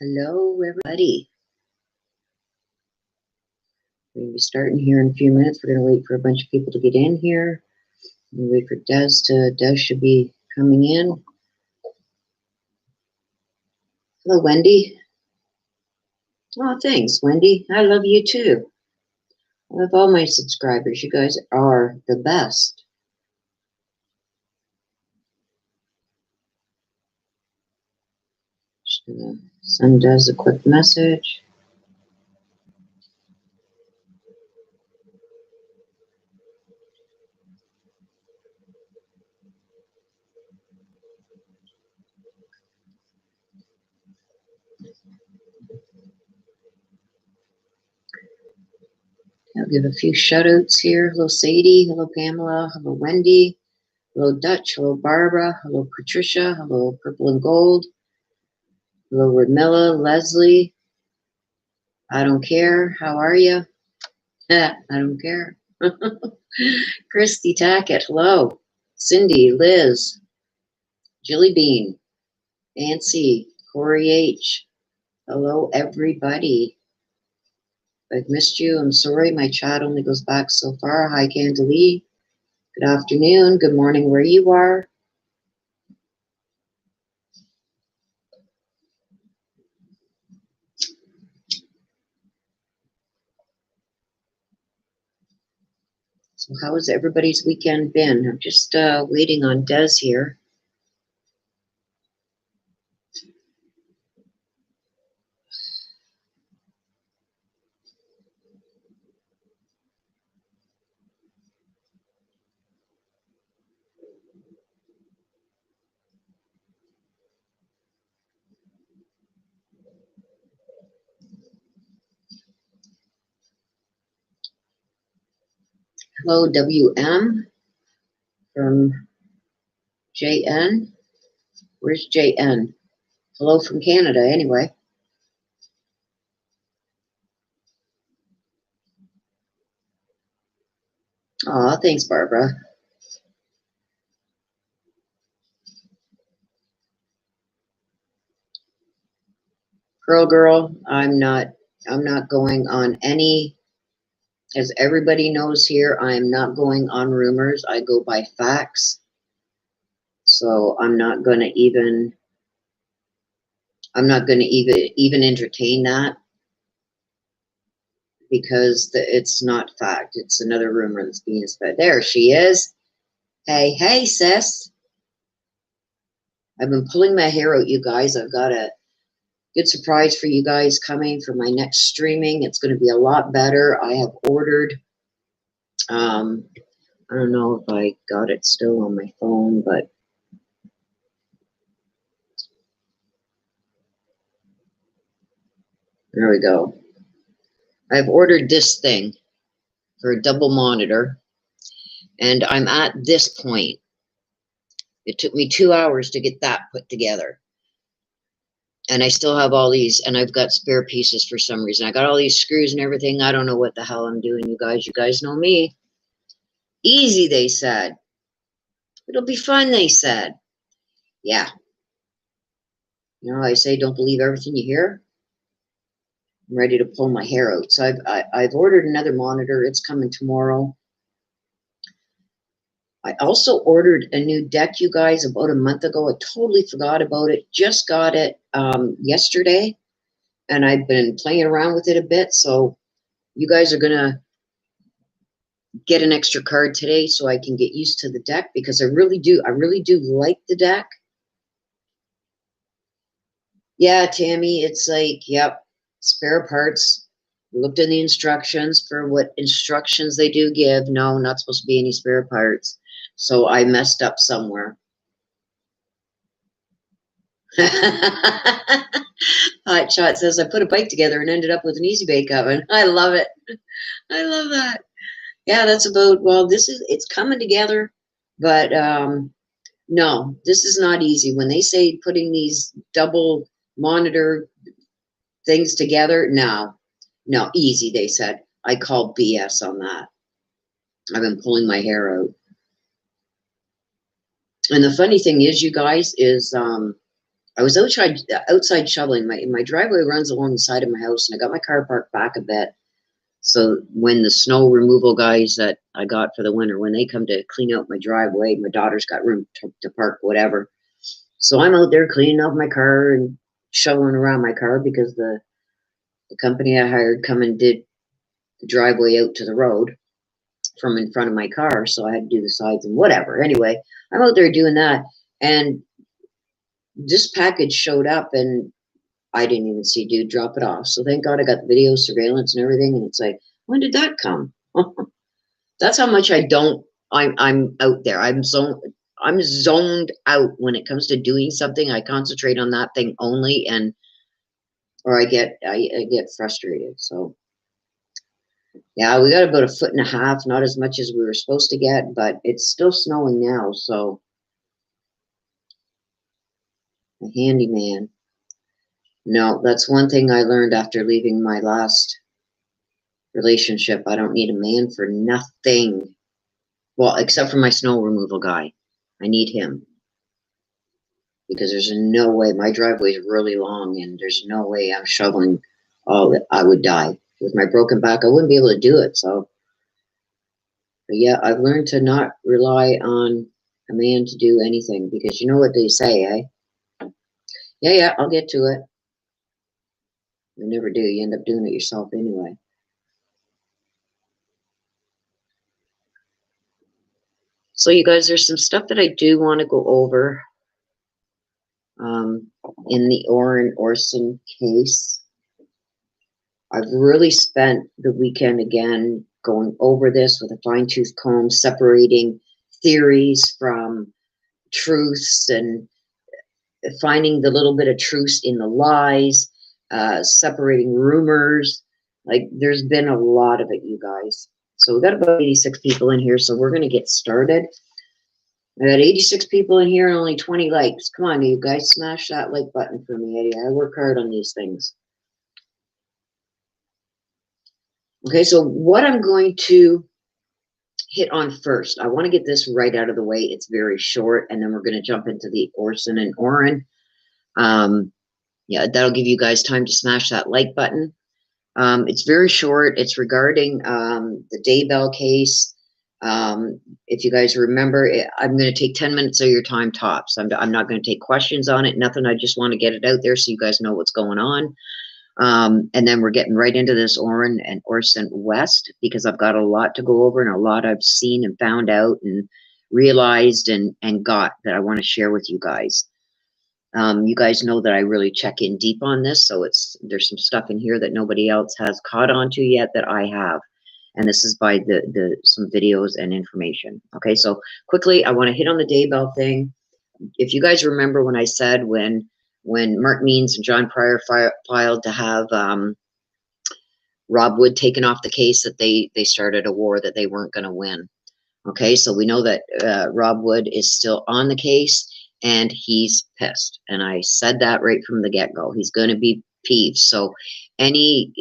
Hello, everybody. We're going to be starting here in a few minutes. We're going to wait for a bunch of people to get in here. We'll wait for Des should be coming in. Hello, Wendy. Oh, thanks, Wendy. I love you too. I love all my subscribers. You guys are the best. Just going to send Des a quick message. I'll give a few shout outs here. Hello, Sadie. Hello, Pamela. Hello, Wendy. Hello, Dutch. Hello, Barbara. Hello, Patricia. Hello, Purple and Gold. Hello, Ramilla. Leslie. I don't care. How are you? I don't care. Christy Tackett. Hello. Cindy. Liz. Jilly Bean. Nancy. Corey H. Hello, everybody. I've missed you. I'm sorry. My chat only goes back so far. Hi, Candalee. Good afternoon. Good morning where you are. So how has everybody's weekend been? I'm just waiting on Des here. Hello, WM from JN. Where's JN? Hello from Canada, anyway. Aw, thanks, Barbara. Girl, I'm not going on any, as everybody knows here, I am not going on rumors. I go by facts. So I'm not going to even entertain that, because it's not fact. It's another rumor that's being spread. There she is. Hey, sis. I've been pulling my hair out, you guys. I've got a good surprise for you guys coming for my next streaming. It's going to be a lot better. I have ordered, I don't know if I got it still on my phone, but there we go. I've ordered this thing for a double monitor, and I'm at this point. It took me 2 hours to get that put together. And I still have all these, and I've got spare pieces for some reason. I got all these screws and everything. I don't know what the hell I'm doing, you guys. You guys know me. Easy, they said. It'll be fun, they said. Yeah. You know, I say don't believe everything you hear. I'm ready to pull my hair out. So I've ordered another monitor. It's coming tomorrow. I also ordered a new deck, you guys, about a month ago. I totally forgot about it. Just got it yesterday, and I've been playing around with it a bit. So you guys are going to get an extra card today so I can get used to the deck, because I really do like the deck. Yeah, Tammy, it's like, yep, spare parts. Looked in the instructions for what instructions they do give. No, not supposed to be any spare parts. So I messed up somewhere. Hot Shot says, I put a bike together and ended up with an easy bake oven. I love it. I love that. Yeah, that's about, well, it's coming together, but no, this is not easy. When they say putting these double monitor things together, no, easy, they said. I call BS on that. I've been pulling my hair out. And the funny thing is, you guys, is I was outside shoveling. My driveway runs along the side of my house, and I got my car parked back a bit. So when the snow removal guys that I got for the winter, when they come to clean out my driveway, my daughter's got room to park whatever. So I'm out there cleaning off my car and shoveling around my car because the company I hired come and did the driveway out to the road from in front of my car. So I had to do the sides and whatever. Anyway, I'm out there doing that. And this package showed up and I didn't even see dude drop it off. So thank God I got the video surveillance and everything. And it's like, when did that come? That's how much I'm out there. I'm zoned out when it comes to doing something. I concentrate on that thing only, or I get frustrated. So yeah, we got about 1.5 feet, not as much as we were supposed to get, but it's still snowing now. So a handyman. No, that's one thing I learned after leaving my last relationship. I don't need a man for nothing. Well, except for my snow removal guy. I need him. Because there's no way, my driveway is really long, and there's no way I'm shoveling all that. I would die. With my broken back, I wouldn't be able to do it. So, but yeah, I've learned to not rely on a man to do anything, because you know what they say, eh? Yeah, I'll get to it. You never do. You end up doing it yourself anyway. So you guys, there's some stuff that I do want to go over in the Orrin and Orson case. I've really spent the weekend again going over this with a fine-tooth comb, separating theories from truths and finding the little bit of truth in the lies, separating rumors. Like, there's been a lot of it, you guys. So we've got about 86 people in here, so we're going to get started. I got 86 people in here and only 20 likes. Come on, you guys, smash that like button for me, Eddie. I work hard on these things. Okay, so what I'm going to hit on first, I want to get this right out of the way. It's very short, and then we're going to jump into the Orson and Orrin. Yeah, that'll give you guys time to smash that like button. It's very short. It's regarding the Daybell case. If you guys remember, I'm going to take 10 minutes of your time tops. I'm not going to take questions on it, nothing. I just want to get it out there so you guys know what's going on. And then we're getting right into this Orrin and Orson West, because I've got a lot to go over and a lot I've seen and found out and realized and got that I want to share with you guys. You guys know that I really check in deep on this, so there's some stuff in here that nobody else has caught on to yet that I have. And this is by some videos and information. Okay, so quickly, I want to hit on the Daybell thing. If you guys remember when I said when Mark Means and John Pryor filed to have Rob Wood taken off the case, that they started a war that they weren't going to win. Okay, so we know that Rob Wood is still on the case, and he's pissed. And I said that right from the get-go. He's going to be peeved. So any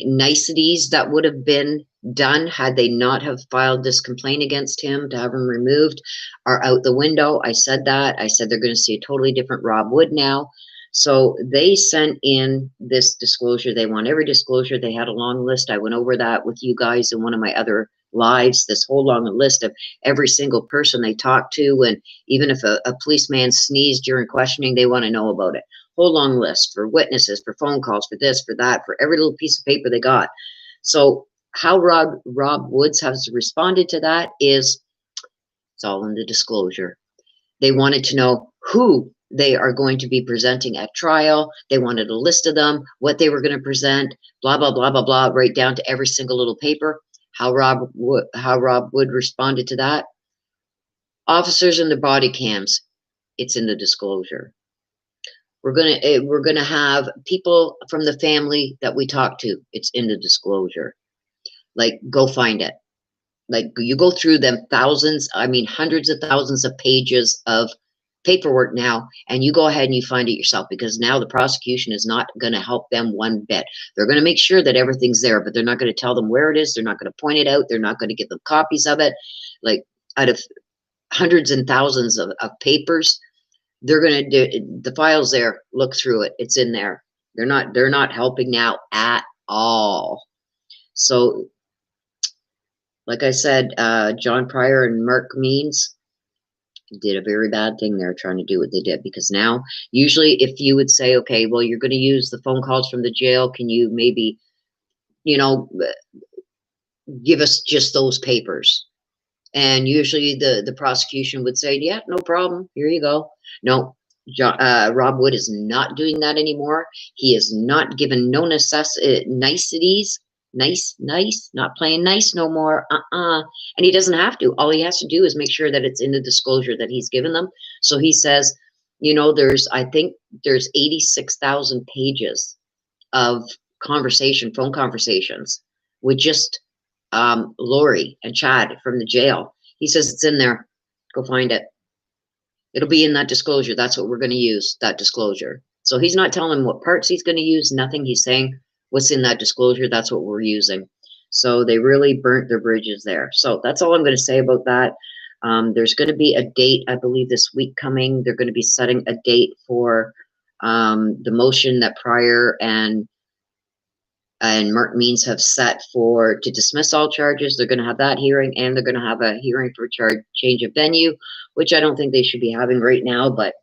niceties that would have been done had they not have filed this complaint against him to have him removed are out the window. I said that. I said they're going to see a totally different Rob Wood now. So they sent in this disclosure. They want every disclosure. They had a long list. I went over that with you guys in one of my other lives, this whole long list of every single person they talked to. And even if a policeman sneezed during questioning, they want to know about it. Whole long list for witnesses, for phone calls, for this, for that, for every little piece of paper they got. So how Rob Woods has responded to that is it's all in the disclosure. They wanted to know who they are going to be presenting at trial. They wanted a list of them, what they were going to present, blah, blah, blah, blah, blah, right down to every single little paper. How Rob Wood responded to that. Officers in the body cams, it's in the disclosure. We're gonna have people from the family that we talked to. It's in the disclosure. Like, go find it. Like, you go through them hundreds of thousands of pages of paperwork now, and you go ahead and you find it yourself, because now the prosecution is not going to help them one bit. They're going to make sure that everything's there, but they're not going to tell them where it is. They're not going to point it out. They're not going to give them copies of it. Like, out of hundreds and thousands of papers, they're going to do the files there. Look through it. It's in there. They're not helping now at all. So, like I said, John Pryor and Mark Means did a very bad thing there trying to do what they did, because now usually if you would say, okay, well, you're going to use the phone calls from the jail, can you maybe, you know, give us just those papers? And usually the prosecution would say, yeah, no problem, here you go. No, Rob Wood is not doing that anymore. He is not given no niceties. Nice, not playing nice no more. And he doesn't have to. All he has to do is make sure that it's in the disclosure that he's given them. So he says, you know, I think there's 86,000 pages of phone conversations with just Lori and Chad from the jail. He says it's in there. Go find it. It'll be in that disclosure. That's what we're going to use, that disclosure. So he's not telling what parts he's going to use, nothing. He's saying what's in that disclosure, that's what we're using. So they really burnt their bridges there. So that's all I'm going to say about that. There's going to be a date, I believe, this week coming. They're going to be setting a date for the motion that Pryor and Mark Means have set to dismiss all charges. They're going to have that hearing, and they're going to have a hearing for change of venue, which I don't think they should be having right now, but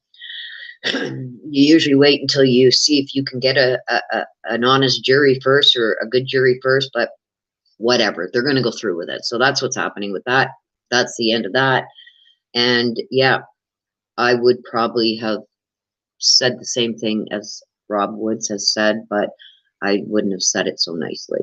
you usually wait until you see if you can get an honest jury first, or a good jury first, but whatever, they're going to go through with it. So that's what's happening with that. That's the end of that. And yeah, I would probably have said the same thing as Rob Woods has said, but I wouldn't have said it so nicely.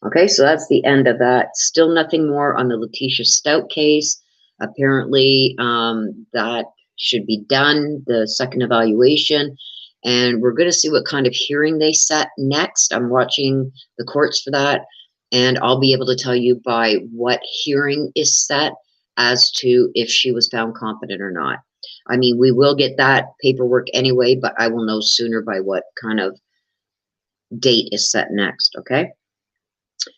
Okay, so that's the end of that. Still nothing more on the Letitia Stout case. Apparently, that should be done, the second evaluation, and we're going to see what kind of hearing they set next. I'm watching the courts for that, and I'll be able to tell you by what hearing is set as to if she was found competent or not. I mean, we will get that paperwork anyway, but I will know sooner by what kind of date is set next. Okay,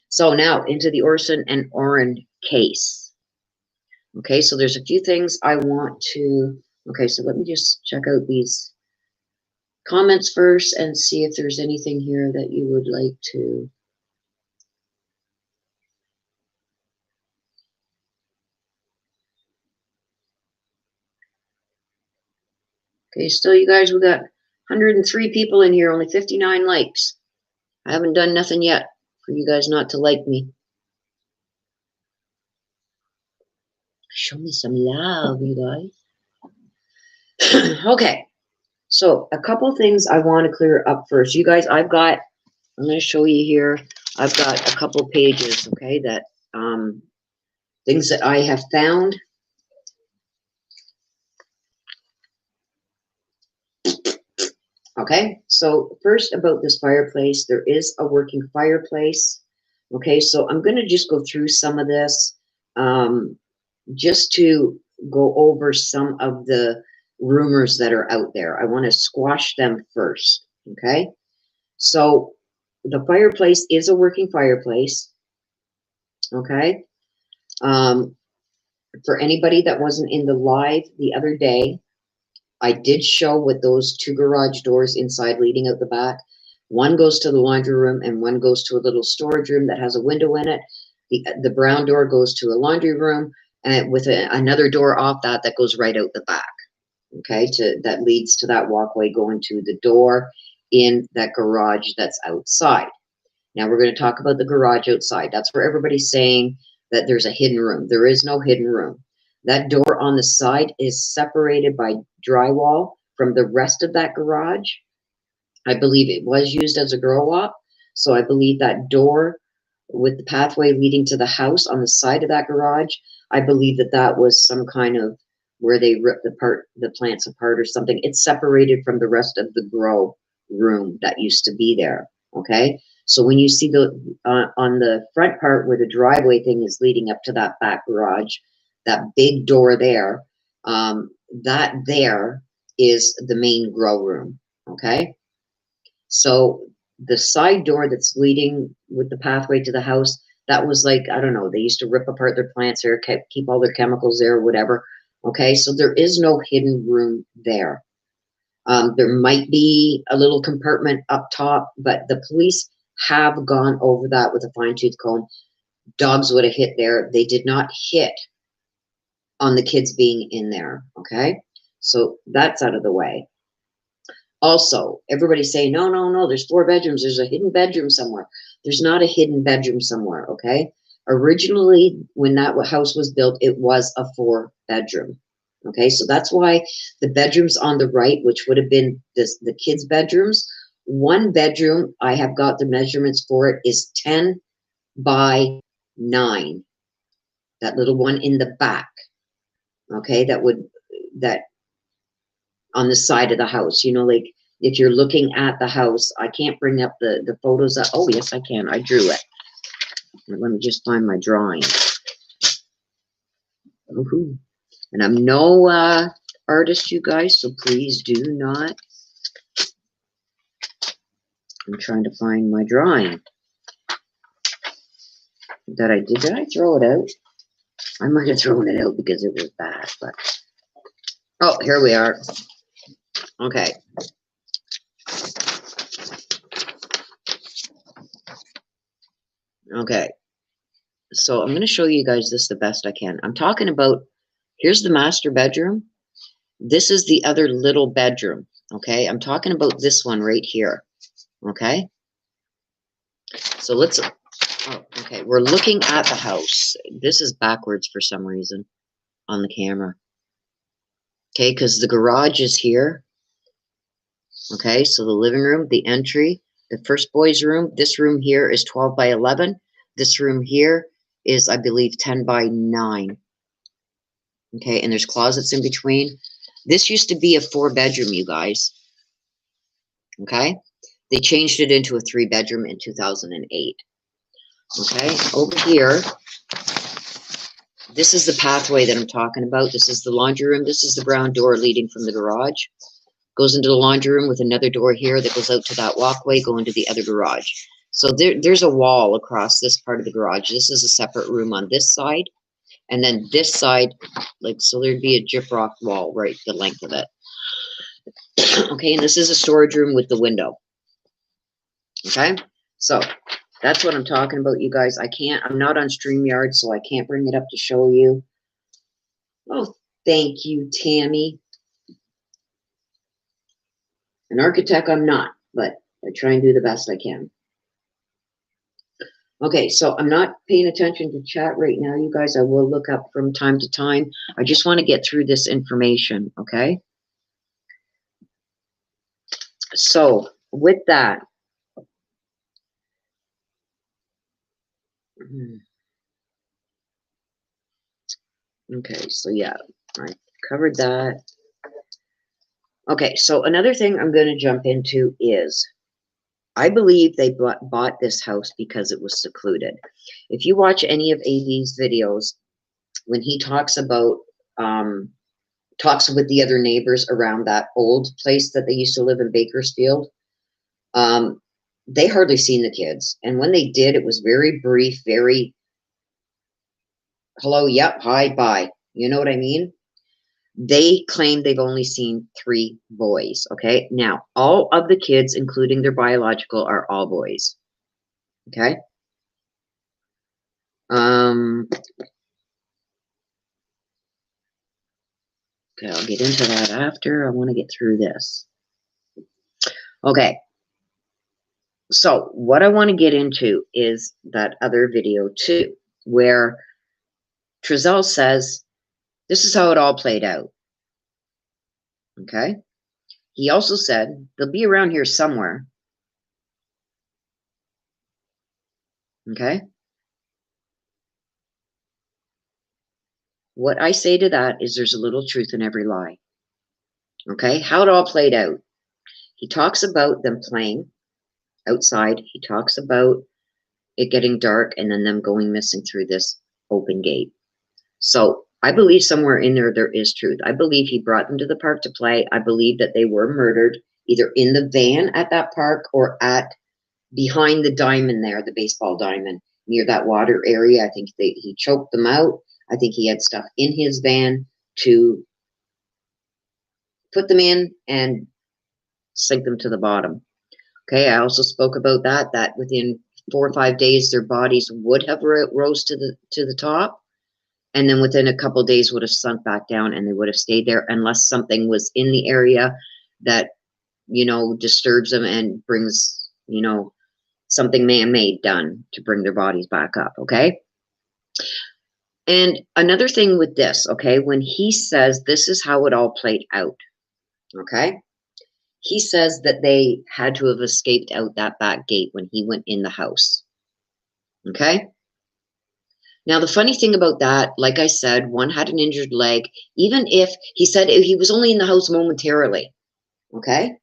so now into the Orson and Orrin case. Okay, so there's a few things I want to, okay, so let me just check out these comments first and see if there's anything here that you would like to. Okay, still you guys, we got 103 people in here, only 59 likes. I haven't done nothing yet for you guys not to like me. Show me some love, you guys. Okay, so a couple things I want to clear up first. You guys, I'm going to show you here. I've got a couple pages, okay, that things that I have found. Okay, so first about this fireplace, there is a working fireplace. Okay, so I'm going to just go through some of this just to go over some of the rumors that are out there. I want to squash them first. Okay, so the fireplace is a working fireplace. Okay, for anybody that wasn't in the live the other day, I did show with those two garage doors inside leading out the back. One goes to the laundry room and one goes to a little storage room that has a window in it. The brown door goes to a laundry room, and with another door off that goes right out the back. Okay, that leads to that walkway going to the door in that garage that's outside. Now we're going to talk about the garage outside. That's where everybody's saying that there's a hidden room. There is no hidden room. That door on the side is separated by drywall from the rest of that garage. I believe it was used as a grow up. So I believe that door with the pathway leading to the house on the side of that garage, I believe that was some kind of where they ripped the plants apart or something. It's separated from the rest of the grow room that used to be there. Okay. So when you see on the front part where the driveway thing is leading up to that back garage, that big door there, that there is the main grow room. Okay, so the side door that's leading with the pathway to the house, that was like, I don't know, they used to rip apart their plants there, keep all their chemicals there, whatever. Okay, so there is no hidden room there. There might be a little compartment up top, but the police have gone over that with a fine-tooth comb. Dogs would have hit there. They did not hit on the kids being in there, okay? So that's out of the way. Also, everybody's saying, no, no, no, there's 4 bedrooms. There's a hidden bedroom somewhere. There's not a hidden bedroom somewhere, okay? Originally, when that house was built, it was a 4-bedroom, okay? So that's why the bedrooms on the right, which would have been the kids' bedrooms, 1 bedroom, I have got the measurements for it, is 10 by 9. That little one in the back, okay? That on the side of the house, you know, like if you're looking at the house, I can't bring up the photos. Oh, yes, I can. I drew it. Let me just find my drawing. And I'm no artist, you guys, so please do not. I'm trying to find my drawing that I did. Did I throw it out? I might have thrown it out because it was bad, but oh, here we are. Okay. Okay. So I'm going to show you guys this the best I can. I'm talking about, here's the master bedroom. This is the other little bedroom. Okay. I'm talking about this one right here. Okay. So let's, oh, okay. We're looking at the house. This is backwards for some reason on the camera. Okay. Because the garage is here. Okay. So the living room, the entry, the first boy's room. This room here is 12 by 11. This room here is, I believe, 10 by 9. Okay. And there's closets in between. This used to be a 4-bedroom, you guys. Okay. They changed it into a 3-bedroom in 2008. Okay. Over here, this is the pathway that I'm talking about. This is the laundry room. This is the brown door leading from the garage. Goes into the laundry room with another door here that goes out to that walkway, going to the other garage. So there's a wall across this part of the garage. This is a separate room on this side. And then this side, like, so there'd be a gyprock wall right the length of it. Okay, and this is a storage room with the window. Okay, so that's what I'm talking about, you guys. I'm not on StreamYard, so I can't bring it up to show you. Oh, thank you, Tammy. An architect I'm not, but I try and do the best I can. Okay, so I'm not paying attention to chat right now, you guys. I will look up from time to time. I just want to get through this information, okay? So, with that, okay, so yeah, I covered that. Okay, so another thing I'm going to jump into is, I believe they bought this house because it was secluded. If you watch any of AD's videos, when he talks about, talks with the other neighbors around that old place that they used to live in Bakersfield, they hardly seen the kids. And when they did, it was very brief, very, hello, yep, hi, bye. You know what I mean? They claim they've only seen 3 boys, okay? Now, all of the kids, including their biological, are all boys, okay? Okay, I'll get into that after. I want to get through this. Okay. So, what I want to get into is that other video, too, where Trezell says, this is how it all played out, okay? He also said, they'll be around here somewhere, okay? What I say to that is there's a little truth in every lie. Okay, how it all played out. He talks about them playing outside. He talks about it getting dark and then them going missing through this open gate. So I believe somewhere in there is truth. I believe he brought them to the park to play. I believe that they were murdered either in the van at that park or at behind the diamond there, the baseball diamond, near that water area. I think he choked them out. I think he had stuff in his van. to put them in and sink them to the bottom. Okay, I also spoke about that within 4 or 5 days, their bodies would have rose to the top, and then within a couple of days would have sunk back down, and they would have stayed there unless something was in the area that, you know, disturbs them and brings, you know, something man-made done to bring their bodies back up. Okay. And another thing with this, okay, when he says this is how it all played out, okay, he says that they had to have escaped out that back gate when he went in the house. Okay. Now, the funny thing about that, like I said, one had an injured leg. Even if he said he was only in the house momentarily. Okay.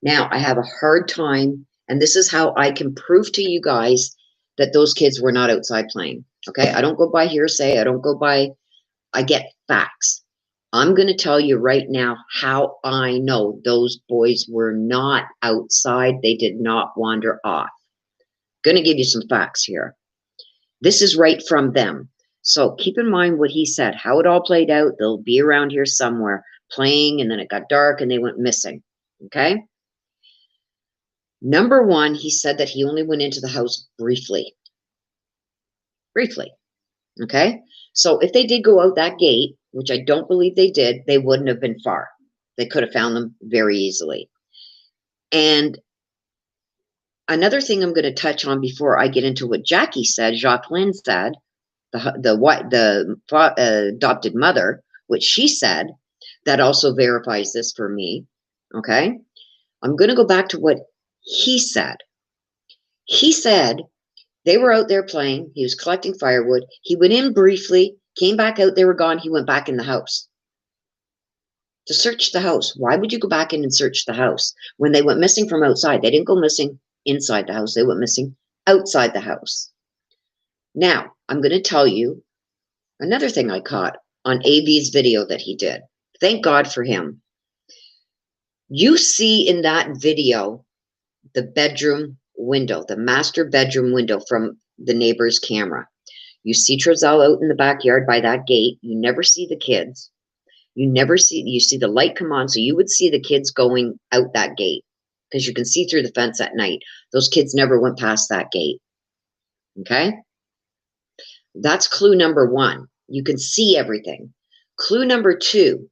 Now, I have a hard time, and this is how I can prove to you guys that those kids were not outside playing. Okay. I don't go by hearsay. I get facts. I'm going to tell you right now how I know those boys were not outside. They did not wander off. Going to give you some facts here. This is right from them. So keep in mind what he said, how it all played out. They'll be around here somewhere playing, and then it got dark and they went missing. Okay. Number one, he said that he only went into the house briefly. Briefly. Okay. So if they did go out that gate, which I don't believe they did, they wouldn't have been far. They could have found them very easily. And another thing I'm going to touch on before I get into what Jackie said, Jacqueline said, the adopted mother, which she said, that also verifies this for me. Okay. I'm going to go back to what he said. He said they were out there playing. He was collecting firewood. He went in briefly, came back out. They were gone. He went back in the house to search the house. Why would you go back in and search the house when they went missing from outside? They didn't go missing inside the house. They went missing outside the house. Now, I'm going to tell you another thing I caught on AV's video that he did. Thank God for him. You see in that video the bedroom window, the master bedroom window from the neighbor's camera. You see Trezell out in the backyard by that gate. You never see the kids. You see the light come on, so you would see the kids going out that gate because you can see through the fence at night. Those kids never went past that gate. Okay? That's clue number one. You can see everything. Clue number two,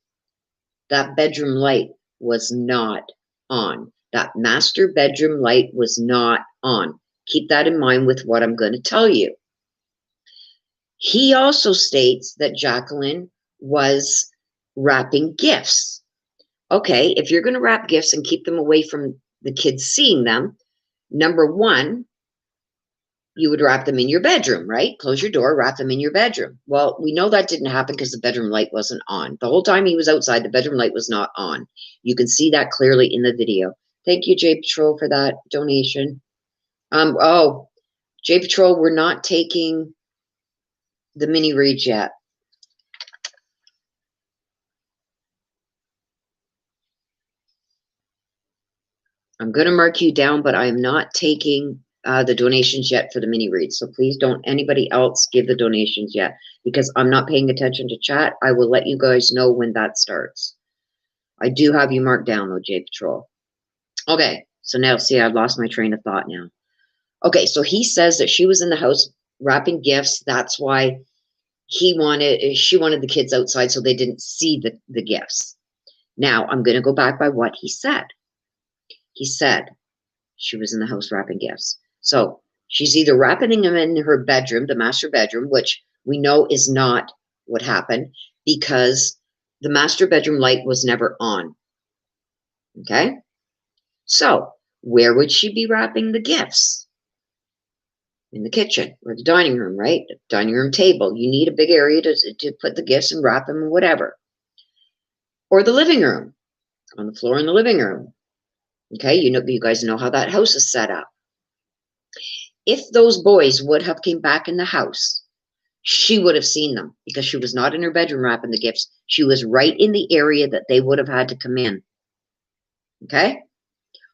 that bedroom light was not on. That master bedroom light was not on. Keep that in mind with what I'm going to tell you. He also states that Jacqueline was wrapping gifts. Okay, if you're going to wrap gifts and keep them away from the kids seeing them, number one, you would wrap them in your bedroom, right? Close your door, wrap them in your bedroom. Well, we know that didn't happen because the bedroom light wasn't on. The whole time he was outside, the bedroom light was not on. You can see that clearly in the video. Thank you, J Patrol, for that donation. Oh, J Patrol, we're not taking the mini reads yet. I'm going to mark you down, but I am not taking the donations yet for the mini reads. So please don't anybody else give the donations yet because I'm not paying attention to chat. I will let you guys know when that starts. I do have you marked down though, J Patrol. Okay, so now see, I've lost my train of thought now. Okay, so he says that she was in the house wrapping gifts. That's why she wanted the kids outside so they didn't see the gifts. Now I'm going to go back by what he said. He said she was in the house wrapping gifts. So she's either wrapping them in her bedroom, the master bedroom, which we know is not what happened because the master bedroom light was never on. Okay? So where would she be wrapping the gifts? In the kitchen or the dining room, right? The dining room table. You need a big area to put the gifts and wrap them and whatever. Or the living room, on the floor in the living room. Okay, you guys know how that house is set up. If those boys would have came back in the house, she would have seen them because she was not in her bedroom wrapping the gifts. She was right in the area that they would have had to come in. Okay?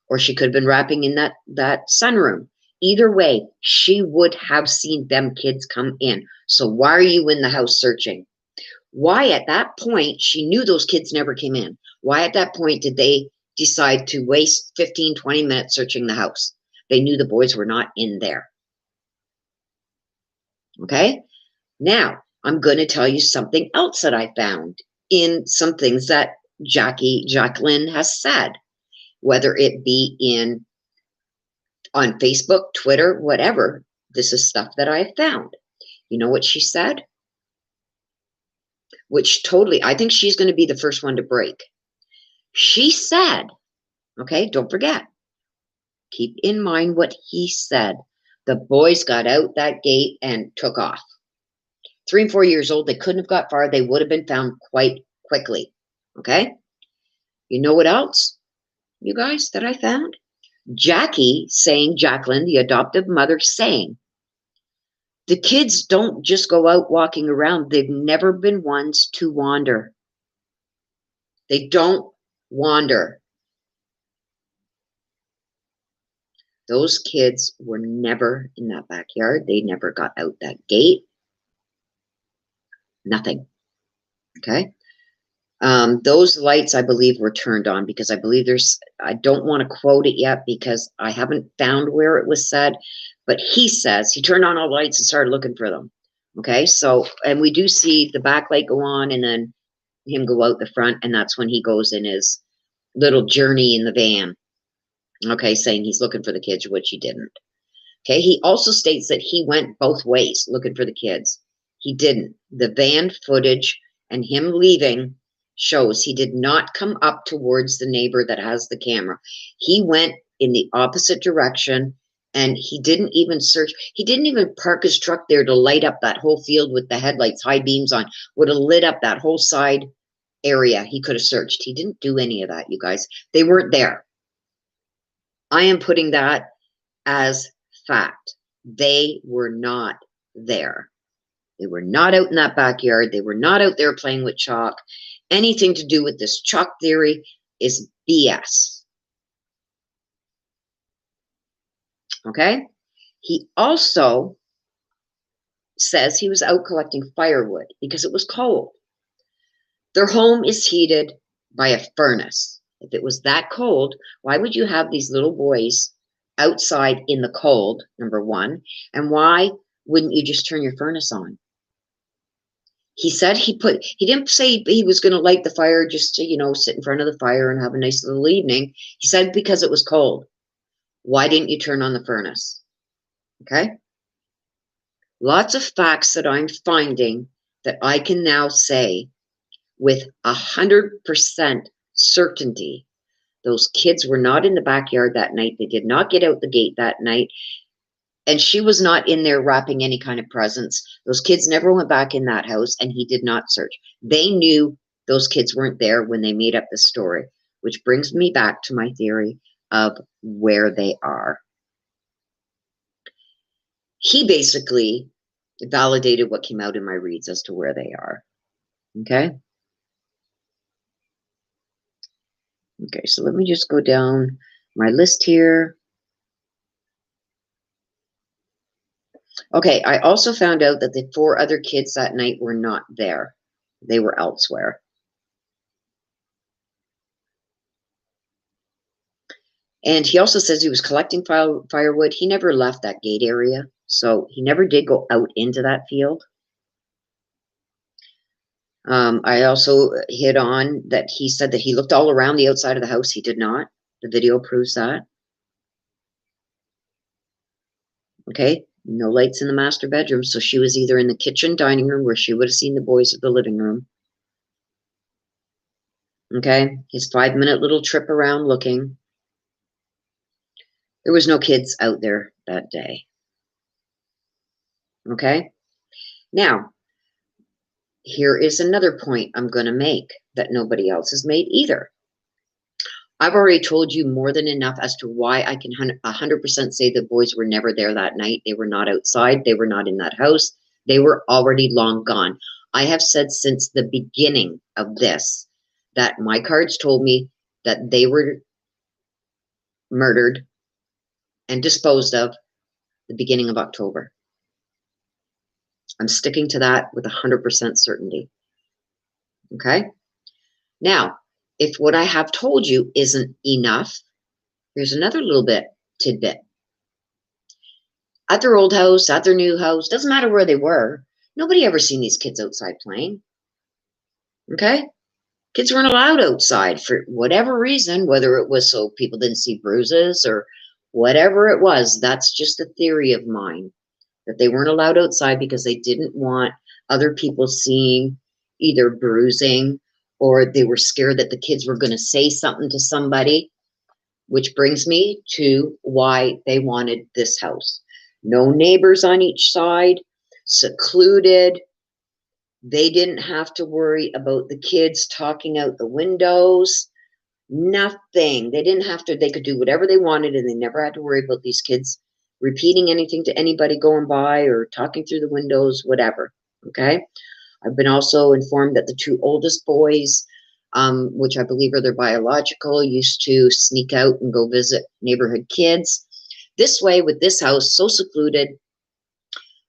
Or she could have been wrapping in that sunroom. Either way, she would have seen them kids come in. So why are you in the house searching? Why at that point, she knew those kids never came in. Why at that point did they decide to waste 15, 20 minutes searching the house? They knew the boys were not in there. Okay? Now, I'm going to tell you something else that I found in some things that Jacqueline has said, whether it be on Facebook, Twitter, whatever. This is stuff that I found. You know what she said? Which totally, I think she's going to be the first one to break. She said, okay, don't forget, keep in mind what he said. The boys got out that gate and took off. 3 and 4 years old, they couldn't have got far. They would have been found quite quickly. Okay? You know what else, you guys, that I found? Jacqueline, the adoptive mother, saying, the kids don't just go out walking around. They've never been ones to wander. They don't wander. Those kids were never in that backyard. They never got out that gate. Nothing. Okay? Those lights, I believe, were turned on because I believe I don't want to quote it yet because I haven't found where it was said, but he says he turned on all the lights and started looking for them. Okay, so, and we do see the backlight go on and then him go out the front, and that's when he goes in his little journey in the van. Okay, saying he's looking for the kids, which he didn't. Okay, he also states that he went both ways looking for the kids. He didn't. The van footage and him leaving shows he did not come up towards the neighbor that has the camera. He went in the opposite direction, and he didn't even search. He didn't even park his truck there to light up that whole field with the headlights, high beams on, would have lit up that whole side area. He could have searched. He didn't do any of that, you guys. They weren't there. I am putting that as fact. They were not there. They were not out in that backyard. They were not out there playing with chalk. Anything to do with this chalk theory is BS. Okay? He also says he was out collecting firewood because it was cold. Their home is heated by a furnace. If it was that cold, why would you have these little boys outside in the cold, number one? And why wouldn't you just turn your furnace on? He said he didn't say he was going to light the fire just to, sit in front of the fire and have a nice little evening. He said because it was cold. Why didn't you turn on the furnace? Okay? Lots of facts that I'm finding that I can now say with 100% certainty. Those kids were not in the backyard that night. They did not get out the gate that night. And she was not in there wrapping any kind of presents. Those kids never went back in that house, and he did not search. They knew those kids weren't there when they made up the story, which brings me back to my theory of where they are. He basically validated what came out in my reads as to where they are. Okay? Okay, so let me just go down my list here. Okay, I also found out that the 4 other kids that night were not there. They were elsewhere. And he also says he was collecting firewood. He never left that gate area, so he never did go out into that field. I also hit on that he said that he looked all around the outside of the house. He did not. The video proves that. Okay, no lights in the master bedroom, so she was either in the kitchen, dining room, where she would have seen the boys, at the living room. Okay, his 5-minute little trip around looking. There was no kids out there that day. Okay, now, here is another point I'm going to make that nobody else has made either. I've already told you more than enough as to why I can 100% say the boys were never there that night. They were not outside. They were not in that house. They were already long gone. I have said since the beginning of this that my cards told me that they were murdered and disposed of the beginning of October. I'm sticking to that with 100% certainty. Okay? Now, if what I have told you isn't enough, here's another little bit tidbit. At their old house, at their new house, doesn't matter where they were, nobody ever seen these kids outside playing. Okay? Kids weren't allowed outside for whatever reason, whether it was so people didn't see bruises or whatever it was. That's just a theory of mine, that they weren't allowed outside because they didn't want other people seeing either bruising, or they were scared that the kids were going to say something to somebody, which brings me to why they wanted this house. No neighbors on each side, secluded. They didn't have to worry about the kids talking out the windows. Nothing. They didn't have to. They could do whatever they wanted, and they never had to worry about these kids repeating anything to anybody going by or talking through the windows, whatever. Okay? I've been also informed that the two oldest boys, which I believe are their biological, used to sneak out and go visit neighborhood kids. This way, with this house so secluded,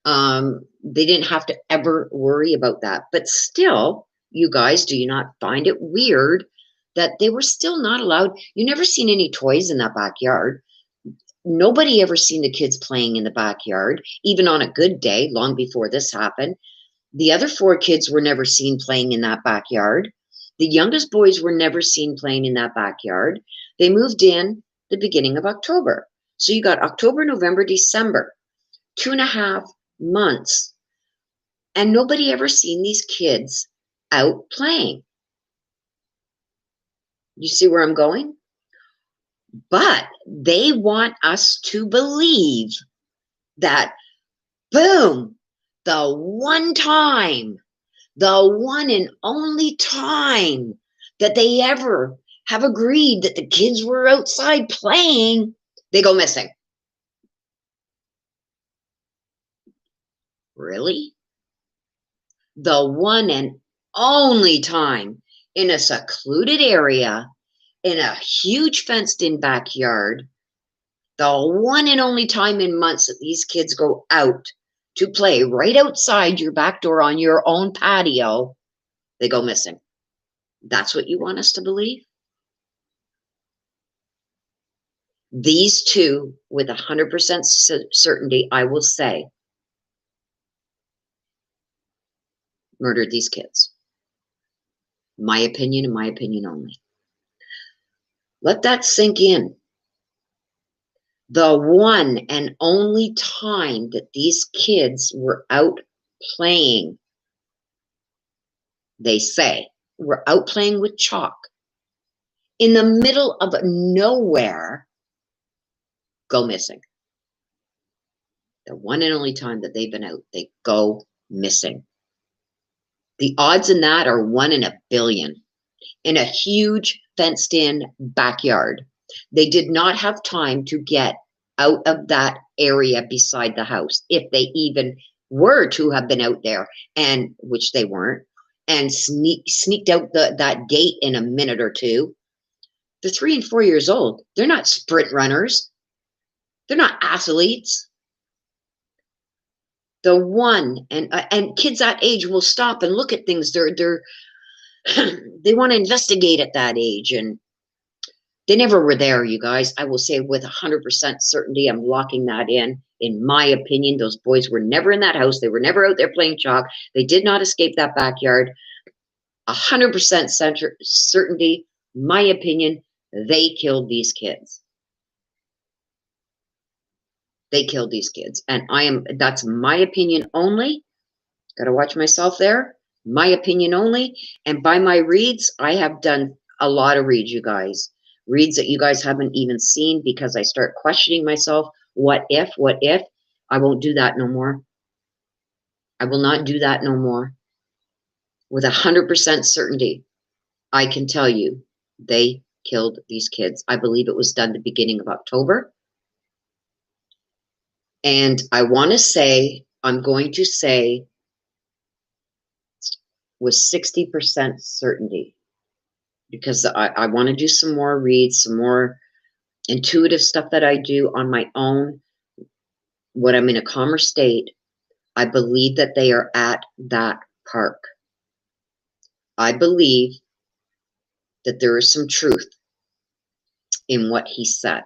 they didn't have to ever worry about that. But still, you guys, do you not find it weird that they were still not allowed? You never seen any toys in that backyard. Nobody ever seen the kids playing in the backyard, even on a good day, long before this happened. The other 4 kids were never seen playing in that backyard. The youngest boys were never seen playing in that backyard. They moved in the beginning of October. So you got October, November, December, 2.5 months. And nobody ever seen these kids out playing. You see where I'm going? But they want us to believe that, boom, the one time, the one and only time that they ever have agreed that the kids were outside playing, they go missing. Really? The one and only time in a secluded area, in a huge fenced-in backyard, the one and only time in months that these kids go out to play right outside your back door on your own patio, they go missing. That's what you want us to believe? These two, with 100% certainty, I will say, murdered these kids. My opinion and my opinion only. Let that sink in. The one and only time that these kids were out playing, they say, were out playing with chalk in the middle of nowhere, go missing. The one and only time that they've been out, they go missing. The odds in that are 1 in a billion. In a huge fenced-in backyard. They did not have time to get out of that area beside the house, if they even were to have been out there, and which they weren't, and sneaked out that gate in a minute or two. They're 3 and 4 years old. They're not sprint runners. They're not athletes. The one, and kids that age will stop and look at things. They want to investigate at that age, and they never were there, you guys. I will say with 100% certainty, I'm locking that in. In my opinion, those boys were never in that house. They were never out there playing chalk. They did not escape that backyard. 100% certainty, my opinion, they killed these kids. They killed these kids. And that's my opinion only. Got to watch myself there. My opinion only. And by my reads, I have done a lot of reads, you guys. Reads that you guys haven't even seen, because I start questioning myself. What if? I won't do that no more. I will not do that no more. With 100% certainty, I can tell you they killed these kids. I believe it was done the beginning of October. And I want to say, I'm going to say, with 60% certainty, because I want to do some more reads, some more intuitive stuff that I do on my own. When I'm in a calmer state, I believe that they are at that park. I believe that there is some truth in what he said.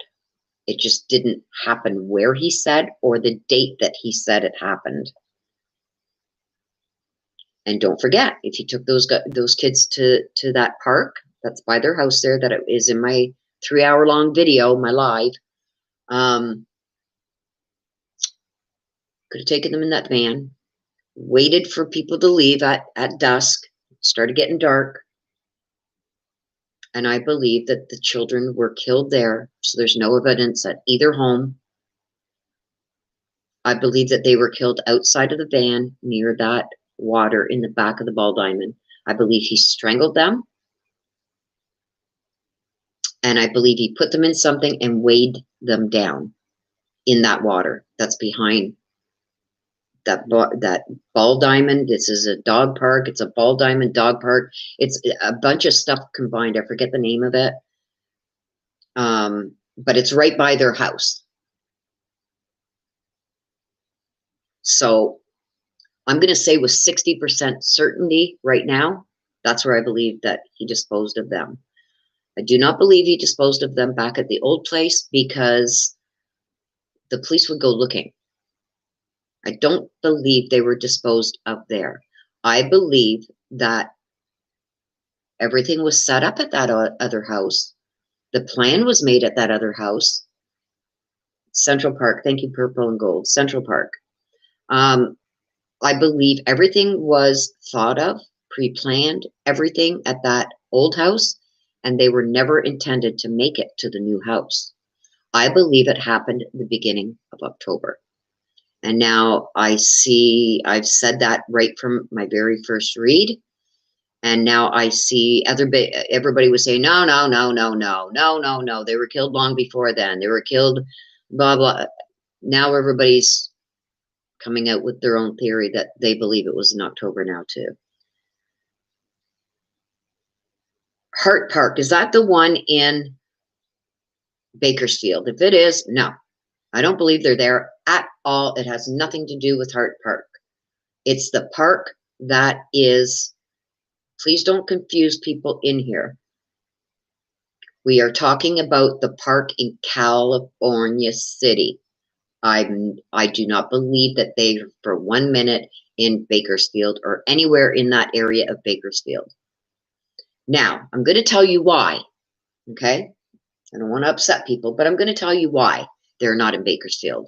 It just didn't happen where he said or the date that he said it happened. And don't forget, if he took those kids to that park that's by their house there, that is in my 3-hour-long video, my live, could have taken them in that van, waited for people to leave at dusk, started getting dark, and I believe that the children were killed there, so there's no evidence at either home. I believe that they were killed outside of the van near that water in the back of the ball diamond. I believe he strangled them, and I believe he put them in something and weighed them down in that water that's behind that ball diamond. This is a dog park. It's a ball diamond dog park. It's a bunch of stuff combined. I forget the name of it. But it's right by their house. So I'm going to say with 60% certainty right now, that's where I believe that he disposed of them. I do not believe he disposed of them back at the old place because the police would go looking. I don't believe they were disposed of there. I believe that everything was set up at that other house. The plan was made at that other house. Central Park. Thank you, Purple and Gold. Central Park. I believe everything was thought of, pre-planned, everything at that old house, and they were never intended to make it to the new house. I believe it happened at the beginning of October. And now I see, I've said that right from my very first read. And now I see everybody was saying, no. They were killed long before then. They were killed, blah, blah. Now everybody's coming out with their own theory that they believe it was in October now too. Hart Park, is that the one in Bakersfield? If it is, no. I don't believe they're there at all. It has nothing to do with Hart Park. It's the park that is, please don't confuse people in here. We are talking about the park in California City. I do not believe that they, for 1 minute, in Bakersfield or anywhere in that area of Bakersfield. Now, I'm going to tell you why, okay? I don't want to upset people, but I'm going to tell you why they're not in Bakersfield.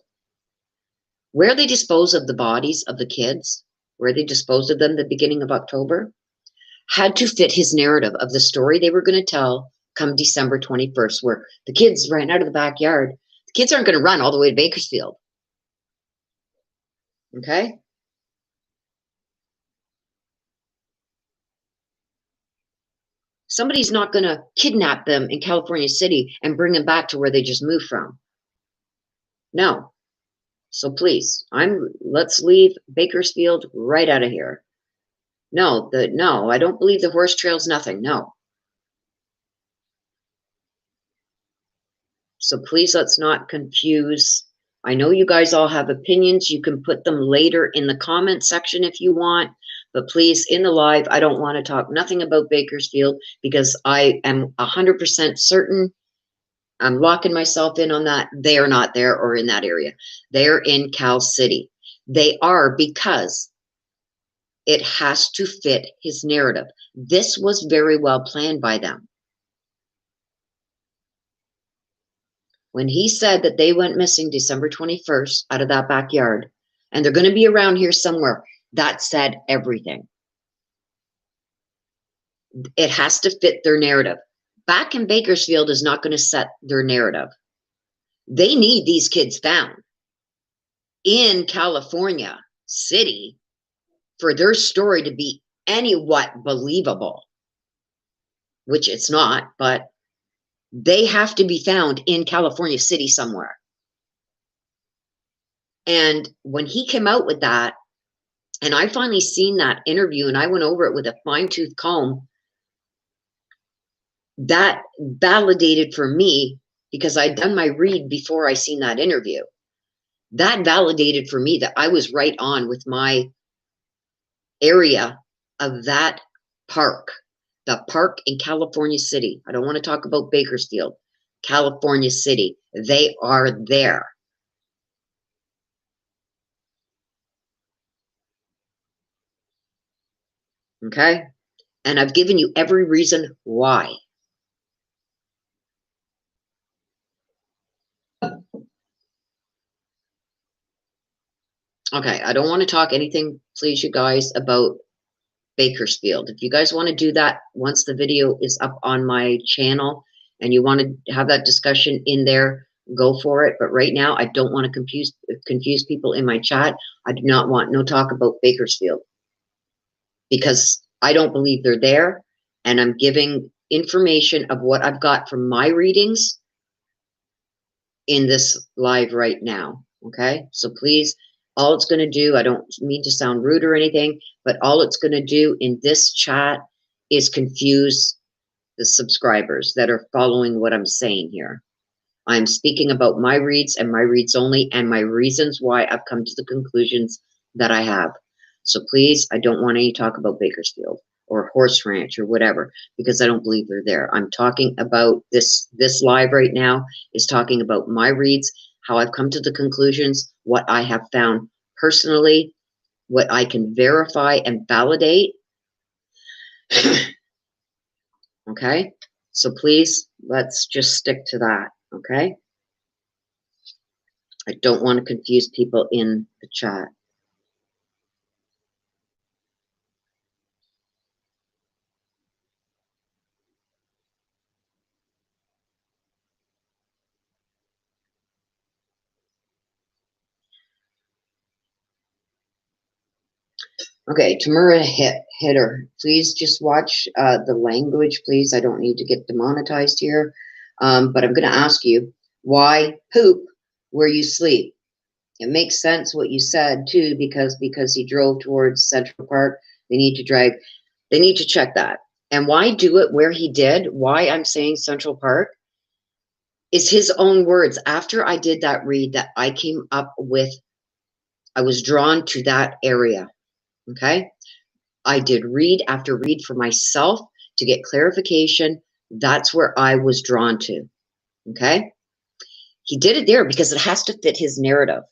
Where they disposed of the bodies of the kids, where they disposed of them the beginning of October, had to fit his narrative of the story they were going to tell come December 21st, where the kids ran out of the backyard. The kids aren't going to run all the way to Bakersfield. Okay? Somebody's not going to kidnap them in California City and bring them back to where they just moved from. No. So please, let's leave Bakersfield right out of here. No, I don't believe the horse trail's nothing. No. So please, let's not confuse. I know you guys all have opinions. You can put them later in the comment section if you want. But please, in the live, I don't want to talk nothing about Bakersfield because I am 100% certain. I'm locking myself in on that. They are not there or in that area. They're in Cal City. They are because it has to fit his narrative. This was very well planned by them. When he said that they went missing December 21st out of that backyard, and they're going to be around here somewhere, that said everything. It has to fit their narrative. Back in Bakersfield is not going to set their narrative. They need these kids found in California City for their story to be anywhat believable, which it's not, but they have to be found in California City somewhere. And when he came out with that, and I finally seen that interview and I went over it with a fine-tooth comb, that validated for me, because I'd done my read before I seen that interview. That validated for me that I was right on with my area of that park. The park in California City. I don't want to talk about Bakersfield. California City. They are there. Okay? And I've given you every reason why. Okay, I don't want to talk anything, please, you guys, about Bakersfield. If you guys want to do that once the video is up on my channel and you want to have that discussion in there, go for it. But right now, I don't want to confuse people in my chat. I do not want no talk about Bakersfield because I don't believe they're there. And I'm giving information of what I've got from my readings in this live right now. Okay, so please, all it's going to do, I don't mean to sound rude or anything, but all it's going to do in this chat is confuse the subscribers that are following what I'm saying here. I'm speaking about my reads and my reads only and my reasons why I've come to the conclusions that I have. So please, I don't want any talk about Bakersfield or Horse Ranch or whatever, because I don't believe they're there. I'm talking about this live right now is talking about my reads, how I've come to the conclusions, what I have found personally, what I can verify and validate. Okay, so please, let's just stick to that. Okay, I don't want to confuse people in the chat. Okay, Tamura Hitter, please just watch the language, please. I don't need to get demonetized here. But I'm going to ask you, why poop where you sleep? It makes sense what you said, too, because he drove towards Central Park. They need to check that. And why do it where he did? Why I'm saying Central Park is his own words. After I did that read that I came up with, I was drawn to that area. Okay. I did read after read for myself to get clarification. That's where I was drawn to. Okay. He did it there because it has to fit his narrative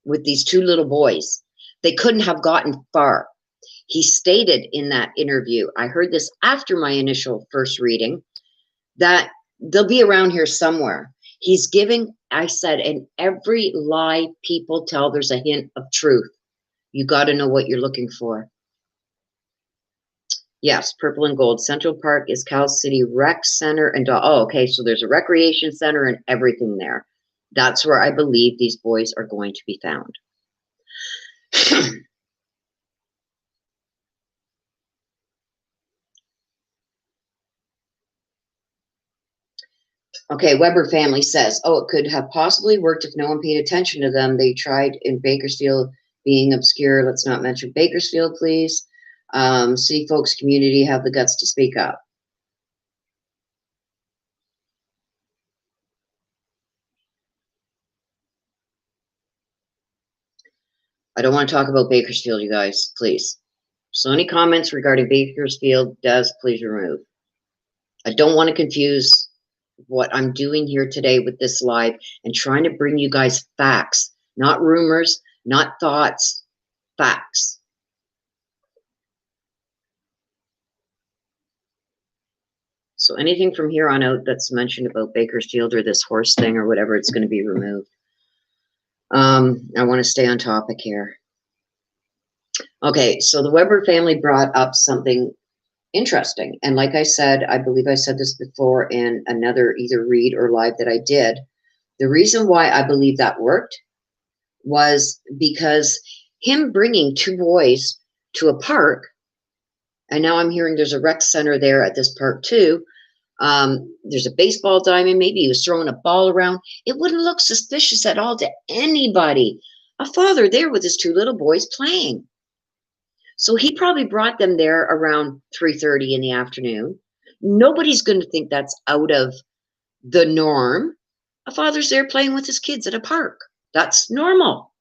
with these two little boys. They couldn't have gotten far. He stated in that interview, I heard this after my initial first reading, that they'll be around here somewhere. He's giving, I said, in every lie people tell, there's a hint of truth. You got to know what you're looking for. Yes, purple and gold. Central Park is Cal City Rec Center. And oh, okay, so there's a recreation center and everything there. That's where I believe these boys are going to be found. Okay, Weber family says, oh, it could have possibly worked if no one paid attention to them. They tried in Bakersfield being obscure. Let's not mention Bakersfield, please. City folks community have the guts to speak up. I don't want to talk about Bakersfield, you guys, please. So any comments regarding Bakersfield, Des, please remove. I don't want to confuse what I'm doing here today with this live and trying to bring you guys facts, not rumors, not thoughts, facts. So anything from here on out that's mentioned about Bakersfield or this horse thing or whatever, it's going to be removed. I want to stay on topic here. Okay, so the Weber family brought up something interesting. And like I said, I believe I said this before in another either read or live that I did. The reason why I believe that worked was because him bringing two boys to a park, and now I'm hearing there's a rec center there at this park too. There's a baseball diamond. Maybe he was throwing a ball around. It wouldn't look suspicious at all to anybody. A father there with his two little boys playing. So he probably brought them there around 3:30 in the afternoon. Nobody's going to think that's out of the norm. A father's there playing with his kids at a park. That's normal.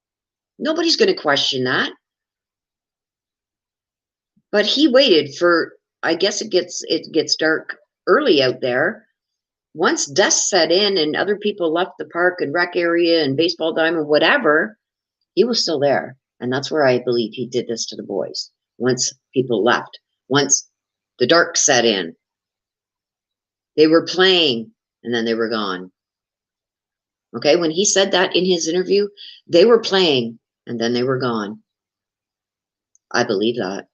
Nobody's going to question that. But he waited for I guess it gets dark early out there. Once dusk set in and other people left the park and rec area and baseball diamond, whatever, he was still there. And that's where I believe he did this to the boys. Once people left, once the dark set in, they were playing and then they were gone. Okay, when he said that in his interview, they were playing and then they were gone. I believe that,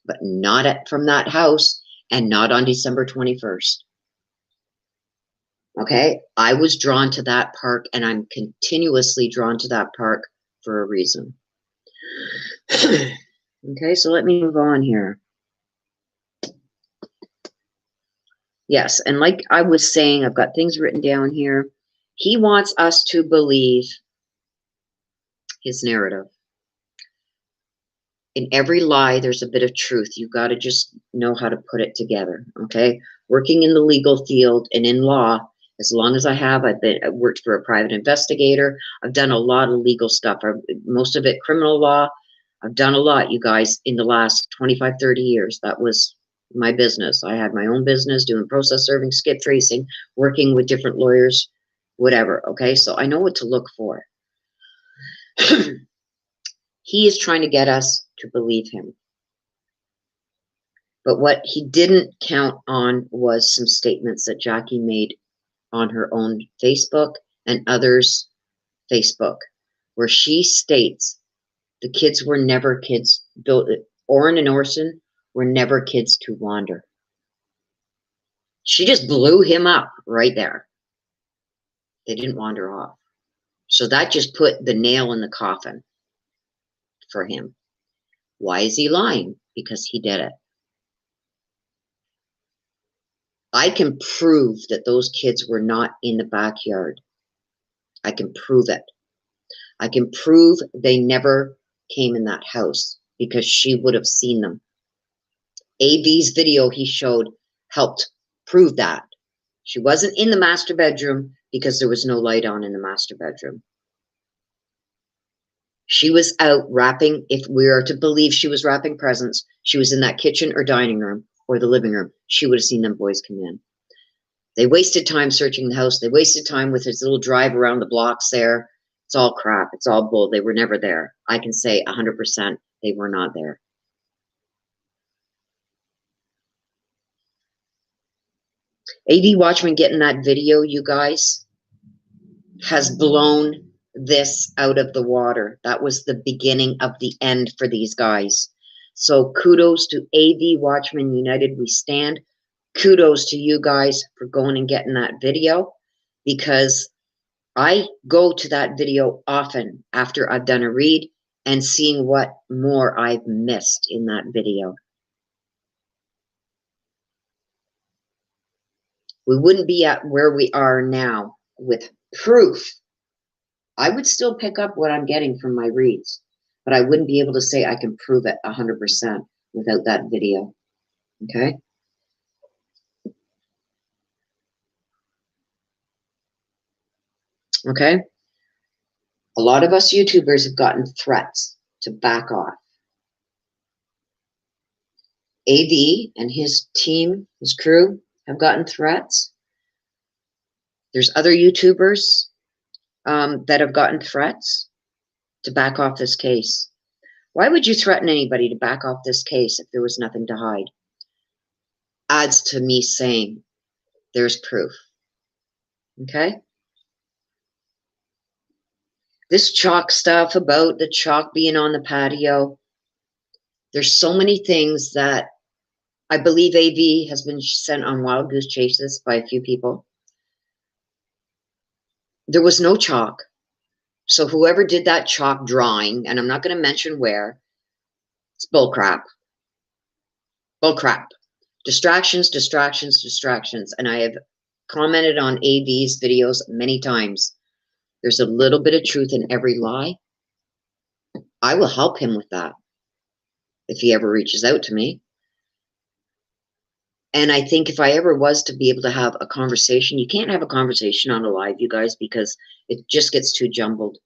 but not from that house and not on December 21st. Okay, I was drawn to that park and I'm continuously drawn to that park for a reason. Okay, so let me move on here. Yes, and like I was saying, I've got things written down here. He wants us to believe his narrative. In every lie, there's a bit of truth. You got to just know how to put it together, okay? Working in the legal field and in law, as long as I've worked for a private investigator. I've done a lot of legal stuff, most of it criminal law. I've done a lot, you guys, in the last 25, 30 years. That was my business. I had my own business doing process serving, skip tracing, working with different lawyers, whatever, okay? So I know what to look for. He is trying to get us to believe him. But what he didn't count on was some statements that Jackie made on her own Facebook and others' Facebook, where she states the kids were never kids. Orrin and Orson were never kids to wander. She just blew him up right there. They didn't wander off. So that just put the nail in the coffin for him. Why is he lying? Because he did it. I can prove that those kids were not in the backyard. I can prove it. I can prove they never came in that house because she would have seen them. AV's video he showed helped prove that. She wasn't in the master bedroom because there was no light on in the master bedroom. She was out wrapping, if we are to believe she was wrapping presents, she was in that kitchen or dining room or the living room. She would have seen them boys come in. They wasted time searching the house. They wasted time with his little drive around the blocks there. It's all crap. It's all bull. They were never there. I can say 100% they were not there. AV Watchman getting that video, you guys, has blown this out of the water. That was the beginning of the end for these guys. So kudos to AV Watchman United We Stand. Kudos to you guys for going and getting that video, because I go to that video often after I've done a read and seeing what more I've missed in that video. We wouldn't be at where we are now with proof. I would still pick up what I'm getting from my reads, but I wouldn't be able to say I can prove it 100% without that video. Okay? Okay? A lot of us YouTubers have gotten threats to back off. AV and his team, his crew, have gotten threats. There's other YouTubers that have gotten threats to back off this case. Why would you threaten anybody to back off this case if there was nothing to hide? Adds to me saying there's proof. Okay? This chalk stuff about the chalk being on the patio, there's so many things that I believe AV has been sent on wild goose chases by a few people. There was no chalk. So whoever did that chalk drawing, and I'm not going to mention where, it's bullcrap. Bullcrap. Distractions, distractions, distractions. And I have commented on AV's videos many times. There's a little bit of truth in every lie. I will help him with that if he ever reaches out to me. And I think if I ever was to be able to have a conversation, you can't have a conversation on a live, you guys, because it just gets too jumbled.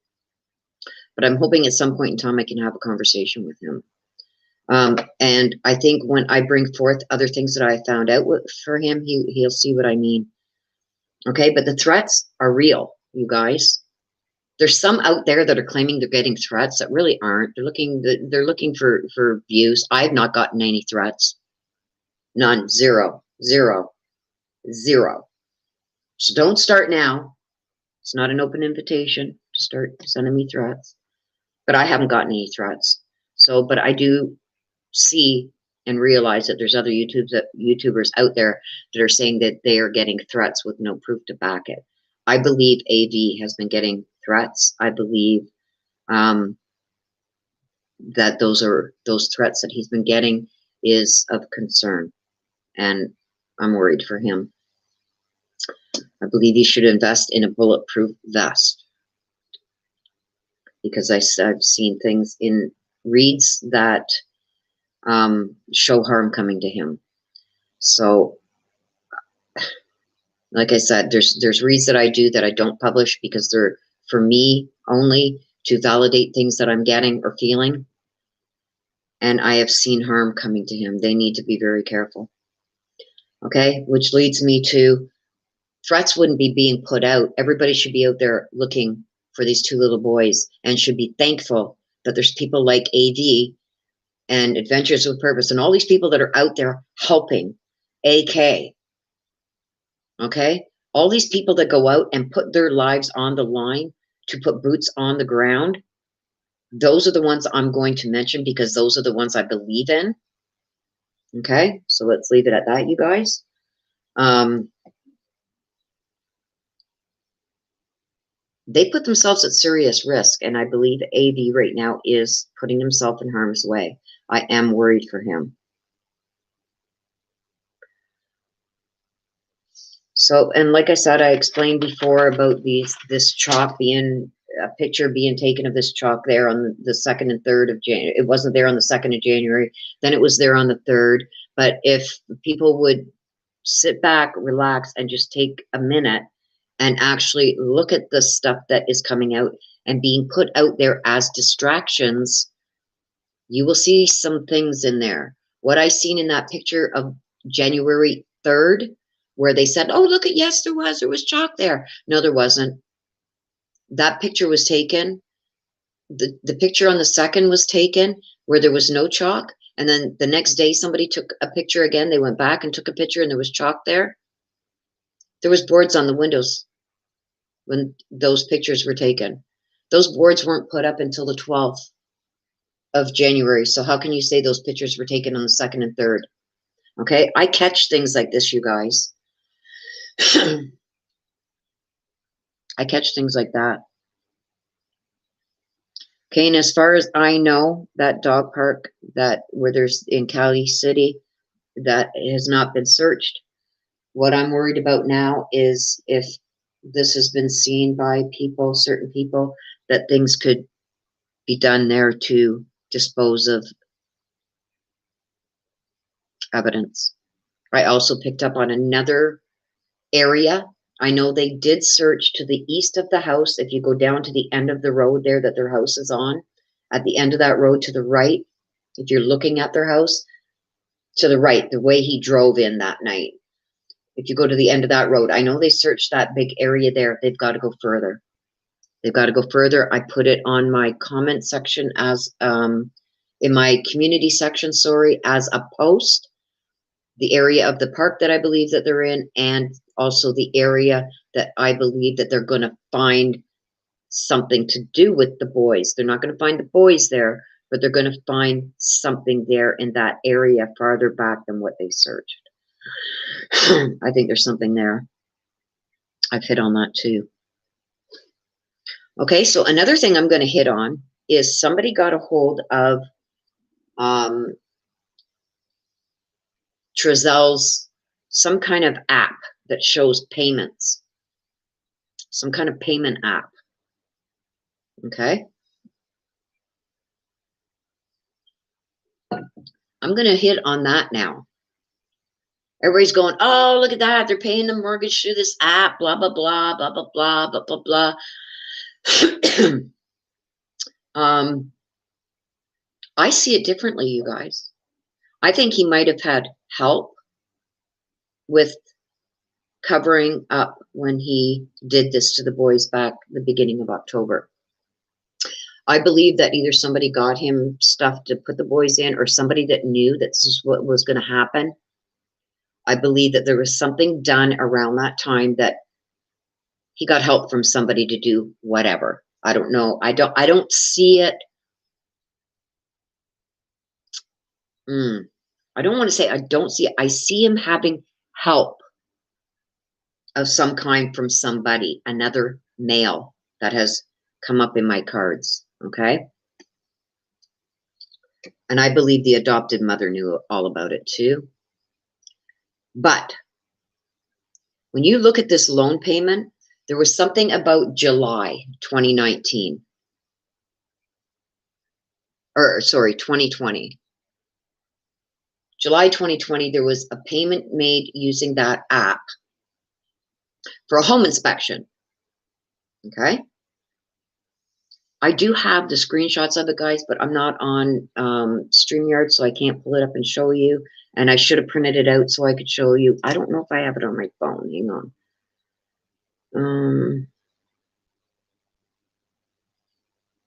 But I'm hoping at some point in time I can have a conversation with him. And I think when I bring forth other things that I found out for him, he'll see what I mean. Okay, but the threats are real, you guys. There's some out there that are claiming they're getting threats that really aren't. They're looking for views. I've not gotten any threats. None. Zero. Zero. Zero. So don't start now. It's not an open invitation to start sending me threats. But I haven't gotten any threats. So, but I do see and realize that there's other YouTubers out there that are saying that they are getting threats with no proof to back it. I believe AV has been getting threats. I believe that those threats that he's been getting is of concern, and I'm worried for him. I believe he should invest in a bulletproof vest, because I've seen things in reads that show harm coming to him. So, like I said, there's reads that I do that I don't publish because they're for me only, to validate things that I'm getting or feeling. And I have seen harm coming to him. They need to be very careful. Okay, which leads me to threats wouldn't be being put out. Everybody should be out there looking for these two little boys and should be thankful that there's people like AD and Adventures with Purpose and all these people that are out there helping AK. Okay, all these people that go out and put their lives on the line to put boots on the ground, those are the ones I'm going to mention because those are the ones I believe in. Okay, so let's leave it at that, you guys. They put themselves at serious risk, and I believe AV right now is putting himself in harm's way. I am worried for him. So, and like I said, I explained before about this chalk being, a picture being taken of this chalk there on the 2nd and 3rd of January. It wasn't there on the 2nd of January, then it was there on the 3rd. But if people would sit back, relax, and just take a minute and actually look at the stuff that is coming out and being put out there as distractions, you will see some things in there. What I seen in that picture of January 3rd, where they said, oh, look at, yes, there was chalk there. No, there wasn't. That picture was taken. The picture on the 2nd was taken where there was no chalk. And then the next day, somebody took a picture again. They went back and took a picture and there was chalk there. There was boards on the windows when those pictures were taken. Those boards weren't put up until the 12th of January. So how can you say those pictures were taken on the 2nd and 3rd? Okay, I catch things like this, you guys. I catch things like that. Okay, and as far as I know, that dog park where there's in Cali City, that has not been searched. What I'm worried about now is if this has been seen by people, certain people, that things could be done there to dispose of evidence. I also picked up on another area. I know they did search to the east of the house. If you go down to the end of the road there that their house is on, at the end of that road to the right, if you're looking at their house, to the right, the way he drove in that night. If you go to the end of that road, I know they searched that big area there. They've got to go further. They've got to go further. I put it on my comment section as, in my community section, sorry, as a post. The area of the park that I believe that they're in, and also the area that I believe that they're going to find something to do with the boys. They're not going to find the boys there, but they're going to find something there in that area farther back than what they searched. I think there's something there. I've hit on that too. Okay, so another thing I'm going to hit on is somebody got a hold of Trezel's some kind of app that shows payments, some kind of payment app. Okay, I'm going to hit on that now. Everybody's going, oh, look at that, they're paying the mortgage through this app, blah blah blah blah blah blah blah blah blah. I see it differently, you guys. I think he might have had help with covering up when he did this to the boys back the beginning of October. I believe that either somebody got him stuff to put the boys in, or somebody that knew that this is what was going to happen. I believe that there was something done around that time that he got help from somebody to do whatever. I don't know. I don't see it. I don't want to say I don't see it. I see him having help of some kind from somebody, another male that has come up in my cards. Okay. And I believe the adopted mother knew all about it too. But when you look at this loan payment, there was something about July 2019. Or sorry, 2020. July 2020, there was a payment made using that app for a home inspection. Okay. I do have the screenshots of it, guys, but I'm not on StreamYard, so I can't pull it up and show you. And I should have printed it out so I could show you. I don't know if I have it on my phone. Hang on.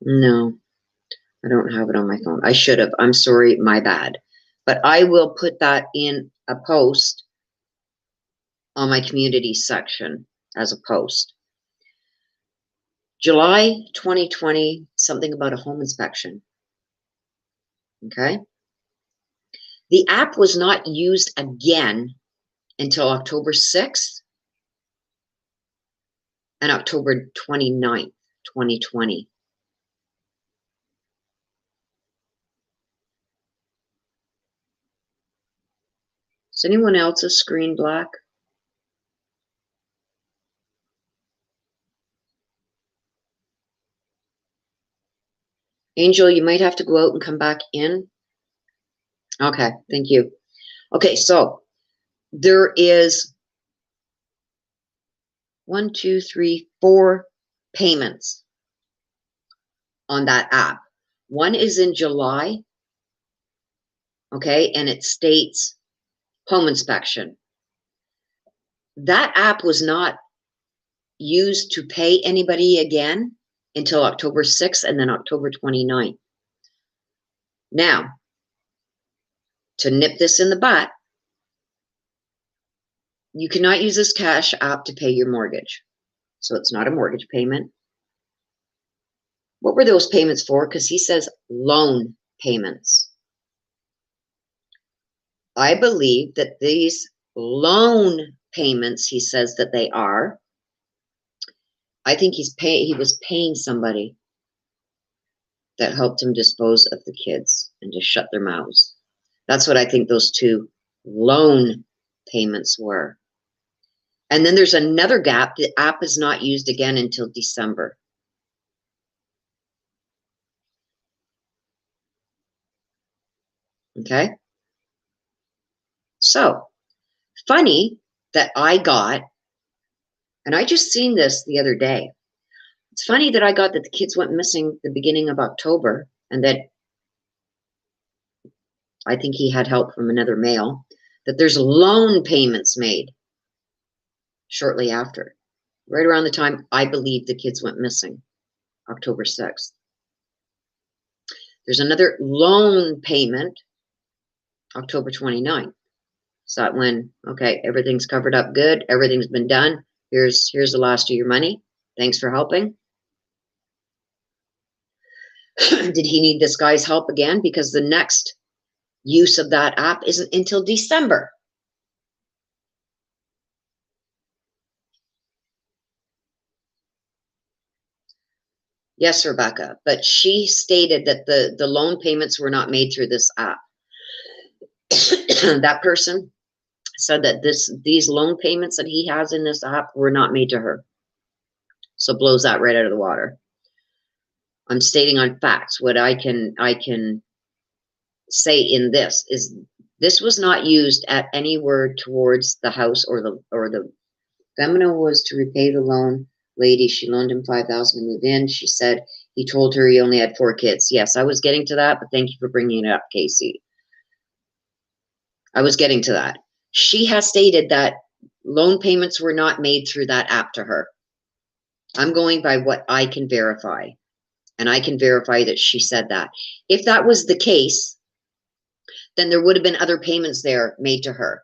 No, I don't have it on my phone. I should have. I'm sorry, my bad. But I will put that in a post on my community section as a post. July 2020, something about a home inspection. Okay. The app was not used again until October 6th and October 29th, 2020. Is anyone else's screen black? Angel, you might have to go out and come back in. Okay, thank you. Okay, so there is 1, 2, 3, 4 payments on that app. One is in July, okay, and it states home inspection. That app was not used to pay anybody again until October 6th and then October 29th. Now, to nip this in the butt, you cannot use this cash app to pay your mortgage. So it's not a mortgage payment. What were those payments for? Because he says loan payments. I believe that these loan payments, he says that they are. I think he was paying somebody that helped him dispose of the kids and just shut their mouths. That's what I think those 2 loan payments were. And then there's another gap. The app is not used again until December. Okay. So funny that I got, and I just seen this the other day. It's funny that I got that the kids went missing the beginning of October, and that I think he had help from another male, that there's loan payments made shortly after, right around the time I believe the kids went missing, October 6th. There's another loan payment, October 29th. Is that when, okay, everything's covered up good, everything's been done, here's the last of your money, thanks for helping. Did he need this guy's help again? Because the next use of that app isn't until December. Yes, Rebecca, but she stated that the loan payments were not made through this app. That person said that these loan payments that he has in this app were not made to her. So blows that right out of the water. I'm stating on facts. What I can say in this is this was not used at anywhere towards the house or the femina was to repay the loan lady. She loaned him $5,000 to move in. She said He told her he only had 4 kids. Yes, I was getting to that, but thank you for bringing it up, Casey. I was getting to that. She has stated that loan payments were not made through that app to her. I'm going by what I can verify, and I can verify that she said that. If that was the case, then there would have been other payments there made to her.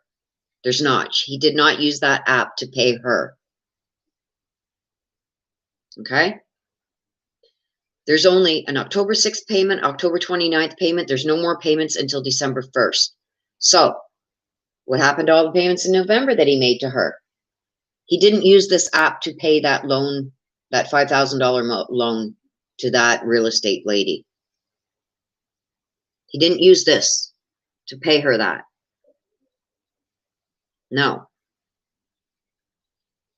There's not. He did not use that app to pay her. Okay? There's only an October 6th payment, October 29th payment. There's no more payments until December 1st. So, what happened to all the payments in November that he made to her? He didn't use this app to pay that loan, that $5,000 loan to that real estate lady. He didn't use this to pay her that. No.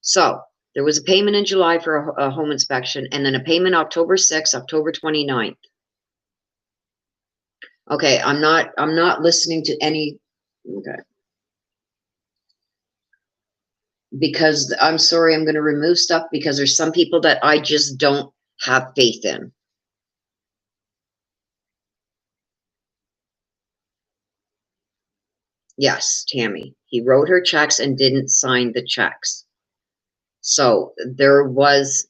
So, there was a payment in July for a home inspection, and then a payment October 6th, October 29th. Okay, I'm not listening to any, okay. Because I'm sorry, I'm going to remove stuff because there's some people that I just don't have faith in. Yes, Tammy. He wrote her checks and didn't sign the checks. So there was,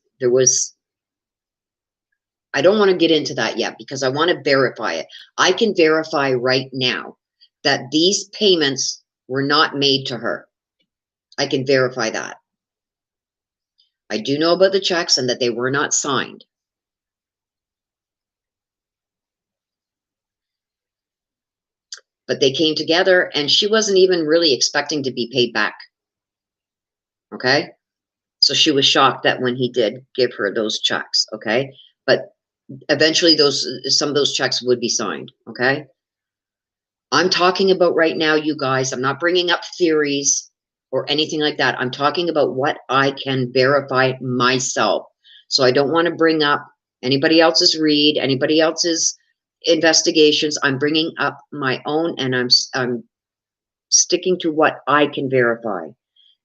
I don't want to get into that yet because I want to verify it. I can verify right now that these payments were not made to her. I can verify that. I do know about the checks and that they were not signed. But they came together and she wasn't even really expecting to be paid back. Okay? So she was shocked that when he did give her those checks, okay? But eventually some of those checks would be signed, okay? I'm talking about right now, you guys, I'm not bringing up theories or anything like that. I'm talking about what I can verify myself. So I don't want to bring up anybody else's read, anybody else's investigations. I'm bringing up my own, and I'm sticking to what I can verify.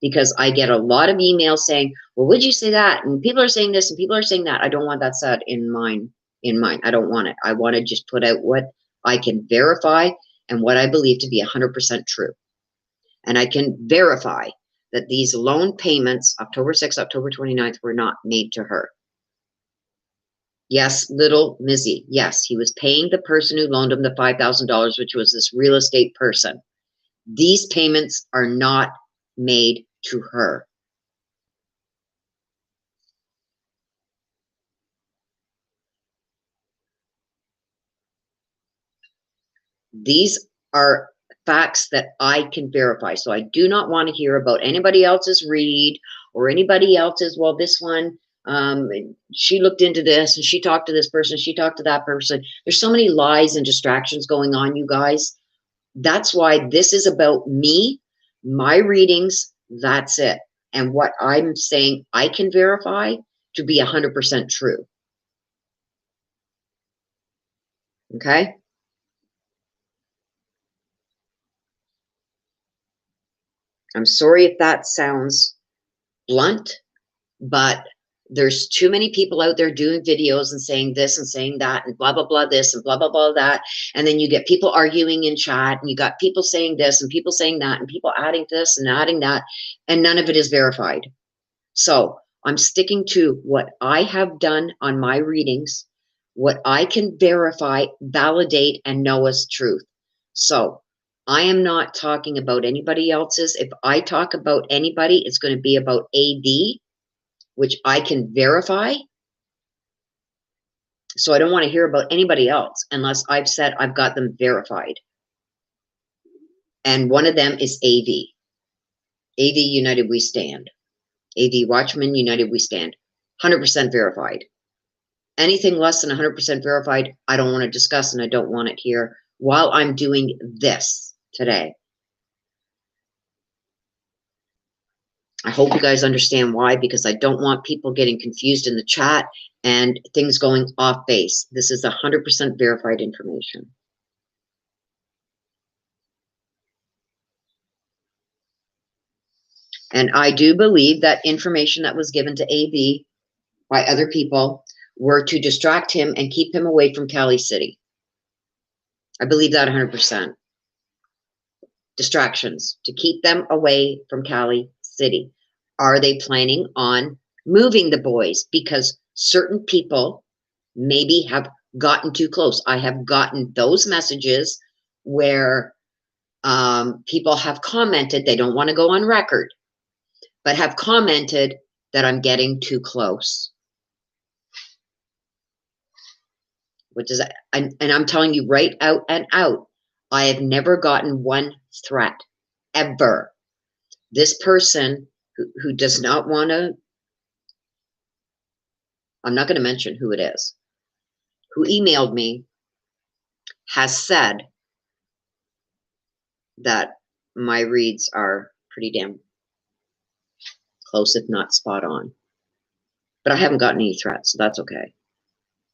Because I get a lot of emails saying, well, would you say that? And people are saying this and people are saying that. I don't want that said in mine. I don't want it. I want to just put out what I can verify and what I believe to be 100% true. And I can verify that these loan payments, October 6th, October 29th, were not made to her. Yes, little Mizzy. Yes, he was paying the person who loaned him the $5,000, which was this real estate person. These payments are not made to her. These are facts that I can verify. So I do not want to hear about anybody else's read or anybody else's, well, this one, she looked into this and she talked to this person, she talked to that person. There's so many lies and distractions going on, you guys. That's why this is about me, my readings, that's it. And what I'm saying I can verify to be 100% true. Okay? I'm sorry if that sounds blunt, but there's too many people out there doing videos and saying this and saying that and blah, blah, blah, this and blah, blah, blah, that. And then you get people arguing in chat and you got people saying this and people saying that and people adding this and adding that, and none of it is verified. So I'm sticking to what I have done on my readings, what I can verify, validate, and know as truth. So I am not talking about anybody else's. If I talk about anybody, it's going to be about AD, which I can verify. So I don't want to hear about anybody else unless I've said I've got them verified. And one of them is AV. AV United We Stand. AV Watchman United We Stand. 100% verified. Anything less than 100% verified, I don't want to discuss and I don't want it here while I'm doing this today. I hope you guys understand why, because I don't want people getting confused in the chat and things going off base. This is 100% verified information. And I do believe that information that was given to AV by other people were to distract him and keep him away from Cali City. I believe that 100%. Distractions to keep them away from Cali City. Are they planning on moving the boys? Because certain people maybe have gotten too close. I have gotten those messages where people have commented, they don't want to go on record, but have commented that I'm getting too close. What does that, and I'm telling you right out and out, I have never gotten one threat, ever. This person who does not want to, I'm not going to mention who it is, who emailed me, has said that my reads are pretty damn close, if not spot on. But I haven't gotten any threats, so that's okay.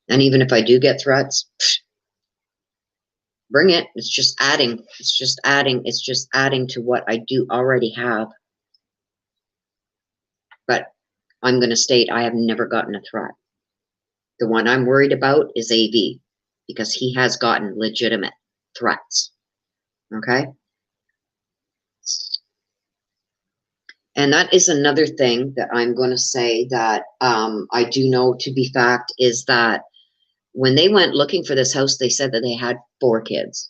And even if I do get threats, bring it. It's just adding. It's just adding. It's just adding to what I do already have. But I'm going to state I have never gotten a threat. The one I'm worried about is AV, because he has gotten legitimate threats. Okay? And that is another thing that I'm going to say that I do know to be fact is that when they went looking for this house, they said that they had 4 kids.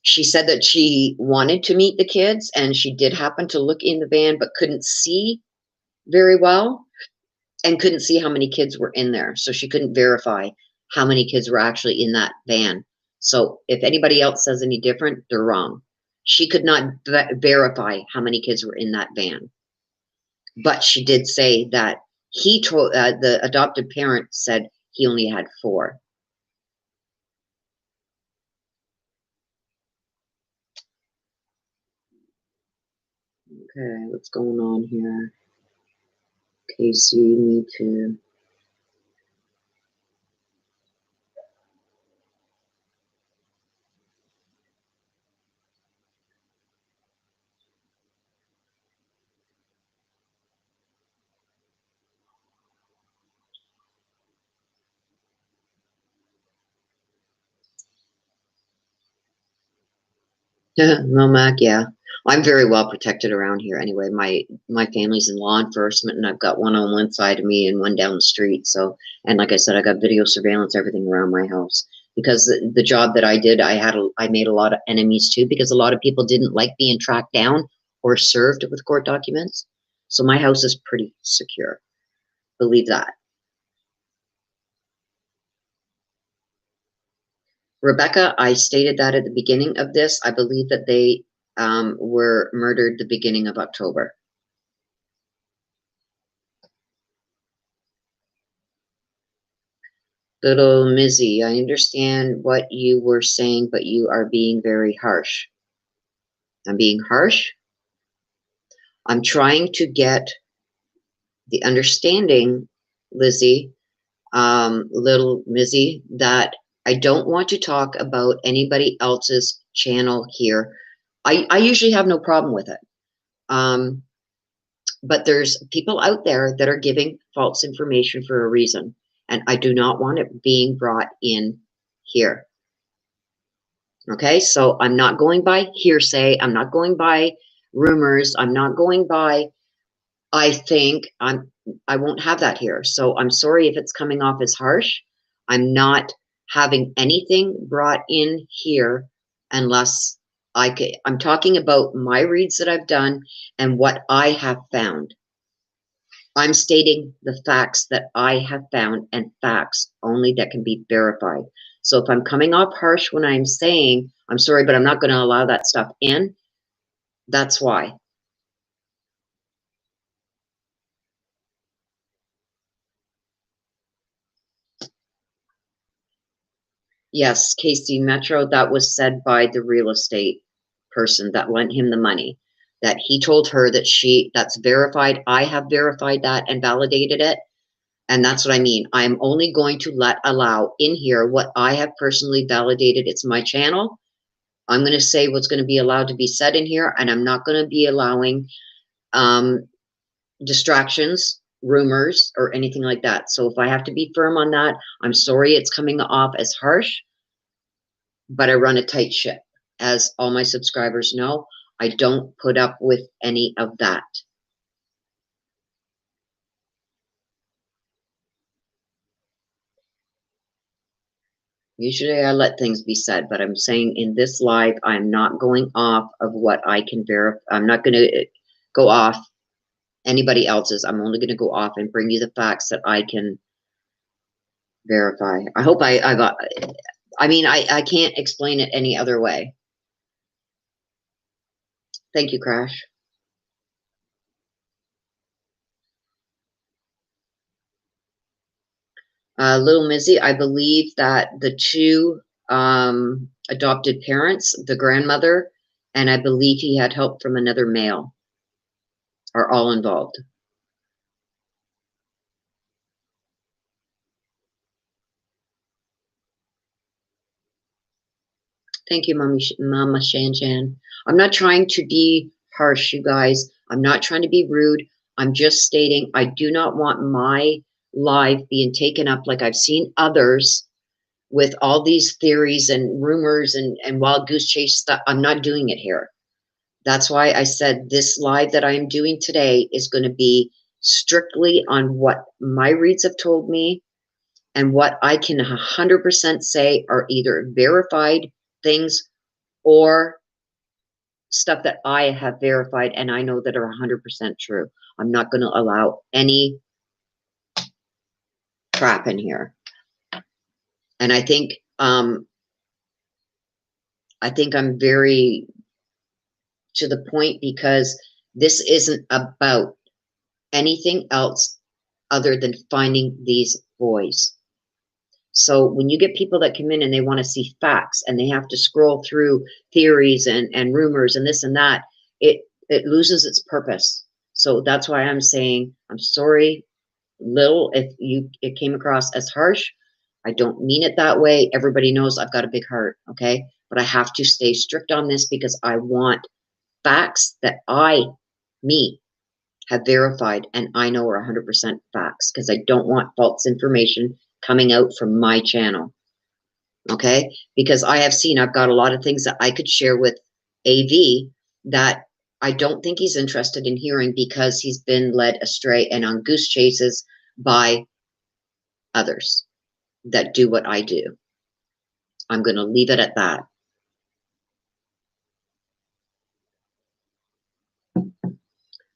She said that she wanted to meet the kids, and she did happen to look in the van, but couldn't see very well and couldn't see how many kids were in there. So she couldn't verify how many kids were actually in that van. So if anybody else says any different, they're wrong. She could not verify how many kids were in that van. But she did say that he told, the adopted parent said he only had 4. Okay, what's going on here? Casey, me too. No, Mac, yeah. I'm very well protected around here anyway. My family's in law enforcement, and I've got one on one side of me and one down the street. So, and like I said, I got video surveillance, everything around my house. Because the job that I did, I made a lot of enemies too, because a lot of people didn't like being tracked down or served with court documents. So my house is pretty secure. Believe that. Rebecca, I stated that at the beginning of this. I believe that they were murdered the beginning of October. Little Mizzy, I understand what you were saying, but you are being very harsh. I'm being harsh. I'm trying to get the understanding, Lizzie, little Mizzy, that I don't want to talk about anybody else's channel here. I usually have no problem with it. But there's people out there that are giving false information for a reason. And I do not want it being brought in here. Okay, so I'm not going by hearsay. I'm not going by rumors. I'm not going by, I think, I won't have that here. So I'm sorry if it's coming off as harsh. I'm not having anything brought in here unless I'm talking about my reads that I've done and what I have found. I'm stating the facts that I have found, and facts only that can be verified. So if I'm coming off harsh when I'm saying, I'm sorry, but I'm not going to allow that stuff in, that's why. Yes, Casey Metro, that was said by the real estate person that lent him the money, that he told her that that's verified. I have verified that and validated it. And that's what I mean. I'm only going to allow in here what I have personally validated. It's my channel. I'm going to say what's going to be allowed to be said in here, and I'm not going to be allowing distractions rumors or anything like that. So if I have to be firm on that, I'm sorry it's coming off as harsh, but I run a tight ship. As all my subscribers know, I don't put up with any of that. Usually I let things be said, but I'm saying in this live, I'm not going off of what I can verify. I'm not going to go off anybody else's. I'm only going to go off and bring you the facts that I can verify. I hope I got, I mean, I can't explain it any other way. Thank you, Crash. Little Mizzy, I believe that the two adopted parents, the grandmother, and I believe he had help from another male, are all involved. Thank you, Mama Shan Shan. I'm not trying to be harsh, you guys. I'm not trying to be rude. I'm just stating I do not want my life being taken up like I've seen others with all these theories and rumors and wild goose chase stuff. I'm not doing it here. That's why I said this live that I am doing today is going to be strictly on what my reads have told me and what I can 100% say are either verified things or stuff that I have verified and I know that are 100% true. I'm not going to allow any crap in here. And I think I'm very to the point because this isn't about anything else other than finding these boys. So when you get people that come in and they want to see facts and they have to scroll through theories and rumors and this and that, it loses its purpose. So that's why I'm saying, I'm sorry, Lil, if it came across as harsh. I don't mean it that way. Everybody knows I've got a big heart, okay? But I have to stay strict on this because I want facts that me, have verified and I know are 100% facts because I don't want false information coming out from my channel. Okay? Because I've got a lot of things that I could share with AV that I don't think he's interested in hearing because he's been led astray and on goose chases by others that do what I do. I'm going to leave it at that.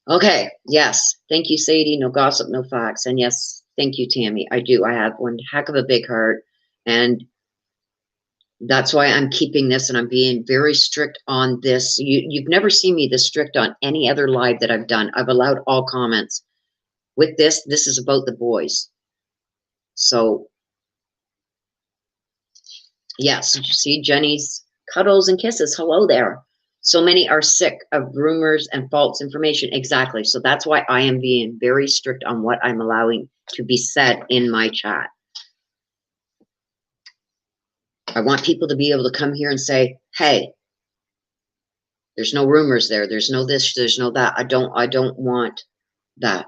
Okay, yes. Thank you, Sadie. No gossip, no facts. And yes, thank you, Tammy. I do. I have one heck of a big heart. And that's why I'm keeping this and I'm being very strict on this. You've never seen me this strict on any other live that I've done. I've allowed all comments. With this is about the boys. So, yes, see Jenny's cuddles and kisses. Hello there. So many are sick of rumors and false information. Exactly. So that's why I am being very strict on what I'm allowing to be said in my chat. I want people to be able to come here and say, hey, there's no rumors there. There's no this, there's no that. I don't want that.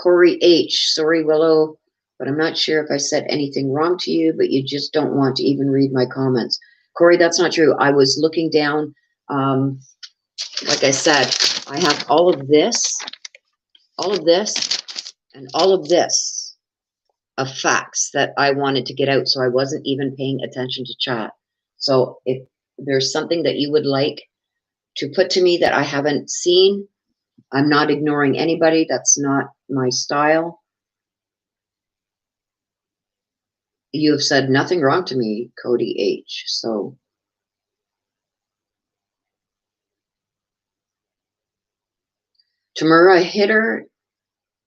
Corey H. Sorry, Willow, but I'm not sure if I said anything wrong to you, but you just don't want to even read my comments. Corey, that's not true. I was looking down. Like I said, I have all of this, and all of this of facts that I wanted to get out. So I wasn't even paying attention to chat. So if there's something that you would like to put to me that I haven't seen, I'm not ignoring anybody. That's not my style. You have said nothing wrong to me, Cody H. So Tamura Hitter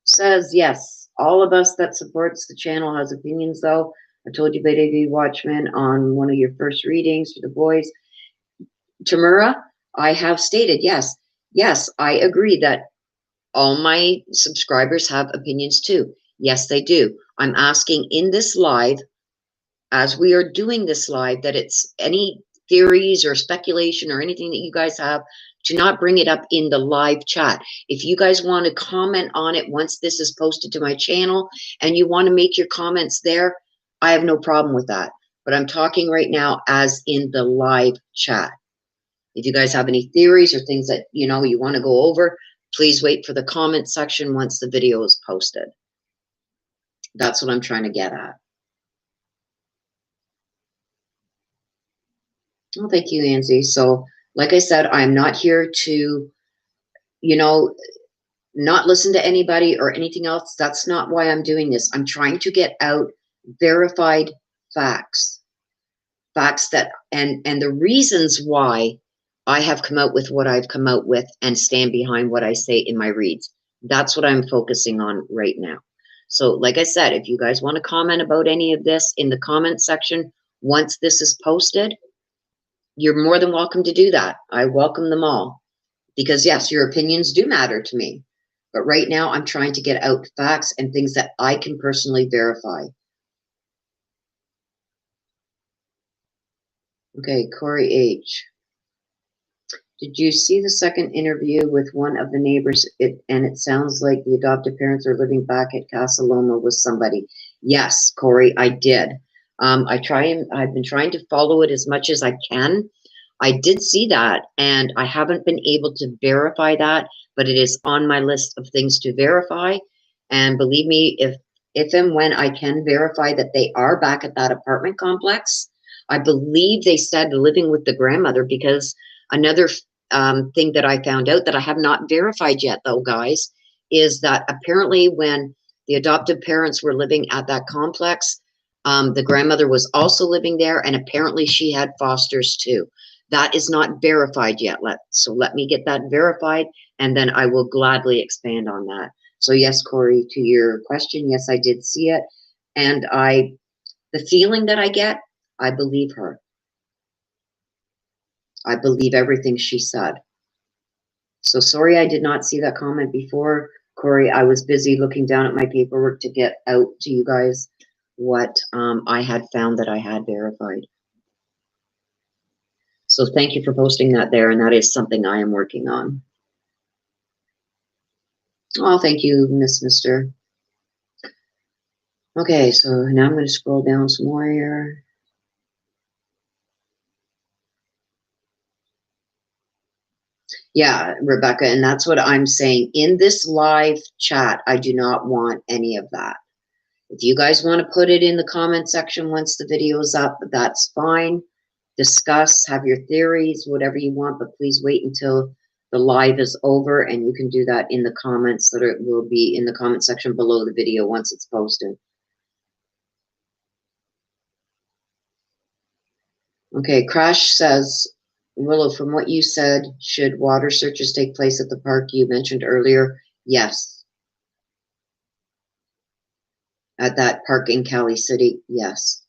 says, yes, all of us that supports the channel has opinions, though. I told you about AV Watchmen on one of your first readings for the boys. Tamura, I have stated, yes, I agree that all my subscribers have opinions too. Yes, they do. I'm asking in this live, as we are doing this live, that it's any theories or speculation or anything that you guys have, to not bring it up in the live chat. If you guys want to comment on it once this is posted to my channel and you want to make your comments there, I have no problem with that. But I'm talking right now as in the live chat. If you guys have any theories or things that you want to go over, please wait for the comment section once the video is posted. That's what I'm trying to get at. Well, thank you, Angie. So, like I said, I'm not here to, not listen to anybody or anything else. That's not why I'm doing this. I'm trying to get out verified facts that, and the reasons why I have come out with what I've come out with and stand behind what I say in my reads. That's what I'm focusing on right now. So, like I said, if you guys want to comment about any of this in the comment section, once this is posted, you're more than welcome to do that. I welcome them all because, yes, your opinions do matter to me. But right now, I'm trying to get out facts and things that I can personally verify. Okay, Corey H. Did you see the second interview with one of the neighbors? And it sounds like the adoptive parents are living back at Casa Loma with somebody. Yes, Corey, I did. I've been trying to follow it as much as I can. I did see that, and I haven't been able to verify that, but it is on my list of things to verify. And believe me, if and when I can verify that they are back at that apartment complex, I believe they said living with the grandmother, because another thing that I found out that I have not verified yet, though, guys, is that apparently when the adoptive parents were living at that complex, the grandmother was also living there, and apparently she had fosters too. That is not verified yet. So let me get that verified, and then I will gladly expand on that. So yes, Corey, to your question, yes, I did see it, and the feeling that I get, I believe her. I believe everything she said. So sorry I did not see that comment before, Corey. I was busy looking down at my paperwork to get out to you guys what I had found that I had verified. So thank you for posting that there, and that is something I am working on. Oh, thank you, Mister. Okay, so now I'm going to scroll down some more here. Yeah, Rebecca, and that's what I'm saying. In this live chat, I do not want any of that. If you guys want to put it in the comment section once the video is up, that's fine. Discuss, have your theories, whatever you want, but please wait until the live is over, and you can do that in the comments that will be in the comment section below the video once it's posted. Okay, Crash says, Willow, from what you said, should water searches take place at the park you mentioned earlier? Yes. At that park in Cali City, yes.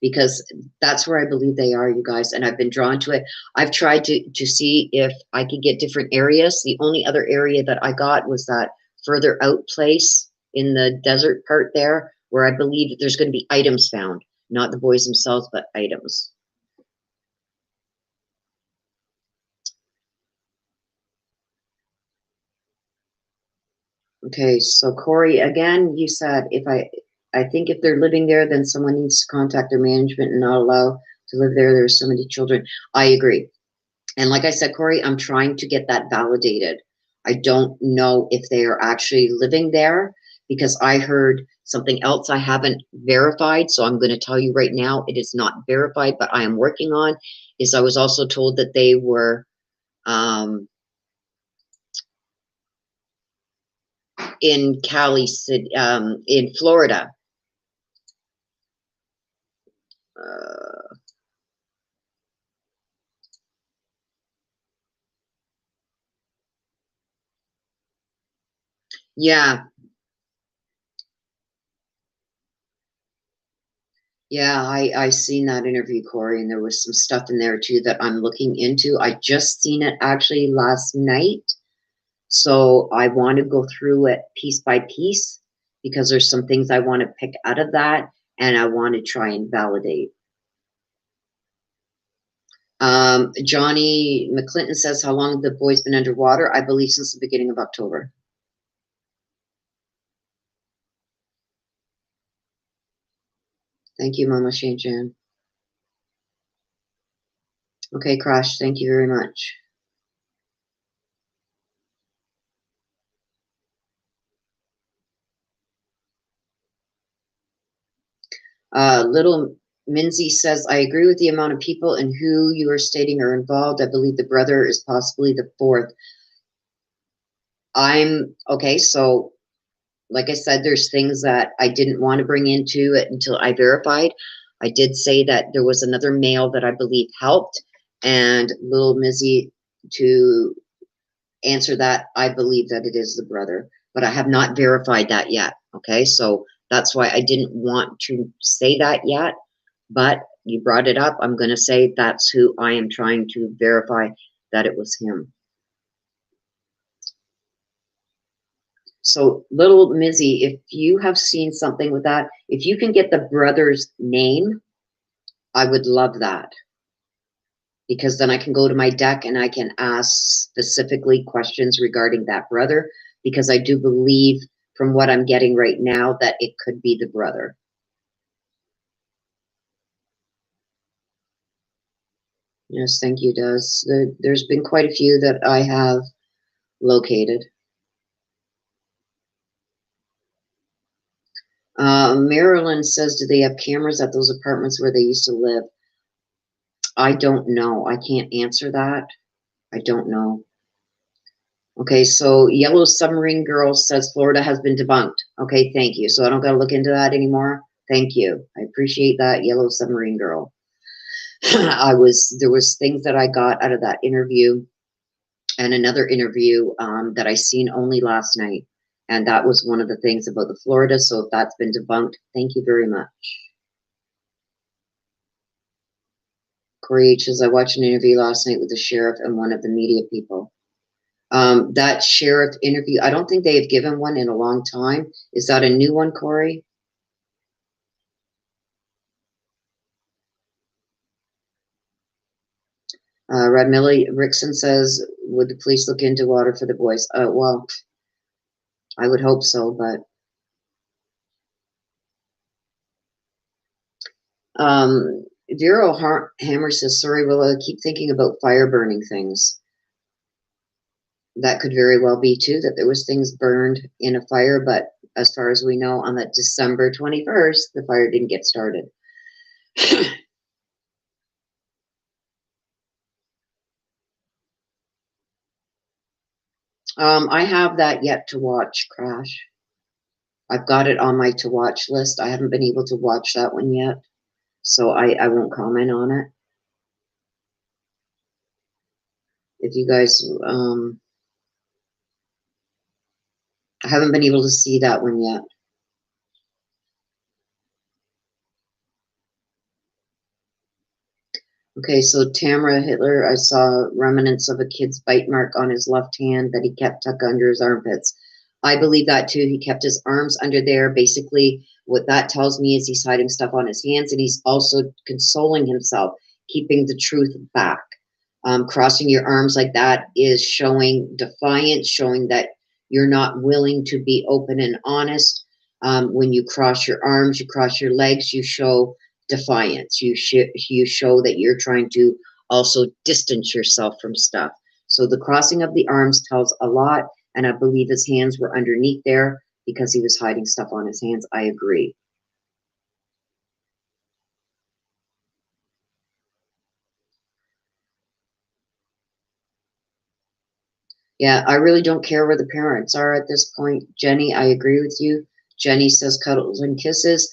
Because that's where I believe they are, you guys, and I've been drawn to it. I've tried to see if I could get different areas. The only other area that I got was that further out place in the desert part there, where I believe there's going to be items found, not the boys themselves, but items. Okay, so Corey, again, you said I think if they're living there, then someone needs to contact their management and not allow to live there. There's so many children. I agree. And like I said, Corey, I'm trying to get that validated. I don't know if they are actually living there, because I heard something else I haven't verified. So I'm going to tell you right now, it is not verified, but I am working on, is I was also told that they were in Cali City, in Florida. Yeah. Yeah, I seen that interview, Corey, and there was some stuff in there too that I'm looking into. I just seen it actually last night. So I want to go through it piece by piece because there's some things I want to pick out of that, and I want to try and validate. Johnny McClinton says, how long have the boys been underwater? I believe since the beginning of October. Thank you, Mama Shane Jan. Okay, Crash, thank you very much. Little Minzy says, I agree with the amount of people and who you are stating are involved. I believe the brother is possibly the fourth. Okay, so like I said, there's things that I didn't want to bring into it until I verified. I did say that there was another male that I believe helped, and little Mizzy, to answer that, I believe that it is the brother, but I have not verified that yet. Okay, so that's why I didn't want to say that yet, but you brought it up. I'm going to say that's who I am trying to verify that it was him. So, little Mizzy, if you have seen something with that, if you can get the brother's name, I would love that. Because then I can go to my deck and I can ask specifically questions regarding that brother, because I do believe from what I'm getting right now that it could be the brother. Yes, thank you, Des. There's been quite a few that I have located. Marilyn says, do they have cameras at those apartments where they used to live? I don't know. I can't answer that. I don't know. Okay, so Yellow Submarine Girl says Florida has been debunked. Okay, thank you. So I don't got to look into that anymore. Thank you. I appreciate that, Yellow Submarine Girl. There was things that I got out of that interview and another interview that I seen only last night. And that was one of the things about the Florida. So if that's been debunked, thank you very much. Corey H says, I watched an interview last night with the sheriff and one of the media people. That sheriff interview, I don't think they have given one in a long time. Is that a new one, Corey? Red Millie Rickson says, would the police look into water for the boys? Well, I would hope so, but Vero Hammer says, sorry, Willa, keep thinking about fire burning things. That could very well be too, that there was things burned in a fire, but as far as we know, on that December 21st, the fire didn't get started. I have that yet to watch, Crash. I've got it on my to watch list. I haven't been able to watch that one yet, so I won't comment on it. If you guys, I haven't been able to see that one yet. Okay, so Tamara Hitler, I saw remnants of a kid's bite mark on his left hand that he kept tucked under his armpits. I believe that too. He kept his arms under there. Basically, what that tells me is he's hiding stuff on his hands, and he's also consoling himself, keeping the truth back. Crossing your arms like that is showing defiance, showing that you're not willing to be open and honest. When you cross your arms, you cross your legs, you show defiance. You show that you're trying to also distance yourself from stuff. So the crossing of the arms tells a lot, and I believe his hands were underneath there because he was hiding stuff on his hands. I agree. Yeah, I really don't care where the parents are at this point. Jenny, I agree with you. Jenny says cuddles and kisses.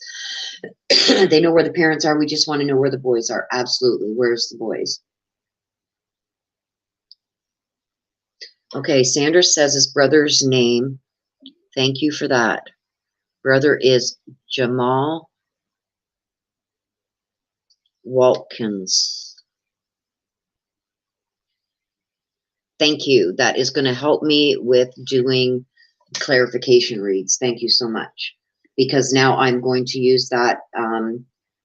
They know where the parents are. We just want to know where the boys are. Absolutely. Where's the boys? Okay, Sanders says his brother's name. Thank you for that. Brother is Jamal Watkins. Thank you. That is going to help me with doing clarification reads. Thank you so much. Because now I'm going to use that.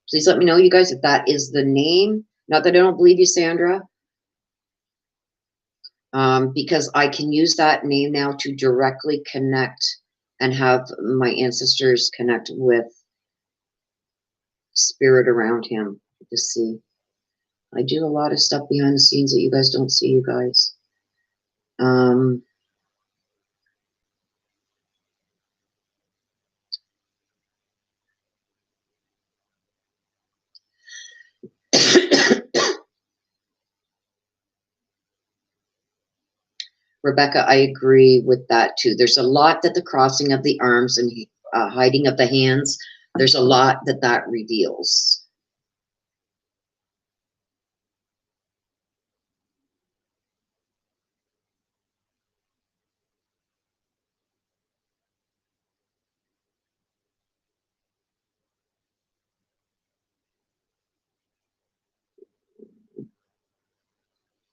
Please let me know, you guys, if that is the name. Not that I don't believe you, Sandra. Because I can use that name now to directly connect and have my ancestors connect with spirit around him to see. I do a lot of stuff behind the scenes that you guys don't see, you guys. Rebecca, I agree with that too. There's a lot that the crossing of the arms and hiding of the hands, there's a lot that that reveals.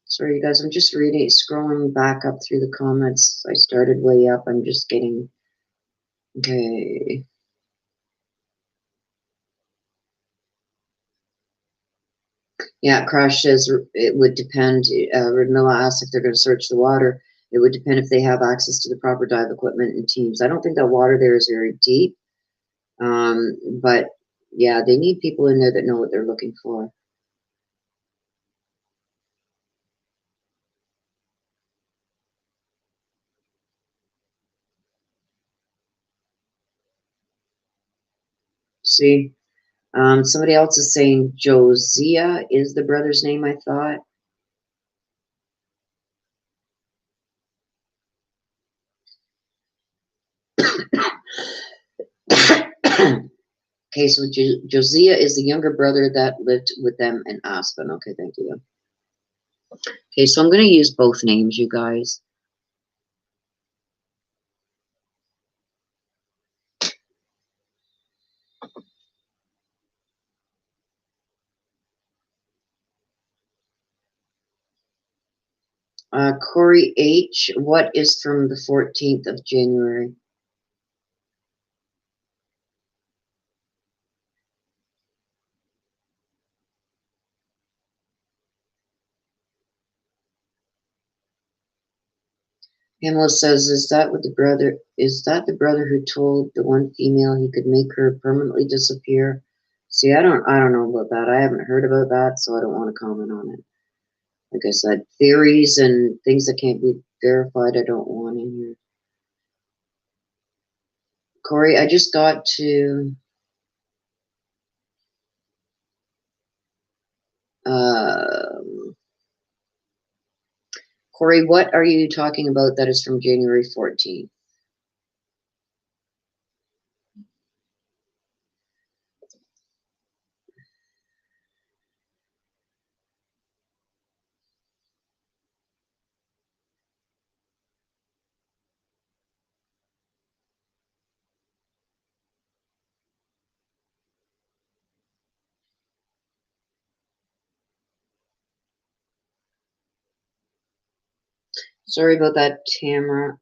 Sorry, you guys, I'm just reading, scrolling back up through the comments. I started way up. I'm just getting, okay. Yeah, Crash says it would depend. Radmilla asked if they're going to search the water. It would depend if they have access to the proper dive equipment and teams. I don't think that water there is very deep. But yeah, they need people in there that know what they're looking for. See, somebody else is saying Josiah is the brother's name, I thought. Okay, so Josiah is the younger brother that lived with them in Aspen. Okay, thank you. Okay, so I'm going to use both names, you guys. Corey H., what is from the 14th of January? Pamela says, is that the brother who told the one female he could make her permanently disappear? See, I don't know about that. I haven't heard about that, so I don't want to comment on it. Like I said, theories and things that can't be verified, I don't want in here. Corey, I just got to Corey, what are you talking about that is from January 14th? Sorry about that, Tamara.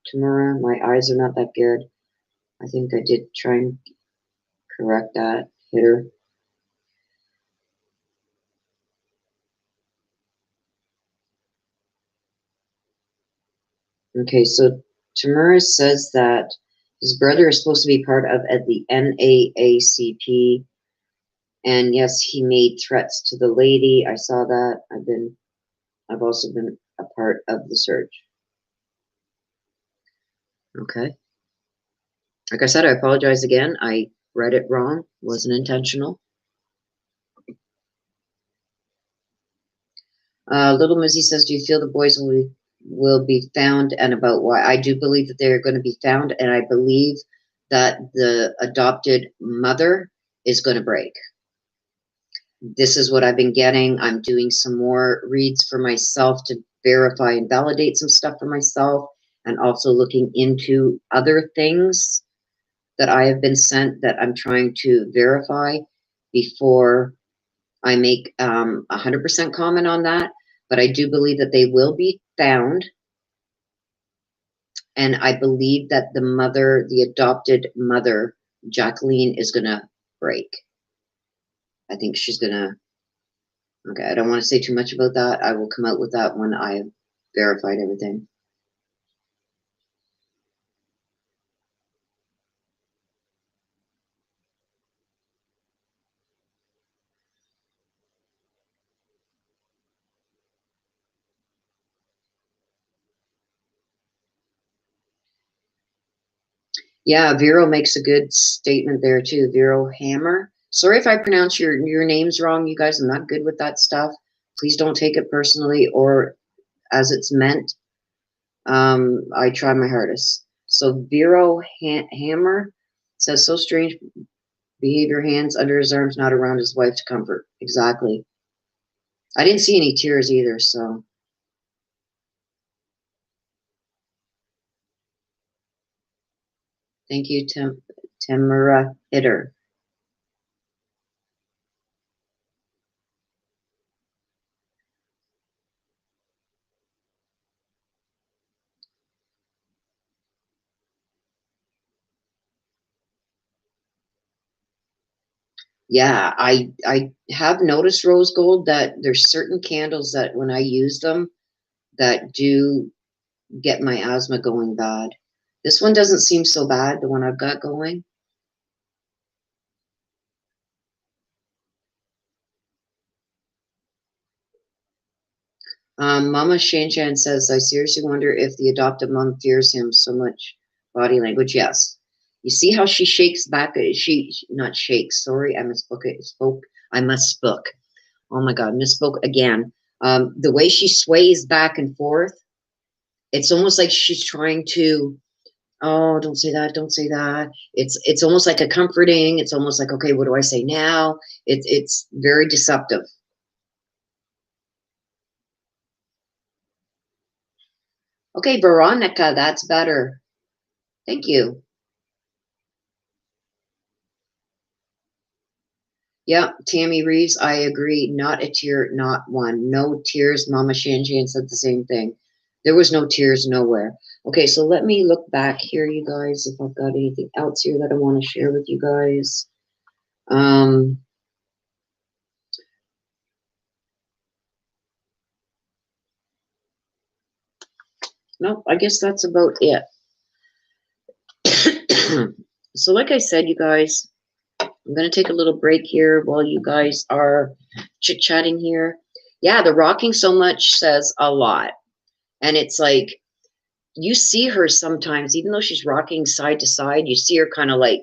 My eyes are not that good. I think I did try and correct that. Hit her. Okay, so Tamara says that his brother is supposed to be part of the NAACP. And yes, he made threats to the lady. I saw that. I've also been a part of the search. Okay. Like I said, I apologize again. I read it wrong. Wasn't intentional. Little Mizzy says, do you feel the boys will be found, and about why? I do believe that they're going to be found, and I believe that the adopted mother is going to break. This is what I've been getting. I'm doing some more reads for myself to verify and validate some stuff for myself, and also looking into other things that I have been sent that I'm trying to verify before I make 100% comment on that. But I do believe that they will be found. And I believe that the mother, the adopted mother, Jacqueline, is going to break. I think she's going to, okay, I don't want to say too much about that. I will come out with that when I have verified everything. Yeah, Vero makes a good statement there too. Vero Hammer. Sorry if I pronounce your names wrong, you guys. I'm not good with that stuff. Please don't take it personally or as it's meant. I try my hardest. So Vero Hammer says, so strange behavior, hands under his arms, not around his wife to comfort. Exactly. I didn't see any tears either, so. Thank you, Tamara Hitter. Yeah, I have noticed, Rose Gold, that there's certain candles that when I use them that do get my asthma going bad. This one doesn't seem so bad, the one I've got going. Mama Shan says, I seriously wonder if the adoptive mom fears him so much. Body language, yes. You see how she shakes back? She not shakes. Sorry, I misspoke. I misspoke. Oh my God, misspoke again. The way she sways back and forth, it's almost like she's trying to. Oh, don't say that. Don't say that. It's almost like a comforting. It's almost like, okay, what do I say now? It's very deceptive. Okay, Veronica, that's better. Thank you. Yeah, Tammy Reeves, I agree. Not a tear, not one. No tears. Mama Shan said the same thing. There was no tears nowhere. Okay, so let me look back here, you guys, if I've got anything else here that I want to share with you guys. Nope, I guess that's about it. So like I said, you guys, I'm going to take a little break here while you guys are chit-chatting here. Yeah, the rocking so much says a lot. And it's like, you see her sometimes, even though she's rocking side to side, you see her kind of like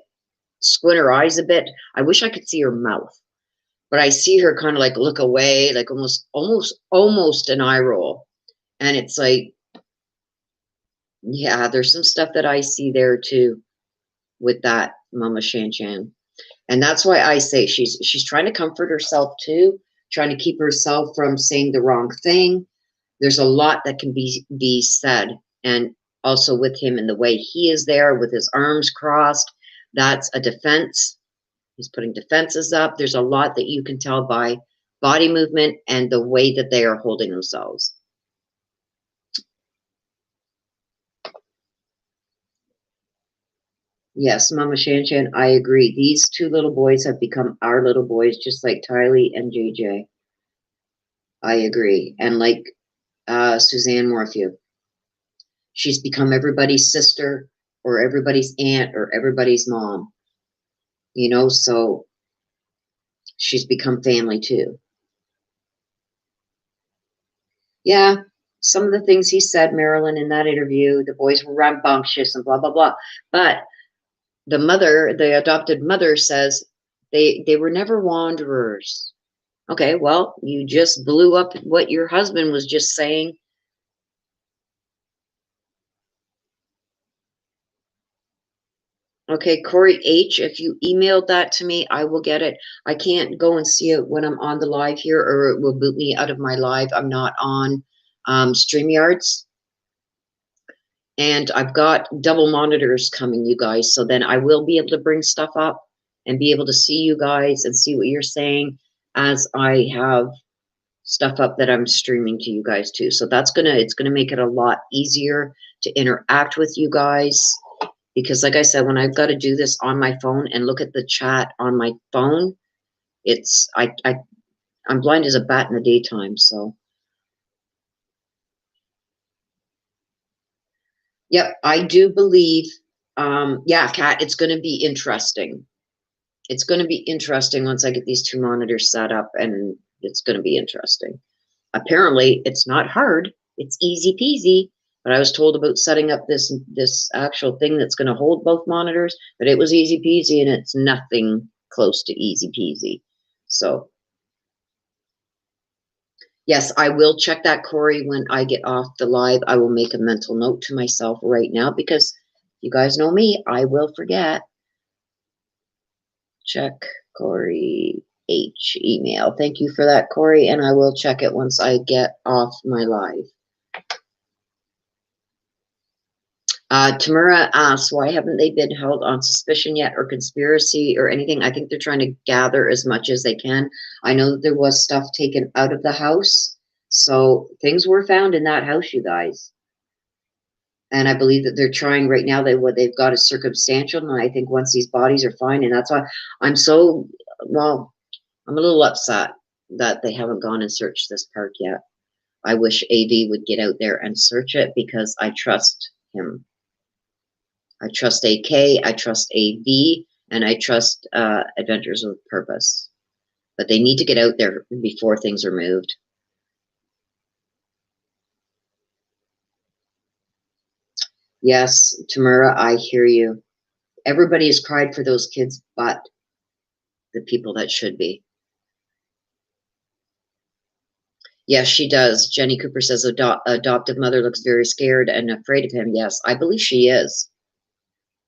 squint her eyes a bit. I wish I could see her mouth, but I see her kind of like look away, like almost an eye roll. And it's like, yeah, there's some stuff that I see there too with that Mama Shan. And that's why I say she's trying to comfort herself too, trying to keep herself from saying the wrong thing. There's a lot that can be said. And also with him and the way he is there with his arms crossed, that's a defense. He's putting defenses up. There's a lot that you can tell by body movement and the way that they are holding themselves. Yes, Mama Shan, I agree. These two little boys have become our little boys, just like Tylee and JJ. I agree. And like Suzanne Morphew, she's become everybody's sister or everybody's aunt or everybody's mom. You know, so she's become family too. Yeah, some of the things he said, Marilyn, in that interview, the boys were rambunctious and blah, blah, blah. But the mother, the adopted mother says they were never wanderers. Okay, well, you just blew up what your husband was just saying. Okay, Corey H., if you emailed that to me, I will get it. I can't go and see it when I'm on the live here, or it will boot me out of my live. I'm not on StreamYards. And I've got double monitors coming, you guys. So then I will be able to bring stuff up and be able to see you guys and see what you're saying as I have stuff up that I'm streaming to you guys too. So it's gonna make it a lot easier to interact with you guys. Because like I said, when I've got to do this on my phone and look at the chat on my phone, it's, I'm blind as a bat in the daytime, so. Yep, I do believe, yeah, Kat, it's going to be interesting. It's going to be interesting once I get these 2 monitors set up, and it's going to be interesting. Apparently, it's not hard. It's easy peasy. But I was told about setting up this actual thing that's going to hold both monitors, but it was easy peasy, and it's nothing close to easy peasy. So, yes, I will check that, Corey, when I get off the live. I will make a mental note to myself right now, because you guys know me, I will forget. Check Corey H email. Thank you for that, Corey, and I will check it once I get off my live. Tamura asks, why haven't they been held on suspicion yet, or conspiracy or anything? I think they're trying to gather as much as they can. I know that there was stuff taken out of the house, so things were found in that house, you guys. And I believe that they're trying right now, what they've got is circumstantial, and I think once these bodies are fine, and that's why I'm so, well, I'm a little upset that they haven't gone and searched this park yet. I wish AV would get out there and search it, because I trust him. I trust AK, I trust AV, and I trust Adventures with Purpose. But they need to get out there before things are moved. Yes, Tamura, I hear you. Everybody has cried for those kids, but the people that should be. Yes, she does. Jenny Cooper says adoptive mother looks very scared and afraid of him. Yes, I believe she is.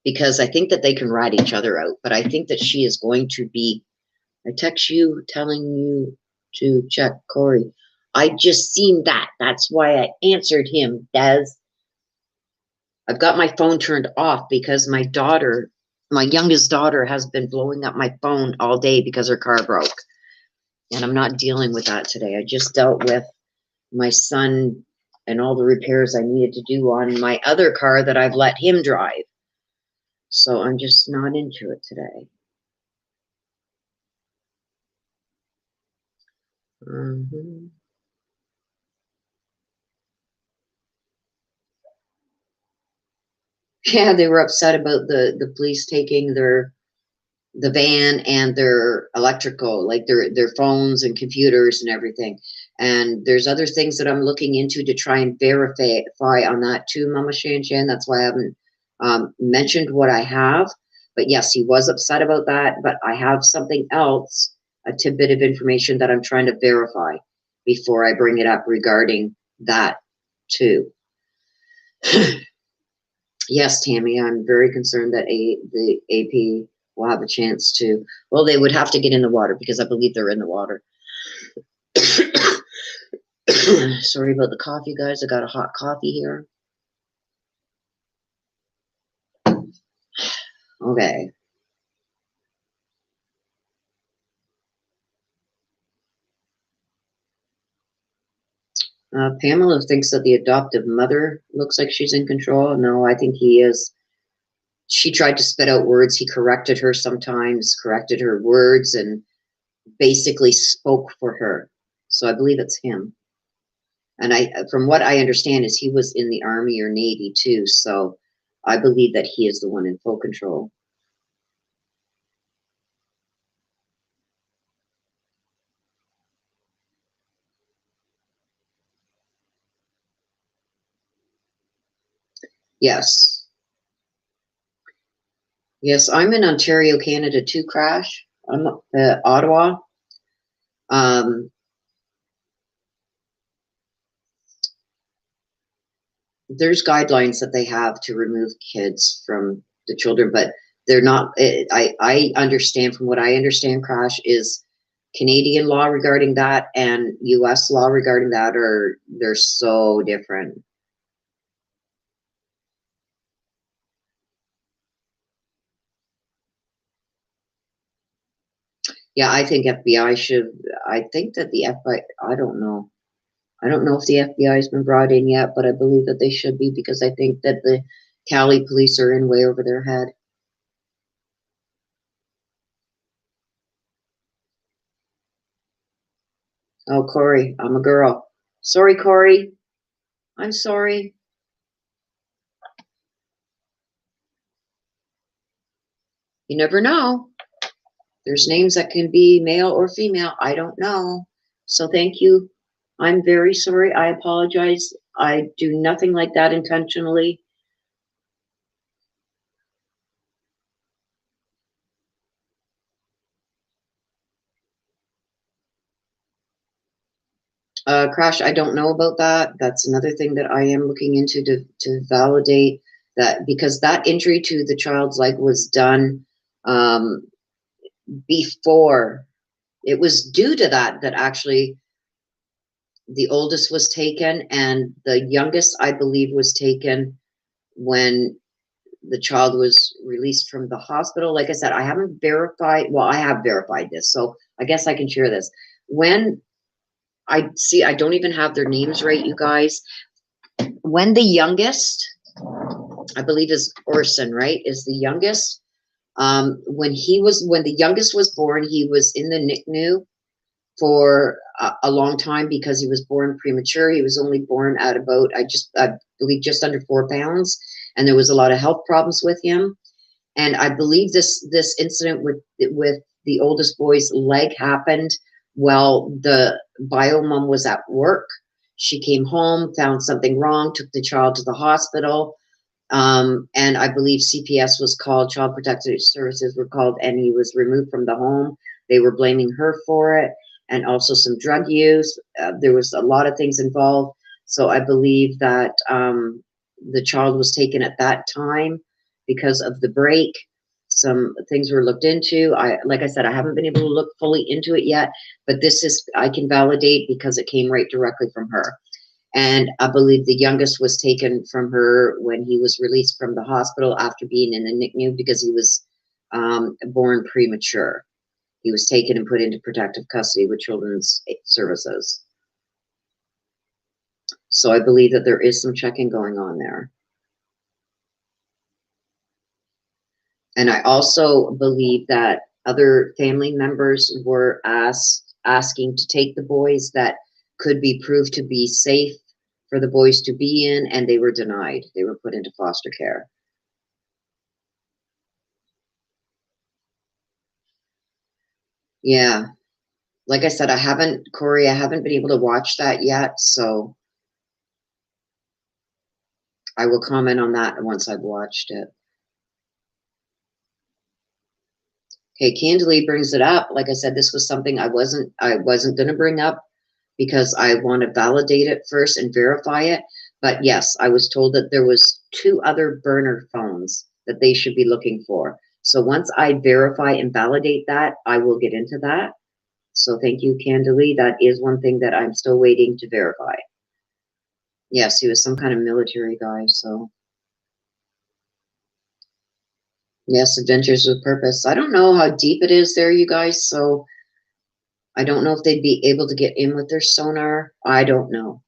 Because I think that they can rat each other out. But I think that she is going to be, I text you telling you to check Corey. I just seen that. That's why I answered him, Des. I've got my phone turned off because my daughter, my youngest daughter, has been blowing up my phone all day because her car broke. And I'm not dealing with that today. I just dealt with my son and all the repairs I needed to do on my other car that I've let him drive. So I'm just not into it today. Yeah, they were upset about the police taking the van and their electrical, like their phones and computers and everything. And there's other things that I'm looking into to try and verify on that too, Mama Shan Shan. That's why I haven't mentioned what I have. But yes, he was upset about that. But I have something else, a tidbit of information that I'm trying to verify before I bring it up regarding that too. Yes, Tammy, I'm very concerned that the AP will have a chance to, well, they would have to get in the water, because I believe they're in the water. Sorry about the coffee, guys. I got a hot coffee here. Okay. Pamela thinks that the adoptive mother looks like she's in control. No, I think he is. She tried to spit out words. He corrected her sometimes, corrected her words, and basically spoke for her. So I believe it's him. And from what I understand, is he was in the Army or Navy too. So I believe that he is the one in full control. Yes. Yes, I'm in Ontario, Canada too, Crash. I'm Ottawa. There's guidelines that they have to remove kids from the children, but they're not. I understand, from what I understand, Crash, is Canadian law regarding that and US law regarding that they're so different. Yeah, I think FBI should. I think that the FBI, I don't know. I don't know if the FBI has been brought in yet, but I believe that they should be, because I think that the Cali police are in way over their head. Oh, Corey, I'm a girl. Sorry, Corey. I'm sorry. You never know. There's names that can be male or female. I don't know. So thank you. I'm very sorry. I apologize. I do nothing like that intentionally. Crash, I don't know about that. That's another thing that I am looking into to validate that, because that injury to the child's leg was done before. It was due to that actually the oldest was taken, and the youngest, I believe, was taken when the child was released from the hospital. Like I said, I haven't verified, well, I have verified this, so I guess I can share this. When I see, I don't even have their names right, you guys. When the youngest, I believe is Orson, right, is the youngest. When the youngest was born, he was in the NICU for a long time because he was born premature. He was only born at about, I believe, just under 4 pounds, and there was a lot of health problems with him. And I believe this incident with the oldest boy's leg happened while the bio mom was at work. She came home, found something wrong, took the child to the hospital, and I believe CPS was called, Child Protective Services were called, and he was removed from the home. They were blaming her for it, and also some drug use. There was a lot of things involved. So I believe that the child was taken at that time because of the break. Some things were looked into. Like I said, I haven't been able to look fully into it yet, but I can validate because it came right directly from her. And I believe the youngest was taken from her when he was released from the hospital after being in the NICU because he was born premature. He was taken and put into protective custody with Children's Services. So I believe that there is some checking going on there. And I also believe that other family members were asking to take the boys that could be proved to be safe for the boys to be in, and they were denied. They were put into foster care. Yeah. Like I said, Corey, I haven't been able to watch that yet, so I will comment on that once I've watched it. Okay, Candalee brings it up. Like I said, this was something I wasn't going to bring up because I want to validate it first and verify it. But yes, I was told that there was 2 other burner phones that they should be looking for. So once I verify and validate that, I will get into that. So thank you, Candalee. That is one thing that I'm still waiting to verify. Yes, he was some kind of military guy, so. Yes, Adventures with Purpose. I don't know how deep it is there, you guys, so I don't know if they'd be able to get in with their sonar. I don't know.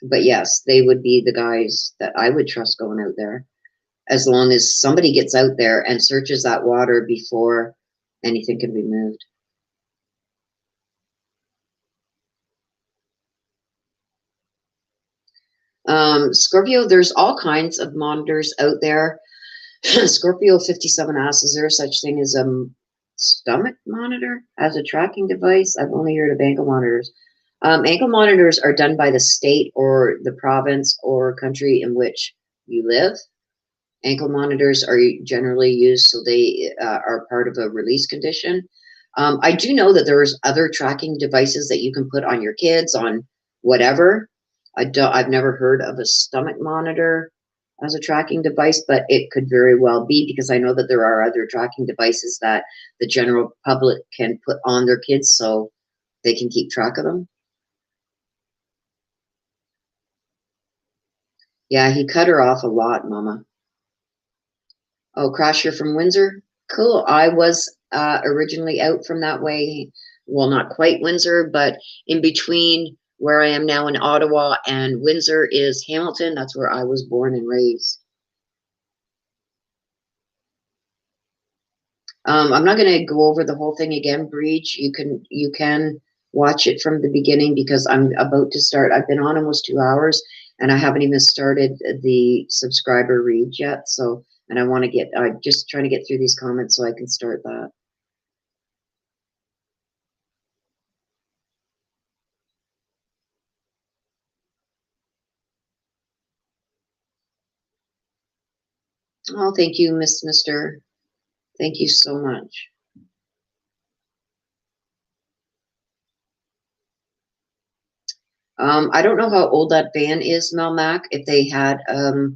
But yes, they would be the guys that I would trust going out there, as long as somebody gets out there and searches that water before anything can be moved. Scorpio, there's all kinds of monitors out there. Scorpio 57 asks, is there a such thing as a stomach monitor as a tracking device? I've only heard of ankle monitors. Ankle monitors are done by the state or the province or country in which you live. Ankle monitors are generally used so they are part of a release condition. I do know that there's other tracking devices that you can put on your kids, on whatever. I've never heard of a stomach monitor as a tracking device, but it could very well be, because I know that there are other tracking devices that the general public can put on their kids so they can keep track of them. Yeah, he cut her off a lot, Mama. Oh, Crash, you're from Windsor? Cool. I was originally out from that way. Well, not quite Windsor, but in between where I am now in Ottawa, and Windsor is Hamilton. That's where I was born and raised. I'm not going to go over the whole thing again, Breach. You can watch it from the beginning because I'm about to start. I've been on almost 2 hours and I haven't even started the subscriber read yet. So, and I want to get, I'm just trying to get through these comments so I can start that. Oh, thank you, Mister. Thank you so much. I don't know how old that van is, Melmac, if they had a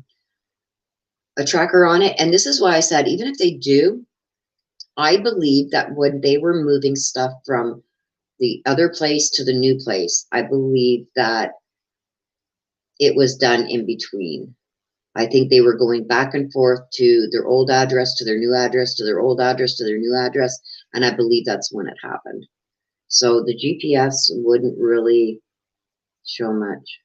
tracker on it. And this is why I said, even if they do, I believe that when they were moving stuff from the other place to the new place, I believe that it was done in between. I think they were going back and forth to their old address, to their new address, to their old address, to their new address. And I believe that's when it happened. So the GPS wouldn't really show much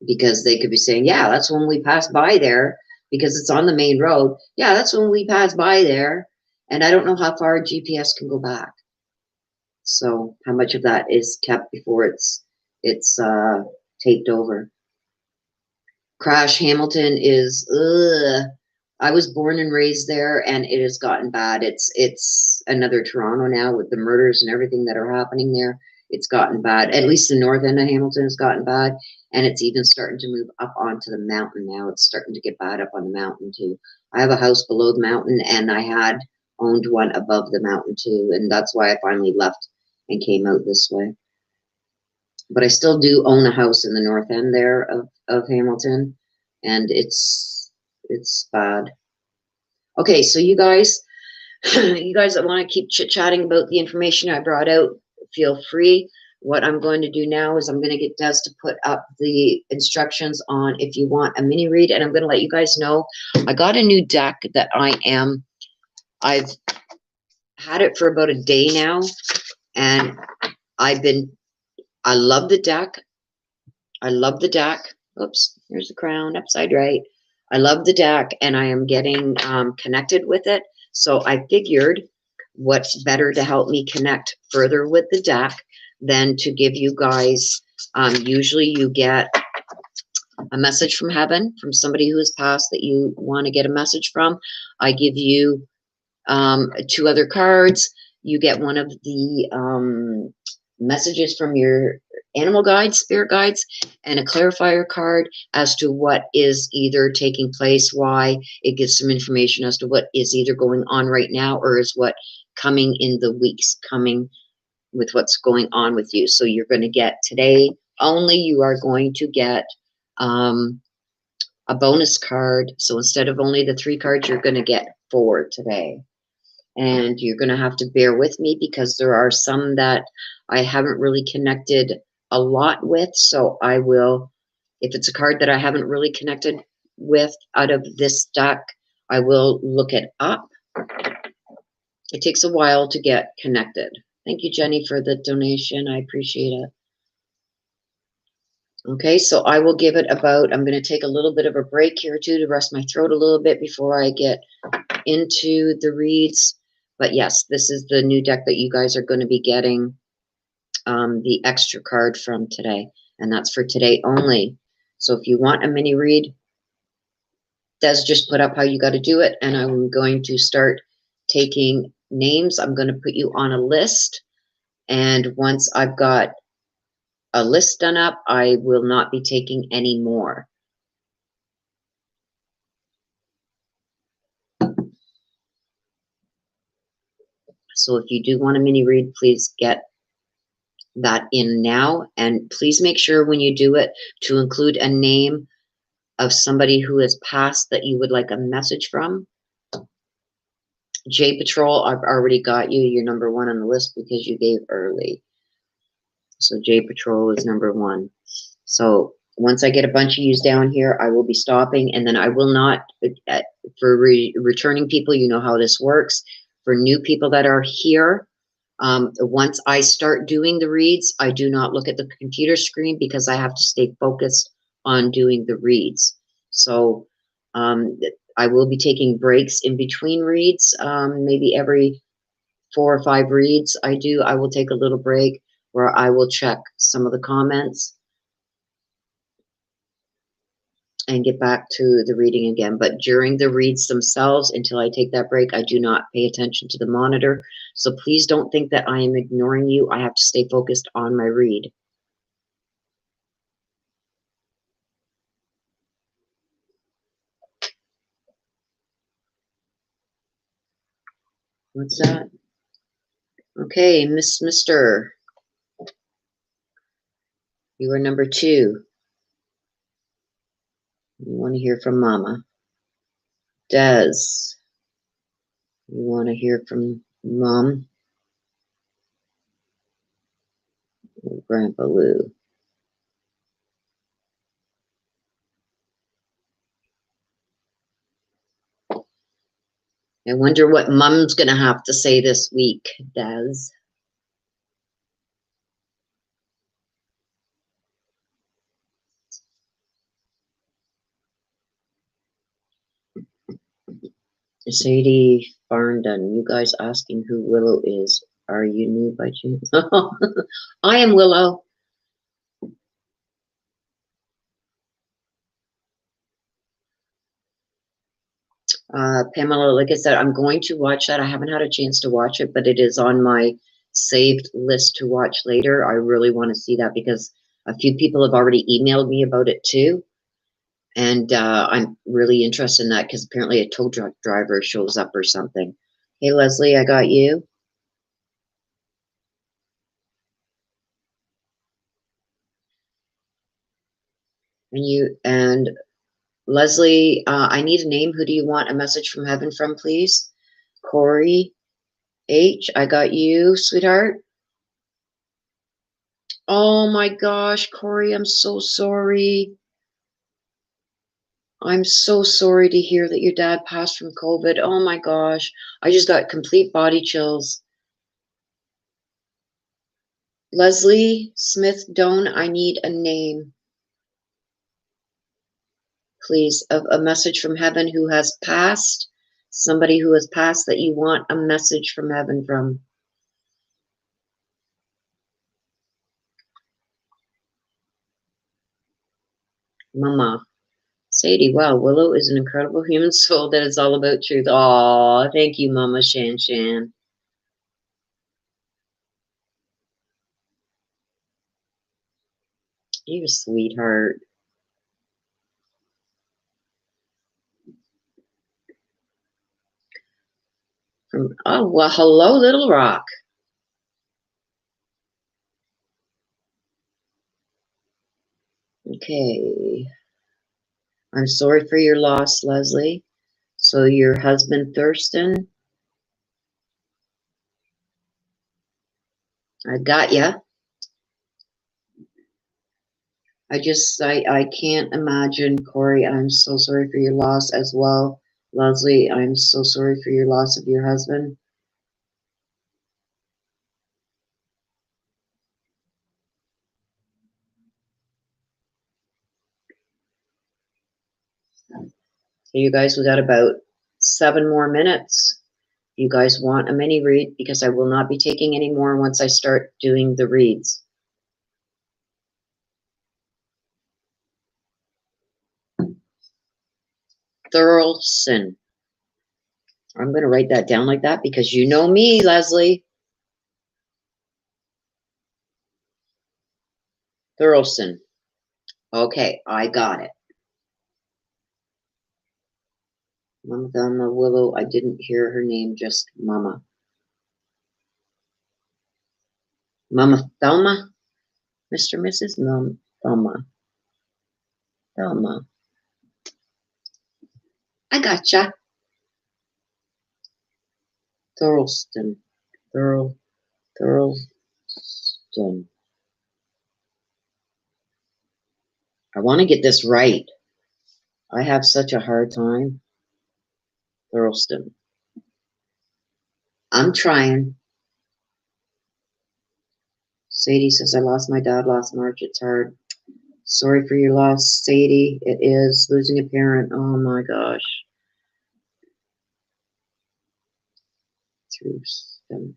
because they could be saying, yeah, that's when we passed by there because it's on the main road. Yeah, that's when we passed by there. And I don't know how far GPS can go back. So how much of that is kept before it's taped over. Crash Hamilton is, I was born and raised there, and it has gotten bad. It's another Toronto now with the murders and everything that are happening there. It's gotten bad. At least the north end of Hamilton has gotten bad, and it's even starting to move up onto the mountain now. It's starting to get bad up on the mountain too. I have a house below the mountain, and I had owned one above the mountain too, and that's why I finally left and came out this way. But I still do own a house in the north end there of Hamilton, and it's bad. Okay, so you guys that want to keep chit-chatting about the information I brought out, feel free. What I'm going to do now is I'm going to get Des to put up the instructions on if you want a mini read, and I'm going to let you guys know I got a new deck that I've had it for about a day now, and I love the deck. I love the deck. Oops, here's the crown upside right. I love the deck, and I am getting connected with it. So I figured what's better to help me connect further with the deck than to give you guys, usually you get a message from heaven, from somebody who has passed that you want to get a message from. I give you 2 other cards. You get one of the messages from your animal guides, spirit guides, and a clarifier card as to what is either taking place, why. It gives some information as to what is either going on right now or is what coming in the weeks coming with what's going on with you. So you're going to get today only, you are going to get a bonus card. So instead of only the 3 cards, you're going to get 4 today. And you're going to have to bear with me because there are some that I haven't really connected a lot with. So I will, if it's a card that I haven't really connected with out of this deck, I will look it up. It takes a while to get connected. Thank you, Jenny, for the donation. I appreciate it. Okay, so I will give it about, I'm going to take a little bit of a break here too to rest my throat a little bit before I get into the reads. But yes, this is the new deck that you guys are going to be getting the extra card from today. And that's for today only. So if you want a mini read, Des just put up how you got to do it. And I'm going to start taking names. I'm going to put you on a list. And once I've got a list done up, I will not be taking any more. So if you do want a mini read, please get that in now. And please make sure when you do it to include a name of somebody who has passed that you would like a message from. J Patrol, I've already got you. You're number 1 on the list because you gave early. So J Patrol is number 1. So once I get a bunch of yous down here, I will be stopping, and then I will not, for returning people, you know how this works. For new people that are here, Once I start doing the reads, I do not look at the computer screen because I have to stay focused on doing the reads. So I will be taking breaks in between reads, maybe every 4 or 5 reads I will take a little break where I will check some of the comments and get back to the reading again. But during the reads themselves, until I take that break, I do not pay attention to the monitor. So please don't think that I am ignoring you. I have to stay focused on my read. What's that? Okay, Mr. You are number 2. You want to hear from Mama. Des. You want to hear from Mom. Grandpa Lou. I wonder what Mom's going to have to say this week, Des. Sadie Farndon, you guys asking who Willow is. Are you new by chance? I am Willow. Pamela, like I said, I'm going to watch that. I haven't had a chance to watch it, but it is on my saved list to watch later. I really want to see that because a few people have already emailed me about it too. And I'm really interested in that because apparently a tow truck driver shows up or something. Hey, Leslie, I got you. And Leslie, I need a name. Who do you want a message from heaven from, please? Corey H, I got you, sweetheart. Oh my gosh, Corey, I'm so sorry. I'm so sorry to hear that your dad passed from COVID. Oh my gosh, I just got complete body chills. Leslie Smith Doan, I need a name, please, of a message from heaven who has passed. Somebody who has passed that you want a message from heaven from. Mama. Sadie, wow, Willow is an incredible human soul that is all about truth. Aw, thank you, Mama Shan Shan. You're a sweetheart. Oh, well, hello, Little Rock. Okay. I'm sorry for your loss, Leslie. So your husband, Thurston, I got ya. I can't imagine, Corey. I'm so sorry for your loss as well. Leslie, I'm so sorry for your loss of your husband. So you guys, we got about 7 more minutes. You guys want a mini read because I will not be taking any more once I start doing the reads. Thurlson. I'm going to write that down like that because you know me, Leslie. Thurlson. Okay, I got it. Mama Thelma Willow. I didn't hear her name, just Mama. Mama Thelma? Mr. and Mrs. Mom Thelma. Thelma. I gotcha. Thurlston. Thurlston. I want to get this right. I have such a hard time. Thurlston. I'm trying. Sadie says, I lost my dad last March. It's hard. Sorry for your loss, Sadie. It is losing a parent. Oh my gosh. Thruston.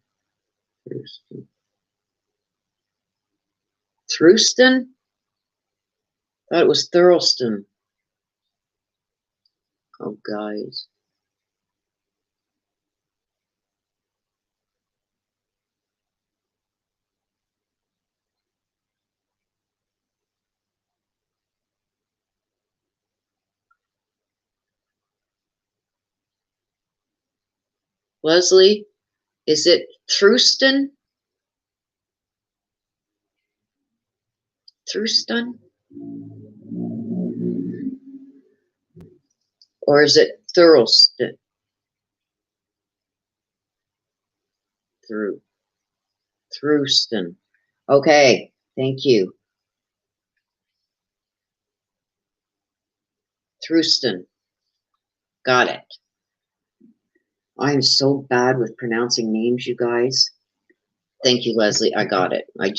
Thruston? Thought it was Thurlston. Oh, guys. Leslie, is it Thruston? Thruston? Or is it Thurlston? Thruston. Okay, thank you. Thruston. Got it. I'm so bad with pronouncing names, you guys. Thank you, Leslie. I got it. I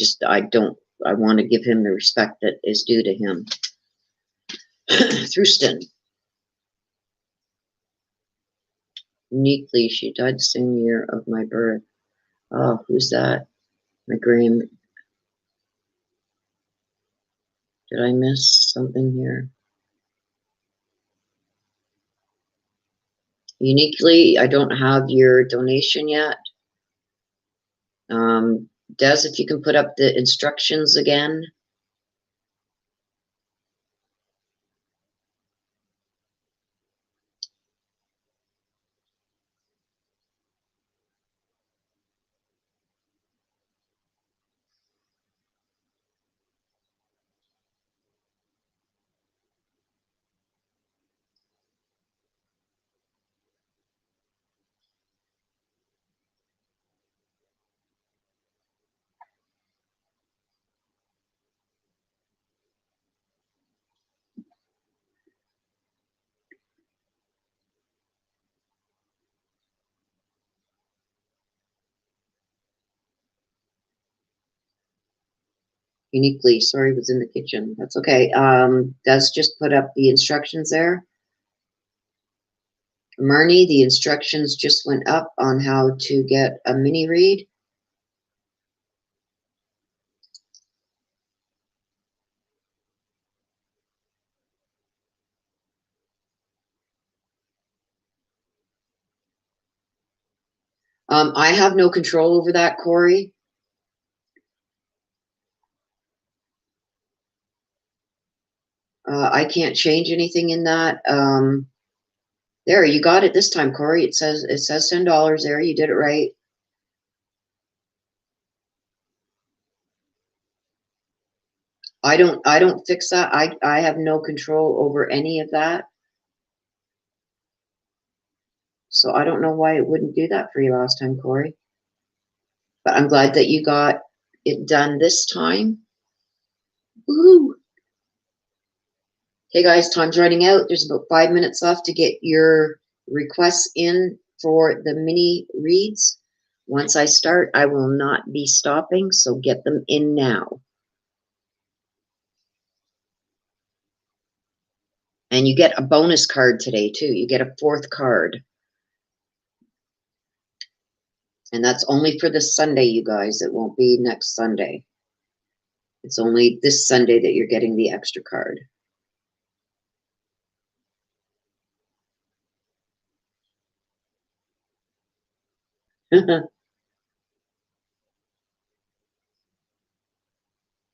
want to give him the respect that is due to him. Thruston. Uniquely, she died the same year of my birth. Oh, who's that? My grand. Did I miss something here? Uniquely, I don't have your donation yet. Des, if you can put up the instructions again. Uniquely, sorry, was in the kitchen. That's okay. Des just put up the instructions there. Marnie, the instructions just went up on how to get a mini read. I have no control over that, Corey. I can't change anything in that. There, you got it this time, Corey. It says $10 there. You did it right. I don't fix that. I have no control over any of that. So I don't know why it wouldn't do that for you last time, Corey. But I'm glad that you got it done this time. Woohoo! Okay, guys, time's running out. There's about 5 minutes left to get your requests in for the mini reads. Once I start, I will not be stopping, so get them in now. And you get a bonus card today, too. You get a 4th card. And that's only for this Sunday, you guys. It won't be next Sunday. It's only this Sunday that you're getting the extra card.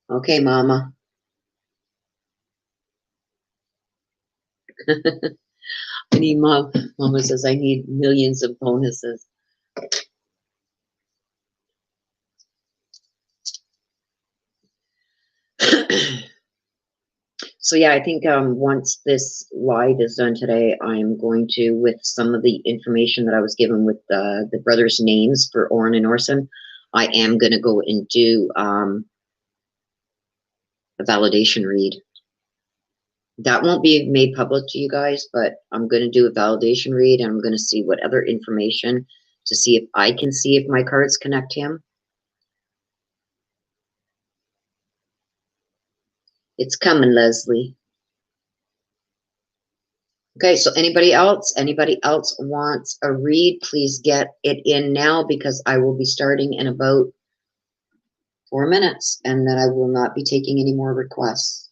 Okay, Mama. I need Mama says I need millions of bonuses. So yeah, I think once this live is done today, I'm going to, with some of the information that I was given with the brothers' names for Orrin and Orson, I am going to go and do a validation read. That won't be made public to you guys, but I'm going to do a validation read, and I'm going to see what other information to see if I can see if my cards connect him. It's coming, Leslie. Okay, so anybody else wants a read, please get it in now because I will be starting in about 4 minutes and then I will not be taking any more requests.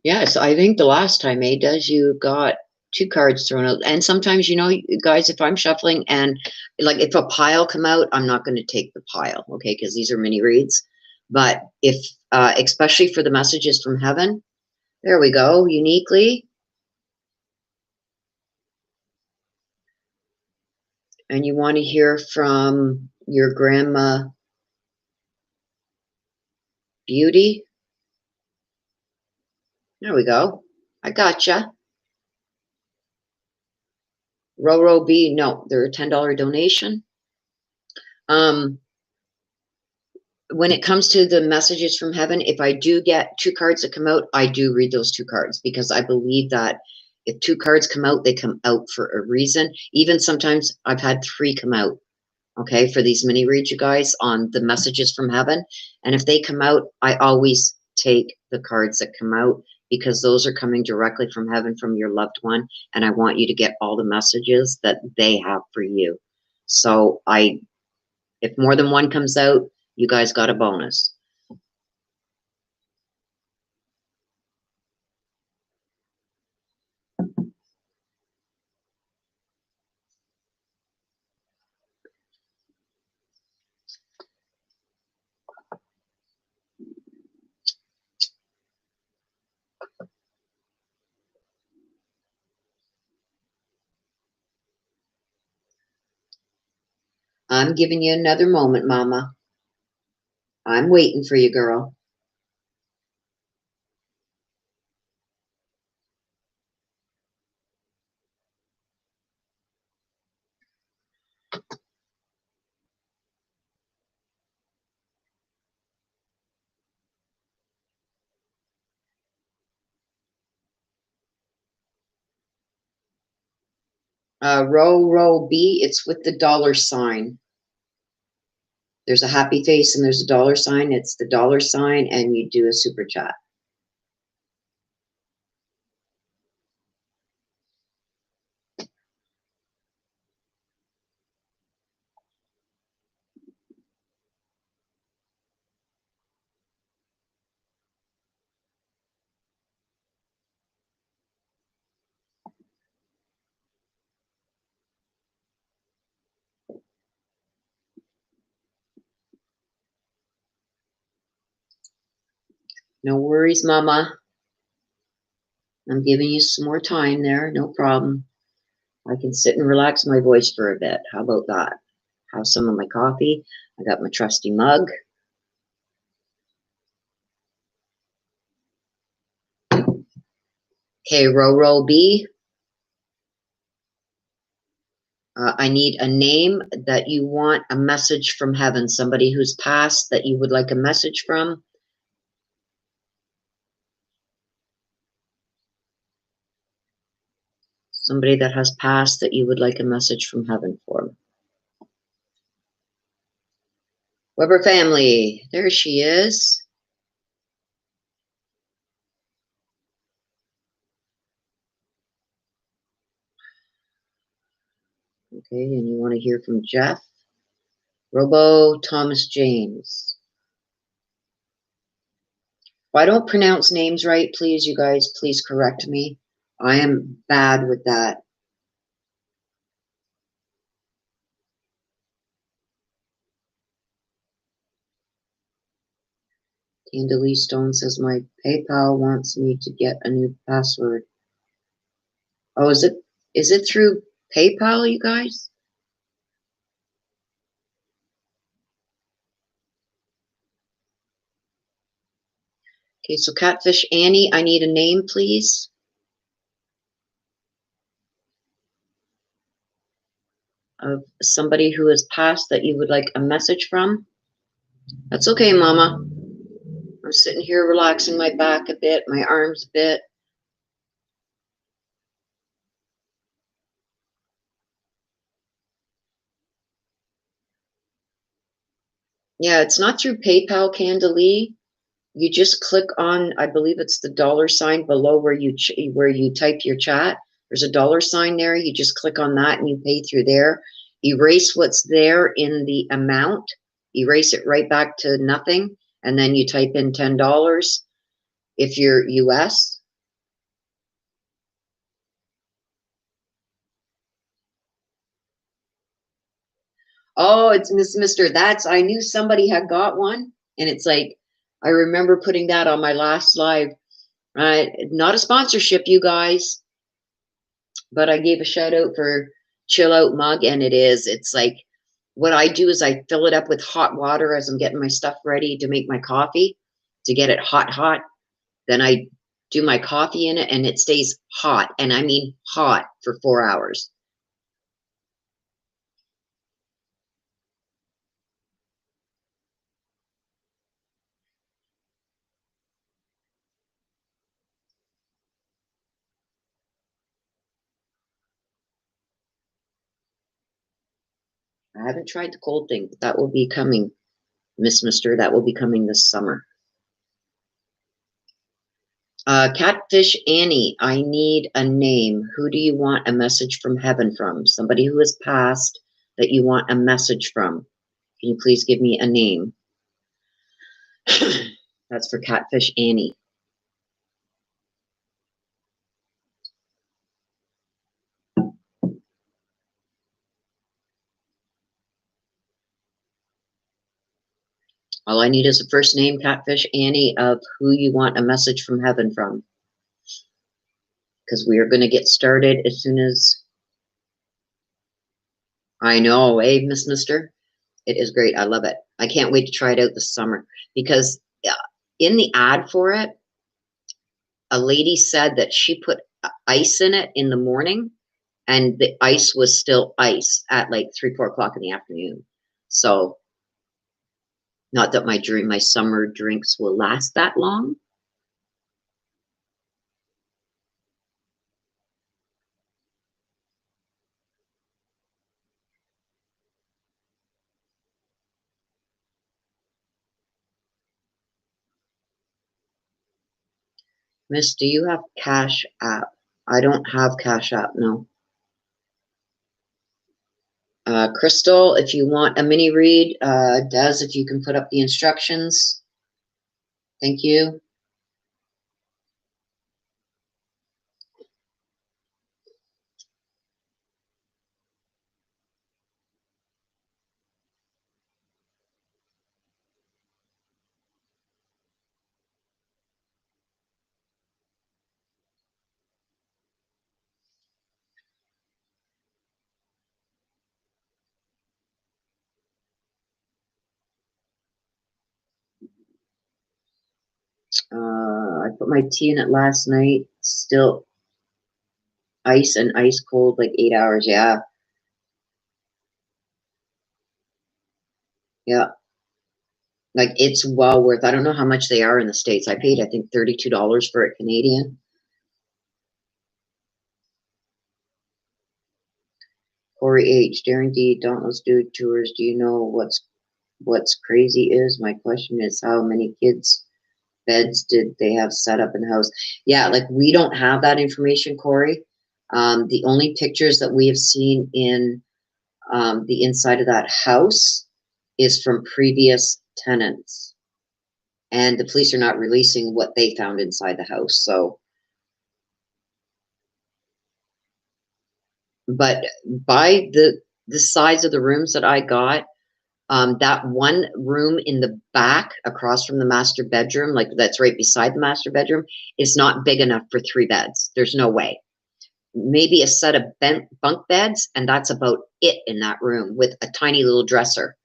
Yeah, so I think the last time, does you got 2 cards thrown out. And sometimes, you know, guys, if I'm shuffling and like if a pile come out, I'm not going to take the pile, okay, because these are mini reads. But if, especially for the messages from heaven, there we go, uniquely. And you want to hear from your grandma Beauty. There we go. I gotcha. Roro B, no, they're a $10 donation. When it comes to the messages from heaven, if I do get 2 cards that come out, I do read those 2 cards because I believe that if 2 cards come out, they come out for a reason. Even sometimes I've had 3 come out, okay, for these mini reads, you guys, on the messages from heaven. And if they come out, I always take the cards that come out because those are coming directly from heaven from your loved one. And I want you to get all the messages that they have for you. So if more than one comes out, you guys got a bonus. I'm giving you another moment, Mama. I'm waiting for you, girl. Row B, it's with the $sign. There's a happy face and there's a $sign. It's the $sign, and you do a super chat. No worries, Mama. I'm giving you some more time there. No problem. I can sit and relax my voice for a bit. How about that? Have some of my coffee. I got my trusty mug. Okay, row B. I need a name that you want a message from heaven. Somebody who's passed that you would like a message from. Somebody that has passed that you would like a message from heaven for. Weber family, there she is. Okay, and you want to hear from Jeff, Robo, Thomas James. If I don't pronounce names right, please, you guys, please correct me. I am bad with that. Candalee Stone says my PayPal wants me to get a new password. Oh, is it through PayPal, you guys? Okay, so Catfish Annie, I need a name, please. Of somebody who has passed that you would like a message from. That's okay, Mama. I'm sitting here relaxing my back a bit, my arms a bit. Yeah, it's not through PayPal, Candalee. You just click on, I believe it's the $ below where you type your chat. There's a $ there. You just click on that and you pay through there. Erase what's there in the amount. Erase it right back to nothing, and then you type in $10 if you're US. Oh, it's Mr. That's, I knew somebody had got one, and it's like, I remember putting that on my last live. Not a sponsorship, you guys, but I gave a shout out for Chill Out Mug, and it is. It's like, what I do is I fill it up with hot water as I'm getting my stuff ready to make my coffee, to get it hot, hot. Then I do my coffee in it, and it stays hot, and I mean hot, for 4 hours. I haven't tried the cold thing, but that will be coming, Mister. That will be coming this summer. Catfish Annie, I need a name. Who do you want a message from heaven from? Somebody who has passed that you want a message from. Can you please give me a name? That's for Catfish Annie. All I need is a first name, Catfish Annie, of who you want a message from heaven from. Because we are going to get started as soon as... I know, eh, Mister? It is great. I love it. I can't wait to try it out this summer. Because in the ad for it, a lady said that she put ice in it in the morning, and the ice was still ice at like 3, 4 o'clock in the afternoon. So, not that my summer drinks will last that long. Miss, do you have Cash App? I don't have Cash App, no. Crystal, if you want a mini read, Des, if you can put up the instructions. Thank you. I put my tea in it last night. Still ice and ice cold, like 8 hours. Yeah. Yeah. Like, it's well worth. I don't know how much they are in the States. I paid, I think, $32 for it Canadian. Corey H. Daring D. Dauntless Dude Tours. Do you know what's crazy is? My question is, how many kids' beds did they have set up in the house? Yeah, like, we don't have that information, Corey. The only pictures that we have seen in the inside of that house is from previous tenants. And the police are not releasing what they found inside the house. So, but by the size of the rooms that I got, that one room in the back across from the master bedroom, like that's right beside the master bedroom, is not big enough for 3 beds. There's no way. Maybe a set of bunk beds, and that's about it in that room with a tiny little dresser.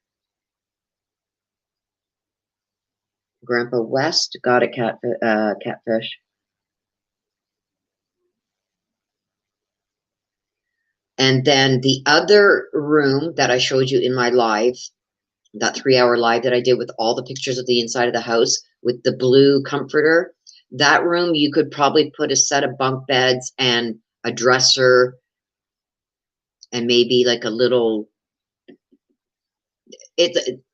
Grandpa West got a catfish. And then the other room that I showed you in my live, that 3-hour live that I did with all the pictures of the inside of the house with the blue comforter. That room, you could probably put a set of bunk beds and a dresser and maybe like a little,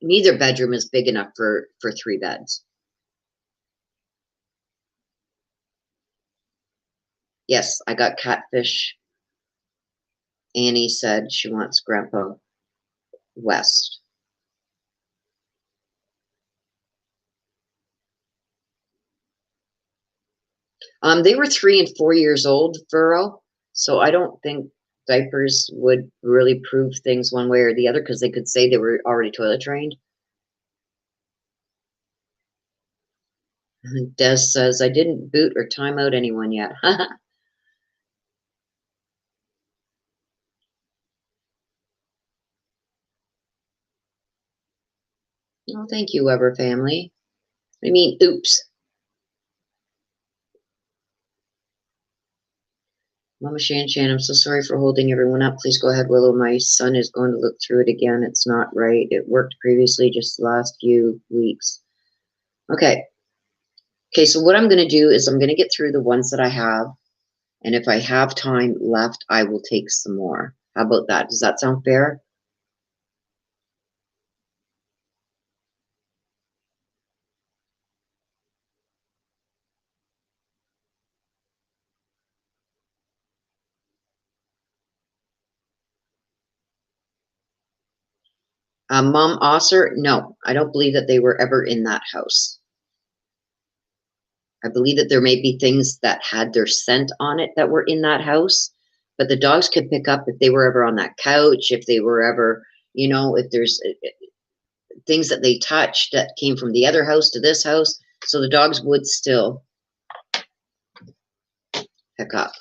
neither bedroom is big enough for 3 beds. Yes, I got catfish. Annie said she wants Grandpa West. They were 3 and 4 years old, Furrow, so I don't think diapers would really prove things one way or the other because they could say they were already toilet trained. Des says, I didn't boot or time out anyone yet. Oh, thank you, Weber family. I mean, oops. Mama Shan, I'm so sorry for holding everyone up. Please go ahead, Willow. My son is going to look through it again. It's not right. It worked previously, just the last few weeks. Okay. Okay, so what I'm going to do is I'm going to get through the ones that I have. And if I have time left, I will take some more. How about that? Does that sound fair? Mom Osser, no, I don't believe that they were ever in that house. I believe that there may be things that had their scent on it that were in that house, but the dogs could pick up if they were ever on that couch, if they were ever, you know, if there's things that they touched that came from the other house to this house. So the dogs would still pick up.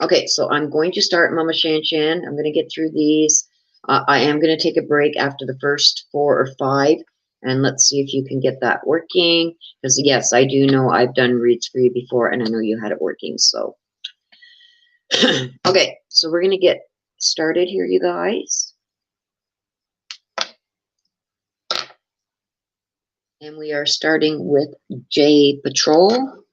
Okay, so I'm going to start Mama Shan. I'm going to get through these. I am going to take a break after the first 4 or 5, and let's see if you can get that working. Because yes, I do know I've done reads for you before, and I know you had it working. So, okay, so we're going to get started here, you guys. And we are starting with J Patrol.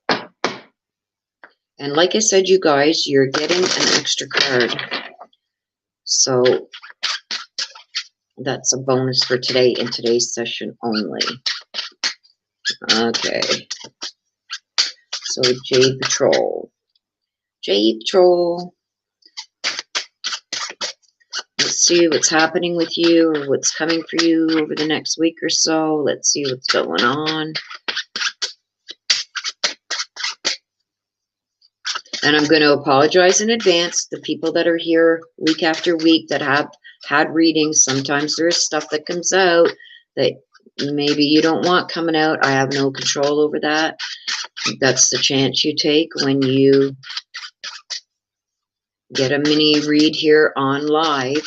And like I said, you guys, you're getting an extra card. So that's a bonus for today in today's session only. Okay. So J Patrol. J Patrol. Let's see what's happening with you or what's coming for you over the next week or so. Let's see what's going on. And I'm going to apologize in advance. The people that are here week after week that have had readings, sometimes there's stuff that comes out that maybe you don't want coming out. I have no control over that. That's the chance you take when you get a mini read here on live.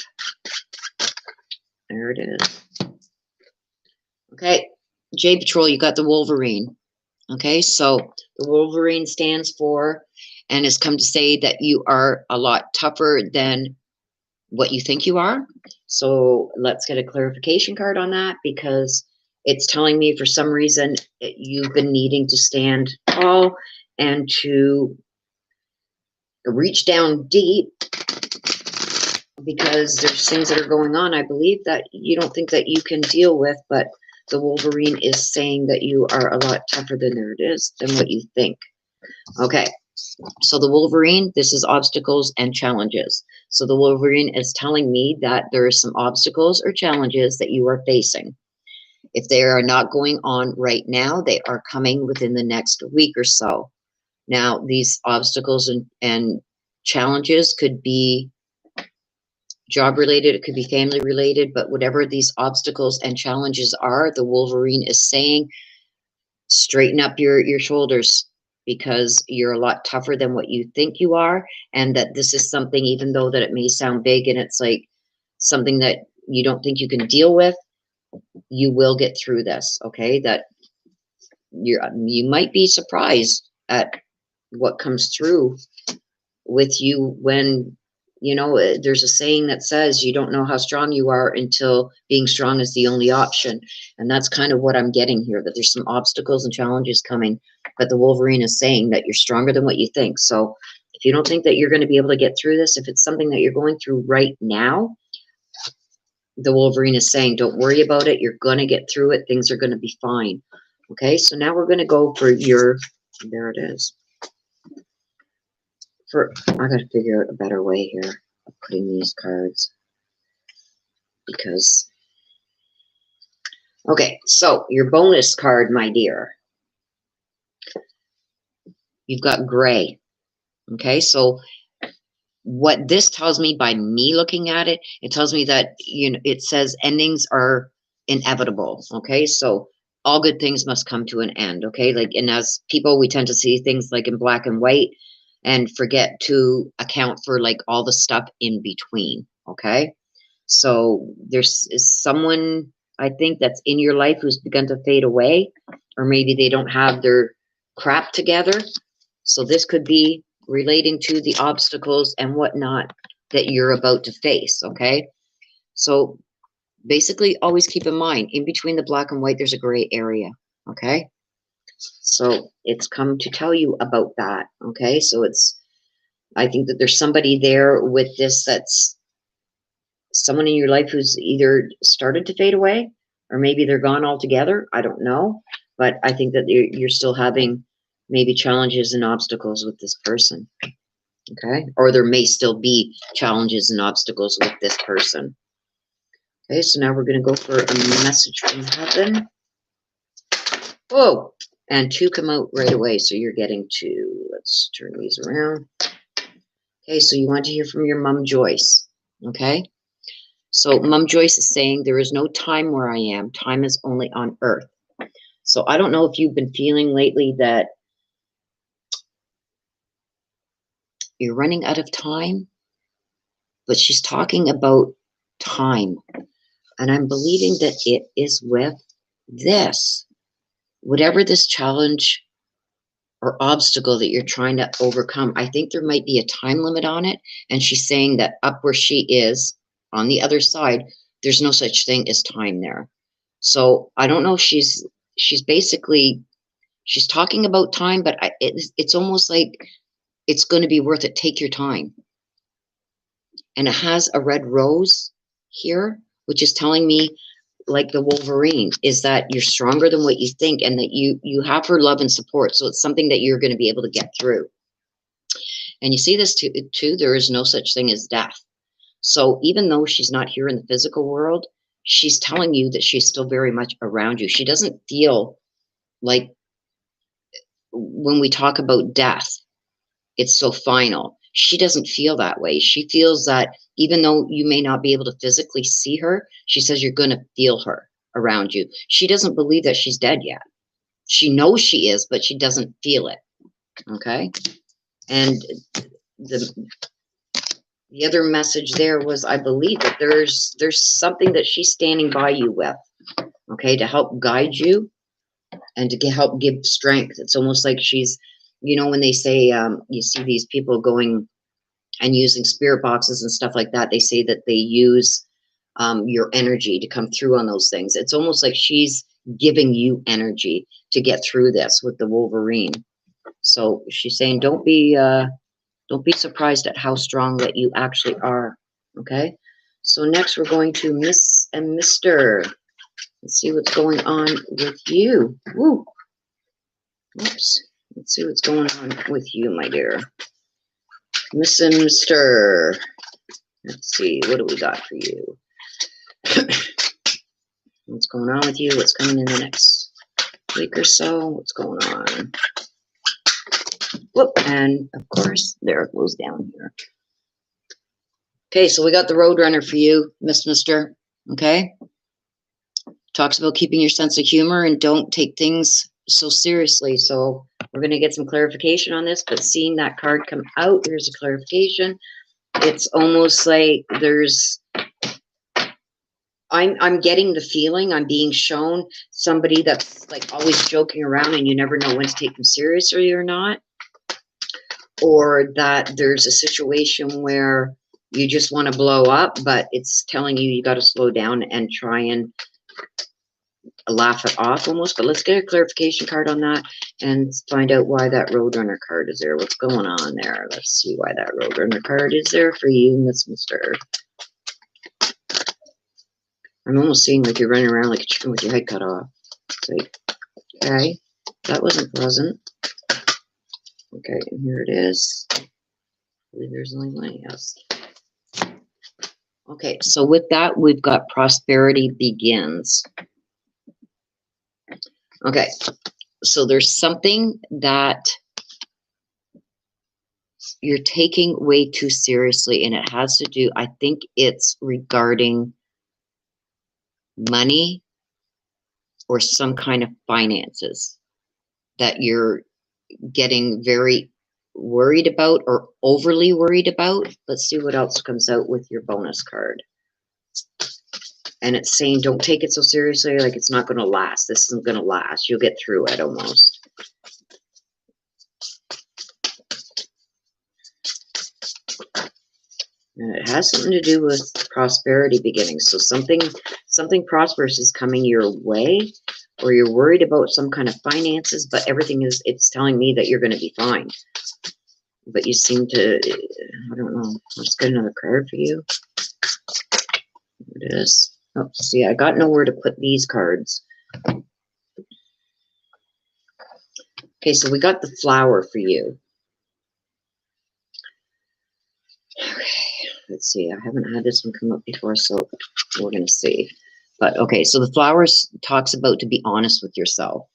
There it is. Okay, J Patrol, you got the Wolverine. Okay, so the Wolverine stands for and has come to say that you are a lot tougher than what you think you are. So let's get a clarification card on that, because it's telling me for some reason you've been needing to stand tall and to reach down deep because there's things that are going on, I believe, that you don't think that you can deal with, but the Wolverine is saying that you are a lot tougher than what you think. Okay, so the Wolverine, this is obstacles and challenges. So the Wolverine is telling me that there are some obstacles or challenges that you are facing. If they are not going on right now, they are coming within the next week or so. Now, these obstacles and challenges could be job related, it could be family related, but whatever these obstacles and challenges are, the Wolverine is saying, straighten up your shoulders, because you're a lot tougher than what you think you are, and that this is something, even though that it may sound big and it's like something that you don't think you can deal with, you will get through this. Okay, that you might be surprised at what comes through with you when You know, there's a saying that says you don't know how strong you are until being strong is the only option. And that's kind of what I'm getting here, that there's some obstacles and challenges coming, but the Wolverine is saying that you're stronger than what you think. So if you don't think that you're going to be able to get through this, if it's something that you're going through right now, the Wolverine is saying, don't worry about it. You're going to get through it. Things are going to be fine. Okay, so now we're going to go for your, there it is. I got to figure out a better way here of putting these cards, because, okay, so your bonus card, my dear, you've got gray. Okay, so what this tells me, by me looking at it, it tells me that, you know, it says endings are inevitable. Okay, so all good things must come to an end. Okay, like, and as people, we tend to see things like in black and white and forget to account for like all the stuff in between. Okay, so there's someone, I think, that's in your life who's begun to fade away, or maybe they don't have their crap together. So this could be relating to the obstacles and whatnot that you're about to face. Okay, so basically always keep in mind, in between the black and white, there's a gray area. Okay, so it's come to tell you about that. Okay, so I think that there's somebody there with this, that's someone in your life who's either started to fade away, or maybe they're gone altogether. I don't know, but I think that you're still having maybe challenges and obstacles with this person. Okay, or there may still be challenges and obstacles with this person. Okay, so now we're going to go for a message from heaven. Whoa, and 2 come out right away, so you're getting 2. Let's turn these around. Okay, so you want to hear from your mom, Joyce. Okay, so Mom Joyce is saying, there is no time where I am. Time is only on earth. So I don't know if you've been feeling lately that you're running out of time, but she's talking about time. And I'm believing that it is with this. Whatever this challenge or obstacle that you're trying to overcome, I think there might be a time limit on it. And she's saying that up where she is, on the other side, there's no such thing as time there. So I don't know if she's basically, she's talking about time, but it's almost like it's going to be worth it. Take your time. And it has a red rose here, which is telling me, like the Wolverine, is that you're stronger than what you think, and that you have her love and support. So it's something that you're going to be able to get through. And you see this too, there is no such thing as death. So even though she's not here in the physical world, she's telling you that she's still very much around you. She doesn't feel like, when we talk about death, it's so final. She doesn't feel that way. She feels that even though you may not be able to physically see her, she says you're going to feel her around you. She doesn't believe that she's dead yet. She knows she is, but she doesn't feel it. Okay? And the other message there was, I believe that there's something that she's standing by you with, okay, to help guide you and to help give strength. It's almost like she's, you know, when they say, you see these people going and using spirit boxes and stuff like that, they say that they use your energy to come through on those things. It's almost like she's giving you energy to get through this with the Wolverine. So she's saying, don't be surprised at how strong that you actually are. Okay. So next we're going to Miss and Mr. Let's see what's going on with you. Woo. Oops. Let's see what's going on with you, my dear. Miss and Mr. Let's see. What do we got for you? What's going on with you? What's coming in the next week or so? What's going on? Whoop. And of course, there it goes down here. Okay, so we got the Roadrunner for you, Mr. Okay? Talks about keeping your sense of humor and don't take things so seriously. So we're going to get some clarification on this, but seeing that card come out, here's a clarification. It's almost like there's, I'm getting the feeling, I'm being shown somebody that's like always joking around and you never know when to take them seriously or not. Or that there's a situation where you just want to blow up, but it's telling you you got to slow down and try and laugh it off almost. But let's get a clarification card on that and find out why that Roadrunner card is there. What's going on there? Let's see why that Roadrunner card is there for you, Mr. I'm almost seeing like you're running around like a chicken with your head cut off. It's like, okay, that wasn't pleasant. Okay, and here it is. I believe there's only one, yes. Okay, so with that, we've got prosperity begins. Okay, so there's something that you're taking way too seriously, and it has to do, I think it's regarding money or some kind of finances that you're getting very worried about or overly worried about. Let's see what else comes out with your bonus card. And it's saying don't take it so seriously, like it's not going to last. This isn't going to last. You'll get through it almost. And it has something to do with prosperity beginning. So something prosperous is coming your way, or you're worried about some kind of finances, but everything is, it's telling me that you're going to be fine. But you seem to, I don't know. Let's get another card for you. There it is. Oh, see, I got nowhere to put these cards. Okay, so we got the flower for you. Okay, let's see. I haven't had this one come up before, so we're going to see. But okay, so the flowers talks about to be honest with yourself.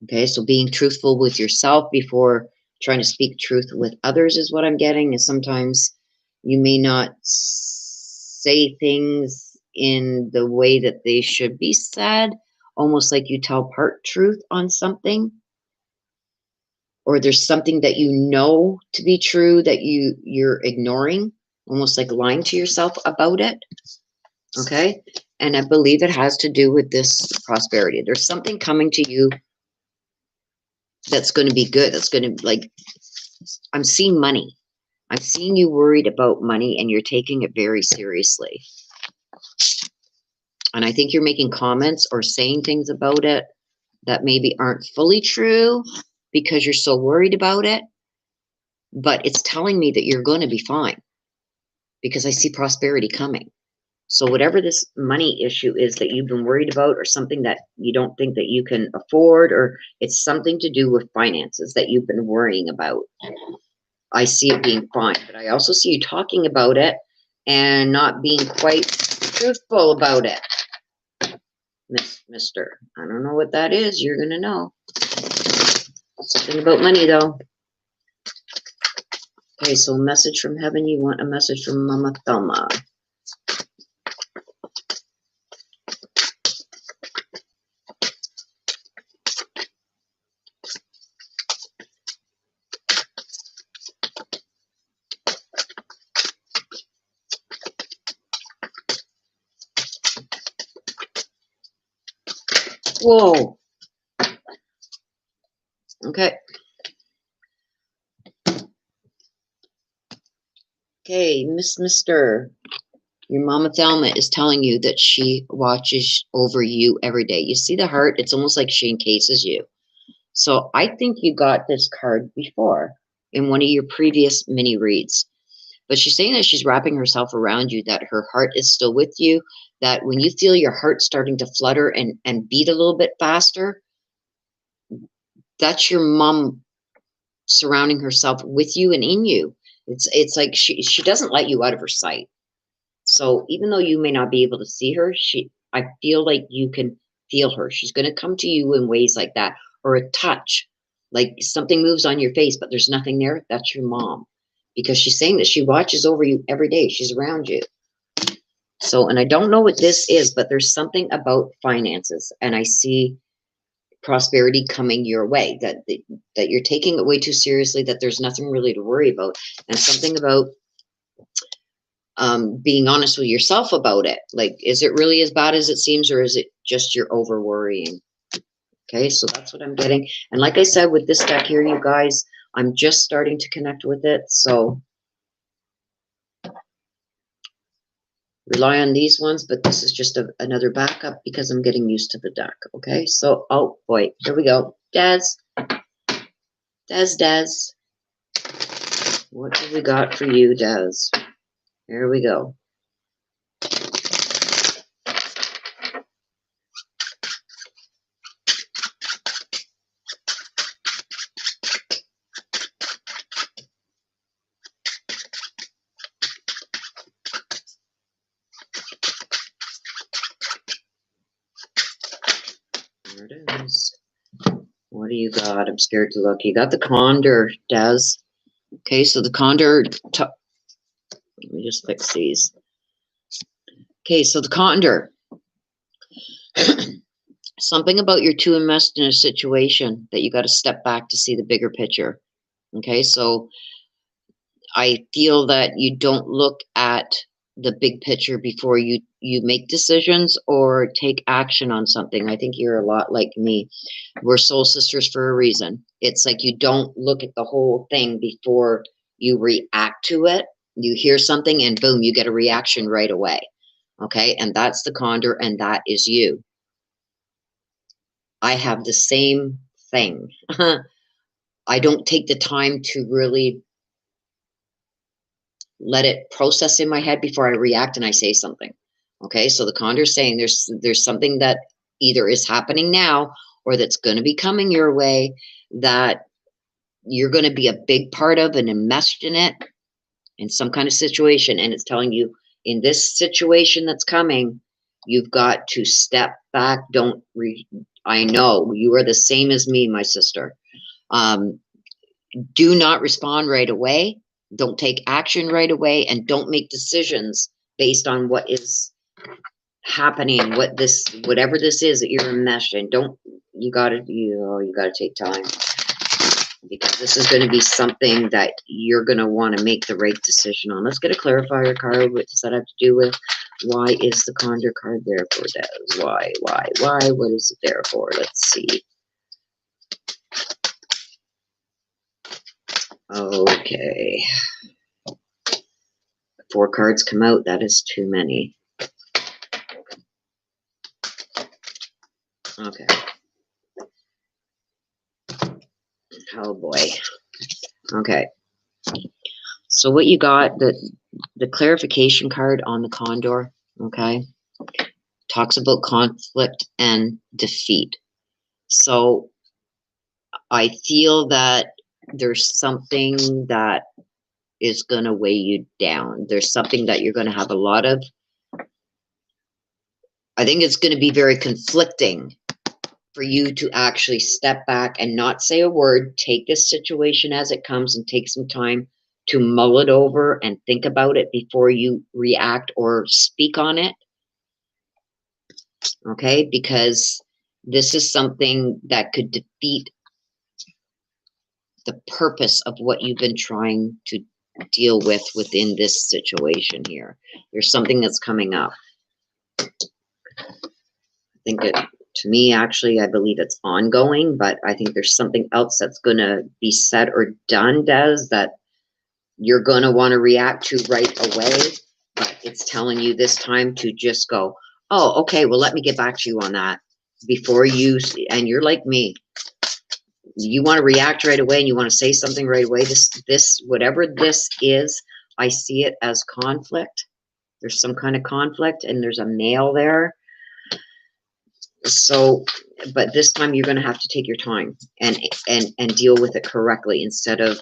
Okay, so being truthful with yourself before trying to speak truth with others is what I'm getting. Is sometimes you may not say things in the way that they should be said, almost like you tell part truth on something, or there's something that you know to be true that you're ignoring, almost like lying to yourself about it. Okay, and I believe it has to do with this prosperity. There's something coming to you that's going to be good. That's going to, like, I'm seeing money. I'm seeing you worried about money and you're taking it very seriously. And I think you're making comments or saying things about it that maybe aren't fully true because you're so worried about it. But it's telling me that you're going to be fine because I see prosperity coming. So whatever this money issue is that you've been worried about, or something that you don't think that you can afford, or it's something to do with finances that you've been worrying about, I see it being fine. But I also see you talking about it and not being quite truthful about it. Mister, I don't know what that is. You're going to know. Something about money, though. Okay, so a message from heaven. You want a message from Mama Thelma. Whoa. Okay. Okay, Mr. Your Mama Thelma is telling you that she watches over you every day. You see the heart? It's almost like she encases you. So I think you got this card before in one of your previous mini reads. But she's saying that she's wrapping herself around you, that her heart is still with you, that when you feel your heart starting to flutter and beat a little bit faster, that's your mom surrounding herself with you and in you. It's like she doesn't let you out of her sight. So even though you may not be able to see her, I feel like you can feel her. She's going to come to you in ways like that, or a touch, like something moves on your face, but there's nothing there. That's your mom, because she's saying that she watches over you every day. She's around you. So, and I don't know what this is, but there's something about finances, and I see prosperity coming your way, that you're taking it way too seriously, that there's nothing really to worry about, and something about being honest with yourself about it. Like, is it really as bad as it seems, or is it just you're over worrying? Okay, so that's what I'm getting. And like I said, with this deck here, you guys, I'm just starting to connect with it. So rely on these ones, but this is just another backup because I'm getting used to the deck. Okay, so, oh boy, here we go. Des. What have we got for you, Des? Here we go. There it is. What do you got? I'm scared to look. You got the Condor, Des. Okay, so the Condor. Let me just fix these. Okay, so the Condor. Something about you're too immersed in a situation that you got to step back to see the bigger picture. Okay, so I feel that you don't look at the big picture before you make decisions or take action on something. I think you're a lot like me. We're soul sisters for a reason. It's like you don't look at the whole thing before you react to it. You hear something and boom, you get a reaction right away. Okay, and that's the Condor, and that is you. I have the same thing. I don't take the time to really let it process in my head before I react and I say something. Okay, so the Condor's saying there's something that either is happening now or that's going to be coming your way that you're going to be a big part of and enmeshed in it in some kind of situation. And it's telling you in this situation that's coming, you've got to step back. I know you are the same as me, my sister. Do not respond right away. Don't take action right away, and don't make decisions based on what is happening, whatever this is that you're enmeshed in. You gotta take time, because this is going to be something that you're going to want to make the right decision on. Let's get a clarifier card. What does that have to do with? Why is the Condor card there for, Des? Why? What is it there for? Let's see. Okay. 4 cards come out. That is too many. Okay. Oh boy. Okay. So what you got, the clarification card on the Condor, okay, talks about conflict and defeat. So I feel that there's something that is going to weigh you down. There's something that you're going to have a lot of. I think it's going to be very conflicting for you to actually step back and not say a word, take this situation as it comes and take some time to mull it over and think about it before you react or speak on it. Okay, because this is something that could defeat the purpose of what you've been trying to deal with within this situation here. There's something that's coming up. I think to me, actually, I believe it's ongoing, but I think there's something else that's going to be said or done, Des, that you're going to want to react to right away. But it's telling you this time to just go, oh, okay, well, let me get back to you on that before you, and you're like me. You want to react right away and you want to say something right away. Whatever this is, I see it as conflict. There's some kind of conflict and there's a male there. So, but this time you're going to have to take your time and deal with it correctly instead of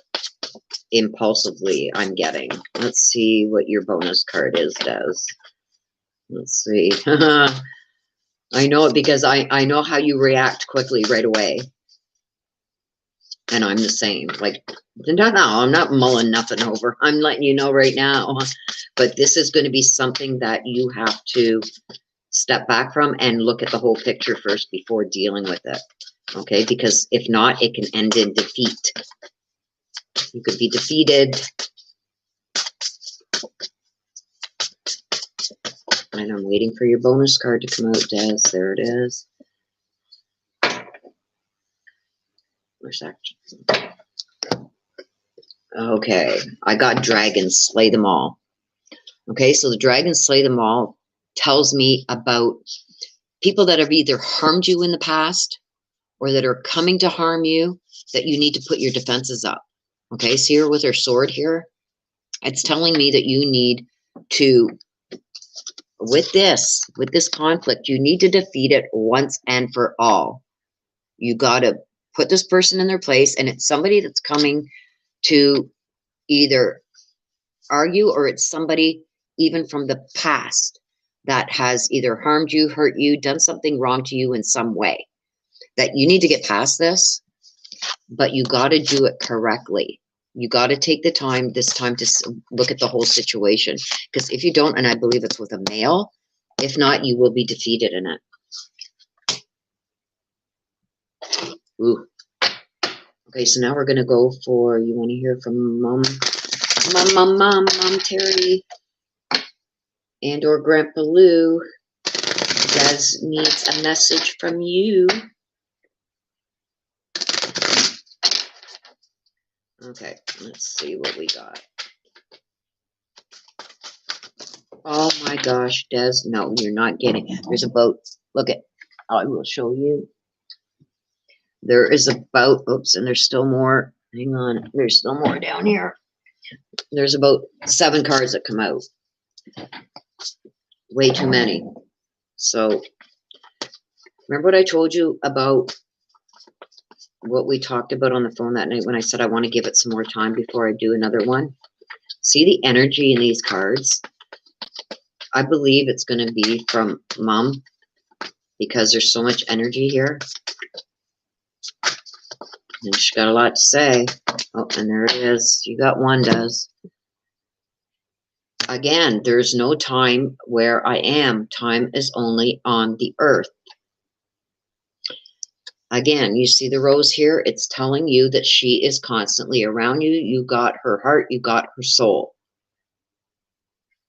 impulsively. I'm getting. Let's see what your bonus card is, Des. Let's see. I know it because I know how you react quickly right away. And I'm the same. Like, no, I'm not mulling nothing over. I'm letting you know right now. But this is going to be something that you have to step back from and look at the whole picture first before dealing with it. Okay? Because if not, it can end in defeat. You could be defeated. And I'm waiting for your bonus card to come out, Des. There it is. Where's that? Okay, I got dragons. Slay them all. Okay, so the dragons slay them all tells me about people that have either harmed you in the past or that are coming to harm you, that you need to put your defenses up. Okay, so here with her sword here, it's telling me that you need to, with this conflict, you need to defeat it once and for all. You got to put this person in their place, and it's somebody that's coming to either argue, or it's somebody even from the past that has either harmed you, hurt you, done something wrong to you in some way. That you need to get past this, but you got to do it correctly. You got to take the time this time to look at the whole situation, because if you don't, and I believe it's with a male, if not, you will be defeated in it. Ooh. Okay, so now we're going to go for, you want to hear from Mom Terry, and or Grandpa Lou. Des needs a message from you. Okay, let's see what we got. Oh my gosh, Des, no, you're not getting it. There's a boat. Look at, I will show you. There is a boat. Oops, and there's still more. Hang on, there's still more down here. There's about 7 cards that come out. Way too many. So, remember what I told you about what we talked about on the phone that night when I said I want to give it some more time before I do another one? See the energy in these cards? I believe it's going to be from Mom, because there's so much energy here. And she's got a lot to say. Oh, and there it is. You got one, Des. Again, there's no time where I am. Time is only on the earth. Again, you see the rose here? It's telling you that she is constantly around you. You got her heart. You got her soul.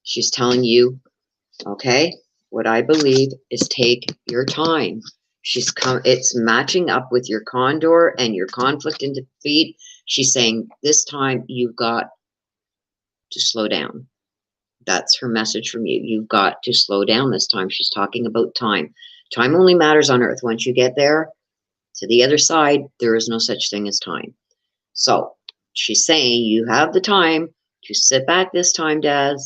She's telling you, okay, what I believe is take your time. It's matching up with your condor and your conflict and defeat. She's saying this time you've got to slow down. That's her message from you. You've got to slow down this time. She's talking about time. Time only matters on earth. Once you get there to the other side, there is no such thing as time. So she's saying you have the time to sit back this time, Des.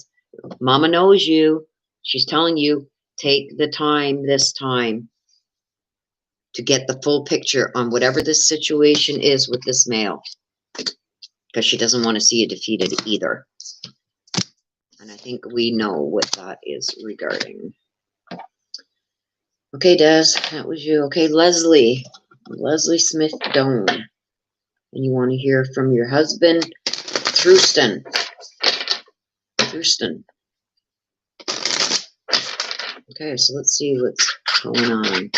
Mama knows you. She's telling you, take the time this time to get the full picture on whatever this situation is with this male, because she doesn't want to see you defeated either. And I think we know what that is regarding. Okay, Des, that was you. Okay, Leslie Smith Doan. And you want to hear from your husband, Thurston. Okay, so let's see what's going on.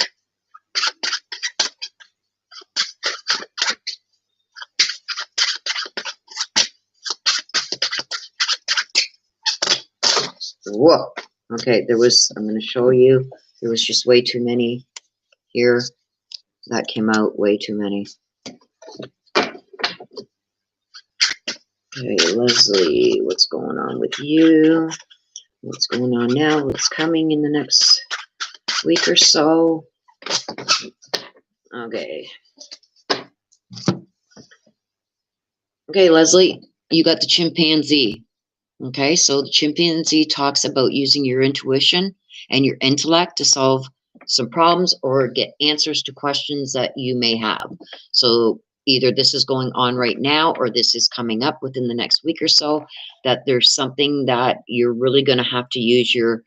Whoa. Okay, I'm going to show you, there was just way too many here. That came out way too many. Okay, Leslie, what's going on with you? What's going on now? What's coming in the next week or so? Okay. Okay, Leslie, you got the chimpanzee. Okay, so the chimpanzee talks about using your intuition and your intellect to solve some problems or get answers to questions that you may have. So either this is going on right now or this is coming up within the next week or so, that there's something that you're really going to have to use your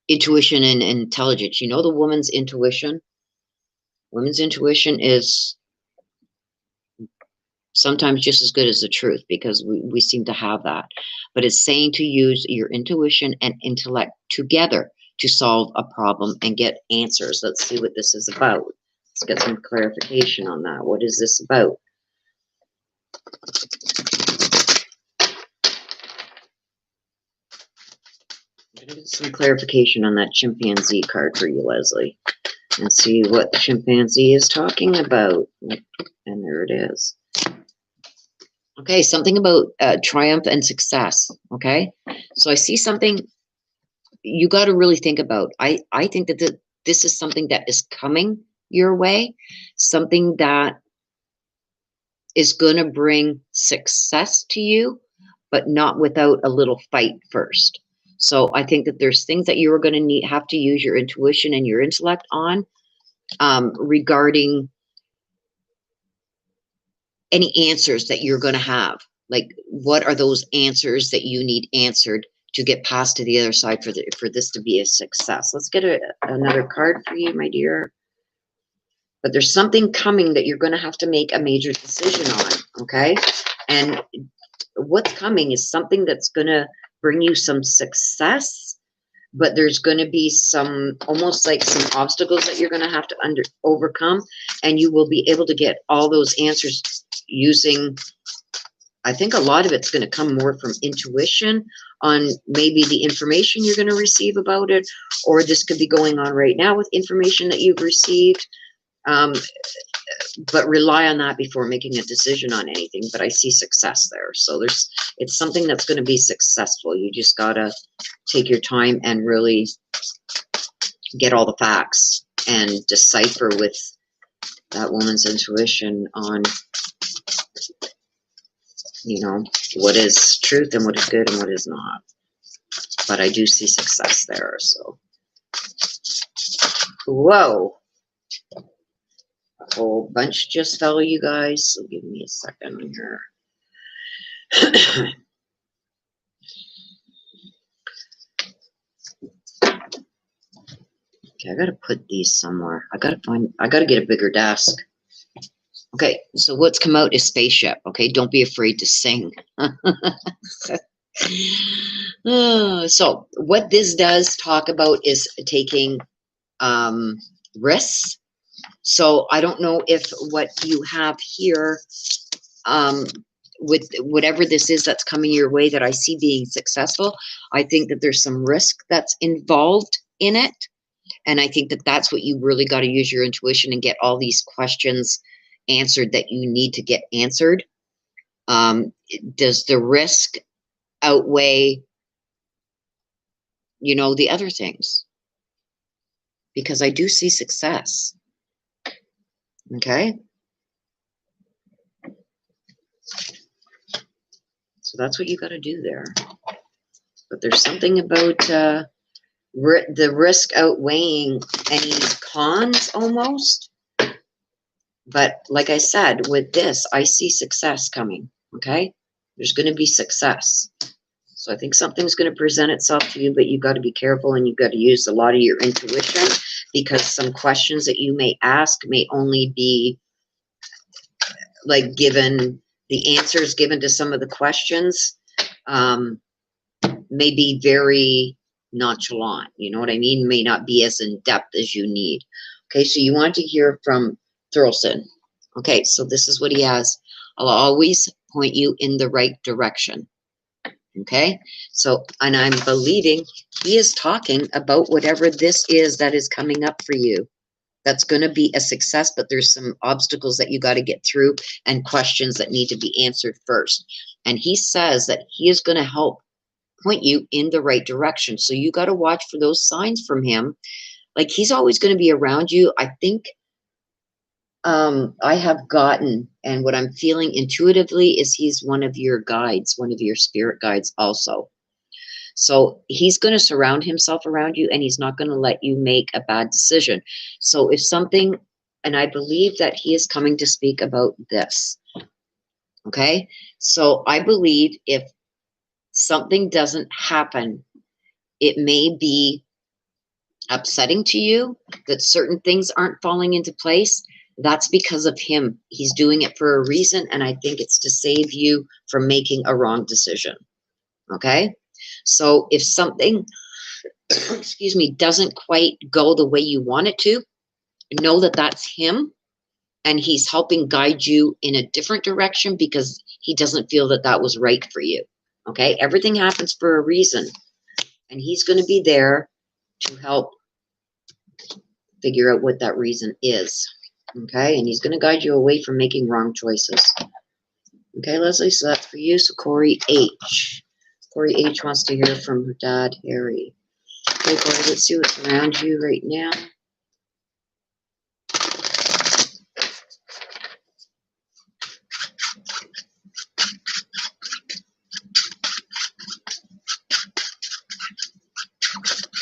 intuition and intelligence. You know, the woman's intuition? Women's intuition is sometimes just as good as the truth, because we seem to have that. But it's saying to use your intuition and intellect together to solve a problem and get answers. Let's see what this is about. Let's get some clarification on that. What is this about? I'm going to get some clarification on that chimpanzee card for you, Leslie, and see what the chimpanzee is talking about. And there it is. Okay, something about triumph and success. Okay, so I see something you got to really think about. I think that this is something that is coming your way, something that is going to bring success to you, but not without a little fight first. So I think that there's things that you are going to have to use your intuition and your intellect on, regarding any answers that you're going to have. Like, what are those answers that you need answered to get past to the other side for this to be a success? Let's get another card for you, my dear. But there's something coming that you're going to have to make a major decision on, okay? And what's coming is something that's going to bring you some success, but there's going to be some, almost like some obstacles that you're going to have to overcome, and you will be able to get all those answers using, I think a lot of it's going to come more from intuition on maybe the information you're going to receive about it, or this could be going on right now with information that you've received. But rely on that before making a decision on anything. But I see success there. So it's something that's going to be successful. You just got to take your time and really get all the facts and decipher with that woman's intuition on, you know, what is truth and what is good and what is not. But I do see success there. So, whoa. A whole bunch just fell, you guys. So give me a second here. Okay, I gotta put these somewhere. I gotta get a bigger desk. Okay, so what's come out is spaceship. Okay, don't be afraid to sing. So what this does talk about is taking risks. So I don't know if what you have here, with whatever this is that's coming your way that I see being successful, I think that there's some risk that's involved in it. And I think that that's what you really got to use your intuition and get all these questions answered that you need to get answered. Does the risk outweigh, you know, the other things? Because I do see success. Okay. So that's what you got to do there. But there's something about the risk outweighing any cons almost. But like I said, with this, I see success coming. Okay. There's going to be success. So I think something's going to present itself to you, but you got to be careful and you got to use a lot of your intuition, because some questions that you may ask may only be like given, the answers given to some of the questions may be very nonchalant. You know what I mean? May not be as in depth as you need. Okay, so you want to hear from Thurlson. Okay, so this is what he has. I'll always point you in the right direction. Okay, so, and I'm believing he is talking about whatever this is that is coming up for you. That's going to be a success, but there's some obstacles that you got to get through and questions that need to be answered first. And he says that he is going to help point you in the right direction. So you got to watch for those signs from him. Like, he's always going to be around you. I think I have gotten, and what I'm feeling intuitively is he's one of your guides, one of your spirit guides also. So he's going to surround himself around you, and he's not going to let you make a bad decision. So if something, and I believe that he is coming to speak about this. Okay. So I believe if something doesn't happen, it may be upsetting to you that certain things aren't falling into place. That's because of him. He's doing it for a reason, and I think it's to save you from making a wrong decision. Okay? So if something, excuse me, doesn't quite go the way you want it to, know that that's him, and he's helping guide you in a different direction because he doesn't feel that that was right for you. Okay? Everything happens for a reason, and he's going to be there to help figure out what that reason is. Okay, and he's going to guide you away from making wrong choices. Okay, Leslie, so that's for you. So Corey H. Corey H wants to hear from her dad, Harry. Okay, Corey, let's see what's around you right now.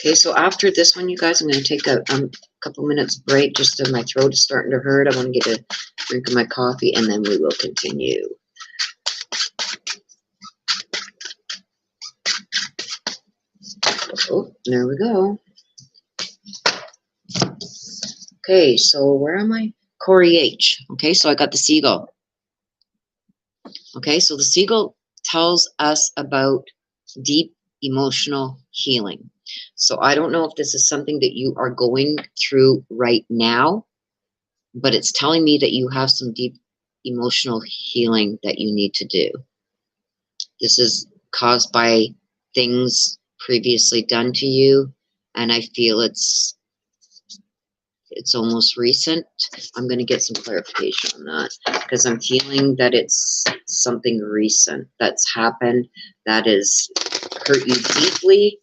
Okay, so after this one, you guys, I'm going to take a couple minutes break just so my throat is starting to hurt. I want to get a drink of my coffee, and then we will continue. Oh, there we go. Okay, so where am I? Corey H. Okay, so I got the seagull. Okay, so the seagull tells us about deep emotional healing. So I don't know if this is something that you are going through right now, but it's telling me that you have some deep emotional healing that you need to do. This is caused by things previously done to you, and I feel it's almost recent. I'm going to get some clarification on that because I'm feeling that it's something recent that's happened that has hurt you deeply.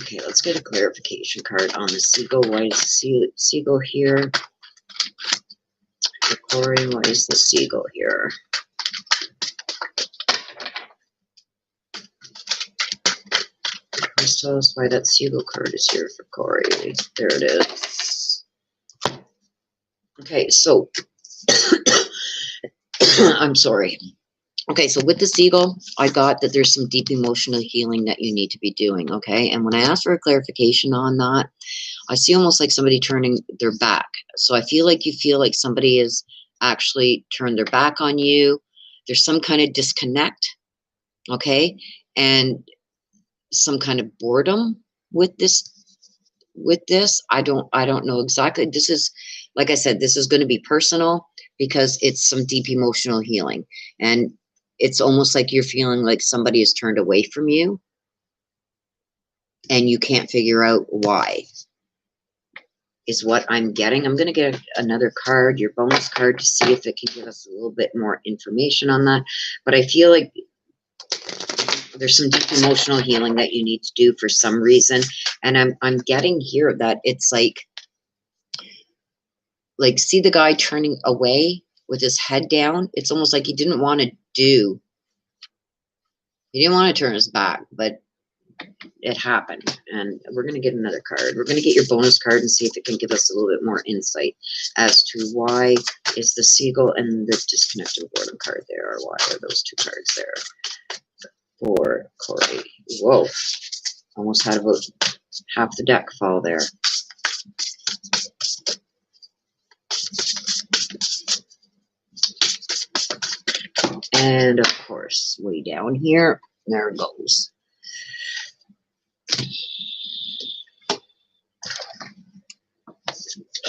Okay, let's get a clarification card on the seagull. Why is the seagull here? Corey, why is the seagull here? Please tell us why that seagull card is here for Corey. There it is. Okay, so I'm sorry. Okay, so with the seagull, I got that there's some deep emotional healing that you need to be doing, okay? And when I asked for a clarification on that, I see almost like somebody turning their back. So I feel like somebody has actually turned their back on you. There's some kind of disconnect, okay? And some kind of boredom with this. I don't know exactly. This is, like I said, this is going to be personal because it's some deep emotional healing. And it's almost like you're feeling like somebody has turned away from you and you can't figure out why, is what I'm getting. I'm going to get another card, your bonus card, to see if it can give us a little bit more information on that. But I feel like there's some deep emotional healing that you need to do for some reason. And I'm getting here that it's like see the guy turning away with his head down. It's almost like he didn't want to turn his back, but it happened. And we're going to get another card. We're going to get your bonus card and see if it can give us a little bit more insight as to why is the seagull and the disconnected boredom card there, or why are those two cards there for Corey. Whoa, almost had about half the deck fall there. And of course, way down here, there it goes.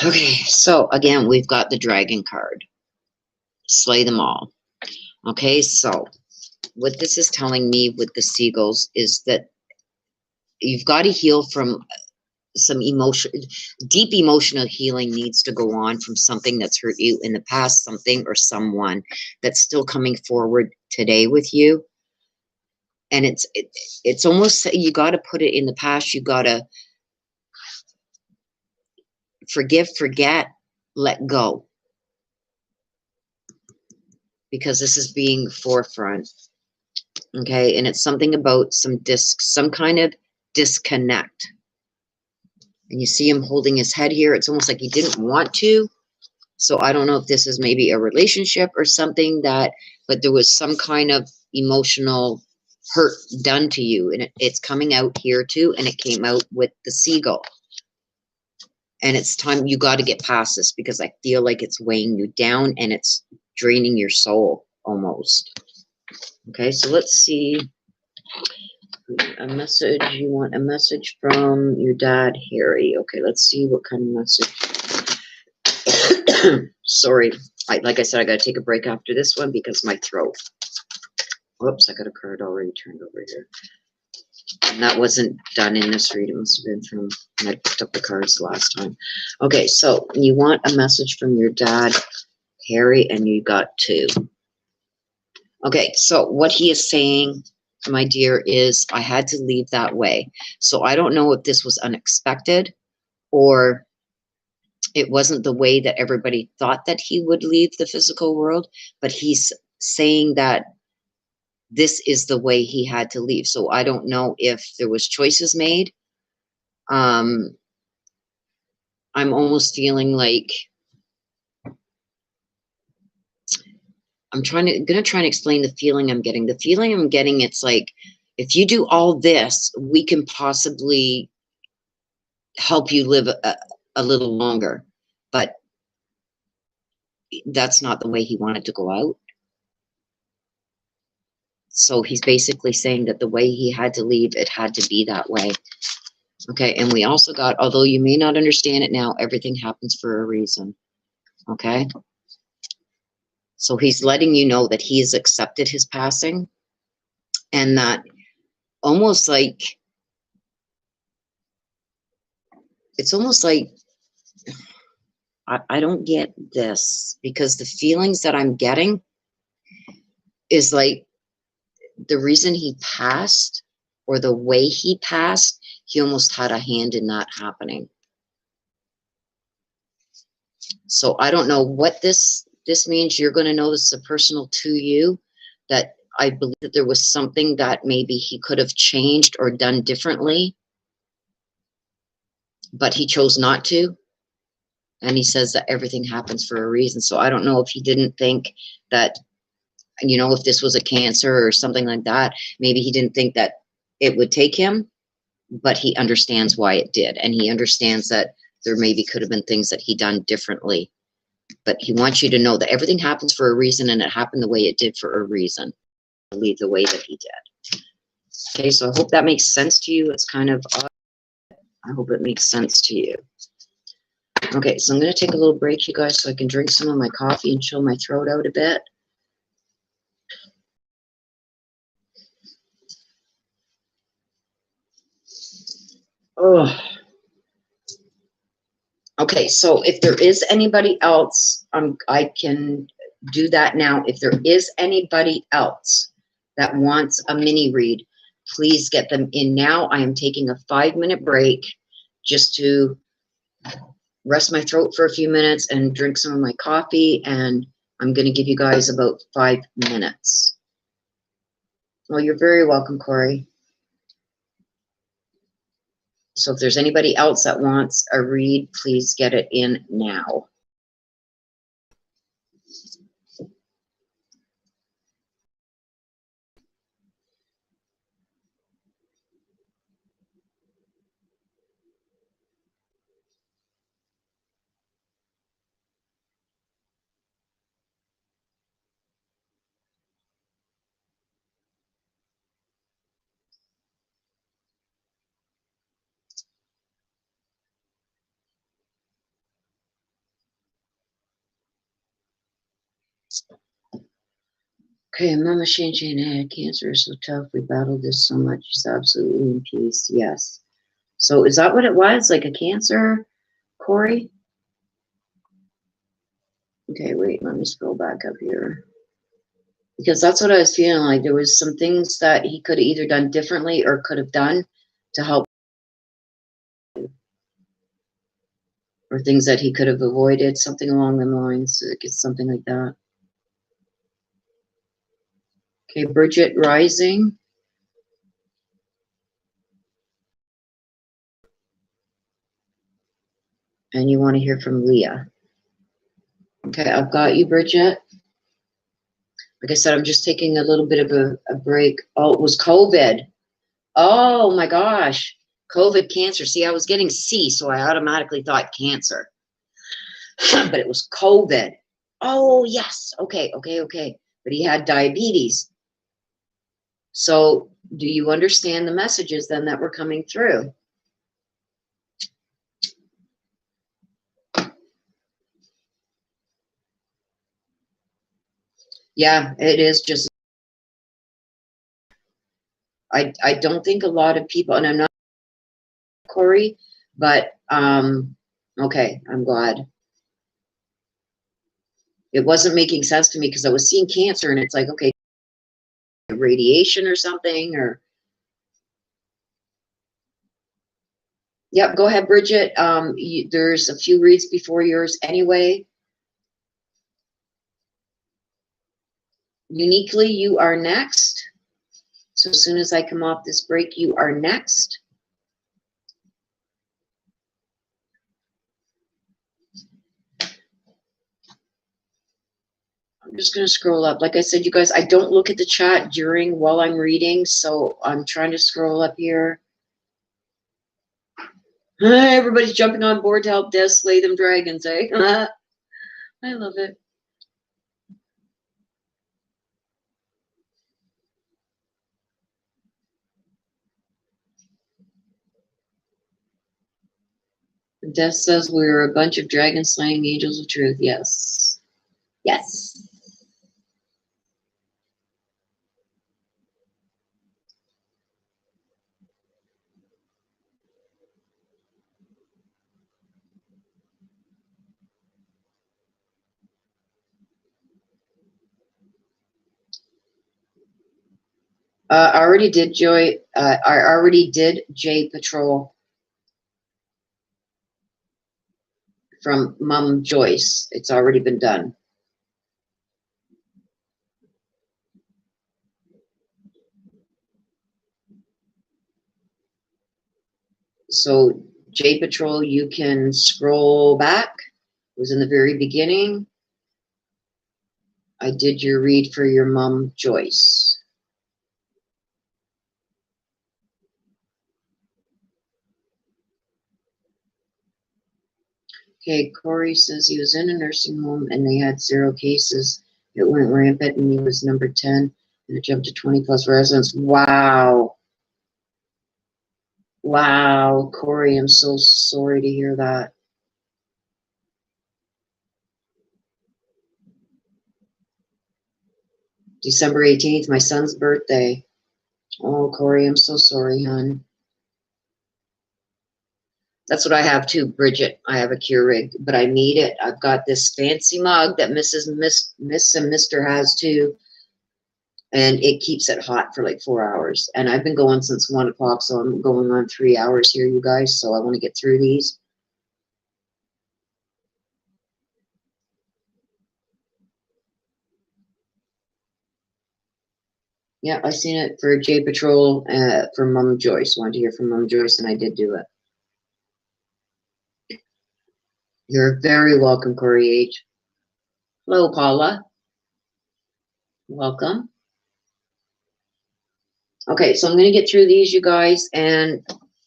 Okay, so again, we've got the dragon card. Slay them all. Okay, so what this is telling me with the seagulls is that you've got to heal from some emotion. Deep emotional healing needs to go on from something that's hurt you in the past, something or someone that's still coming forward today with you. And it's almost, you got to put it in the past. You got to forgive, forget, let go. Because this is being forefront. Okay, and it's something about some kind of disconnect. And you see him holding his head here. It's almost like he didn't want to. So I don't know if this is maybe a relationship or something but there was some kind of emotional hurt done to you. And it's coming out here too. And it came out with the seagull. And it's time you got to get past this because I feel like it's weighing you down and it's draining your soul almost. Okay, so let's see. A message. You want a message from your dad, Harry. Okay, let's see what kind of message. Sorry. Like I said, I got to take a break after this one because my throat. Whoops, I got a card already turned over here. And that wasn't done in this read. It must have been from when I picked up the cards last time. Okay, so you want a message from your dad, Harry, and you got 2. Okay, so what he is saying, my dear, is I had to leave that way. So I don't know if this was unexpected or it wasn't the way that everybody thought that he would leave the physical world, but he's saying that this is the way he had to leave. So I don't know if there was choices made. I'm almost feeling like gonna try and explain the feeling I'm getting. The feeling I'm getting, it's like, if you do all this, we can possibly help you live a little longer. But that's not the way he wanted to go out. So he's basically saying that the way he had to leave, it had to be that way. Okay, and we also got, although you may not understand it now, everything happens for a reason. Okay? So he's letting you know that he has accepted his passing, and that almost like, it's almost like, I don't get this, because the feelings that I'm getting is like the reason he passed, or the way he passed, he almost had a hand in that happening. So I don't know what this means. You're going to know this is personal to you, that I believe that there was something that maybe he could have changed or done differently, but he chose not to. And he says that everything happens for a reason. So I don't know if he didn't think that, you know, if this was a cancer or something like that, maybe he didn't think that it would take him, but he understands why it did. And he understands that there maybe could have been things that he done differently. But he wants you to know that everything happens for a reason, and it happened the way it did for a reason. I believe the way that he did. Okay, so I hope that makes sense to you. It's kind of odd. I hope it makes sense to you. Okay, so I'm going to take a little break, you guys, so I can drink some of my coffee and chill my throat out a bit. Oh. Okay, so if there is anybody else, I can do that now. If there is anybody else that wants a mini read, please get them in now. I am taking a 5-minute break just to rest my throat for a few minutes and drink some of my coffee, and I'm going to give you guys about 5 minutes. Well, you're very welcome, Corey. So if there's anybody else that wants a read, please get it in now. Okay, Mama Shane had cancer, so tough. We battled this so much. She's absolutely in peace. Yes. So is that what it was? Like a cancer, Corey? Okay, wait, let me scroll back up here. Because that's what I was feeling like. There was some things that he could have either done differently or could have done to help. Or things that he could have avoided, something along the lines. It's something like that. Okay, Bridget Rising. And you want to hear from Leah. Okay, I've got you, Bridget. Like I said, I'm just taking a little bit of a break. Oh, it was COVID. Oh my gosh. COVID, cancer. See, I was getting C, so I automatically thought cancer. But it was COVID. Oh, yes. Okay. But he had diabetes. So do you understand the messages then that were coming through? Yeah, it is just, I don't think a lot of people, and I'm not Corey, but okay, I'm glad. It wasn't making sense to me because I was seeing Cancer, and it's like, okay, radiation or something, or yep. Go ahead, Bridget. There's a few reads before yours anyway. Uniquely, you are next. So as soon as I come off this break, you are next. I'm just going to scroll up. Like I said, you guys, I don't look at the chat while I'm reading, so I'm trying to scroll up here. Everybody's jumping on board to help Des slay them dragons, eh? I love it. Des says we're a bunch of dragon slaying angels of truth. Yes. Yes. I already did J Patrol from Mom Joyce. It's already been done. So J Patrol, you can scroll back. It was in the very beginning. I did your read for your Mom Joyce. Okay, Corey says he was in a nursing home and they had 0 cases. It went rampant and he was number 10 and it jumped to 20 plus residents. Wow. Wow, Corey, I'm so sorry to hear that. December 18th, my son's birthday. Oh, Corey, I'm so sorry, hon. That's what I have too, Bridget. I have a Keurig, but I need it. I've got this fancy mug that Miss and Mr. has too, and it keeps it hot for like 4 hours. And I've been going since 1 o'clock, so I'm going on 3 hours here, you guys. So I want to get through these. Yeah, I seen it for J Patrol from Mom Joyce. Wanted to hear from Mom Joyce, and I did do it. You're very welcome, Corey H. Hello, Paula. Welcome. Okay, so I'm going to get through these, you guys, and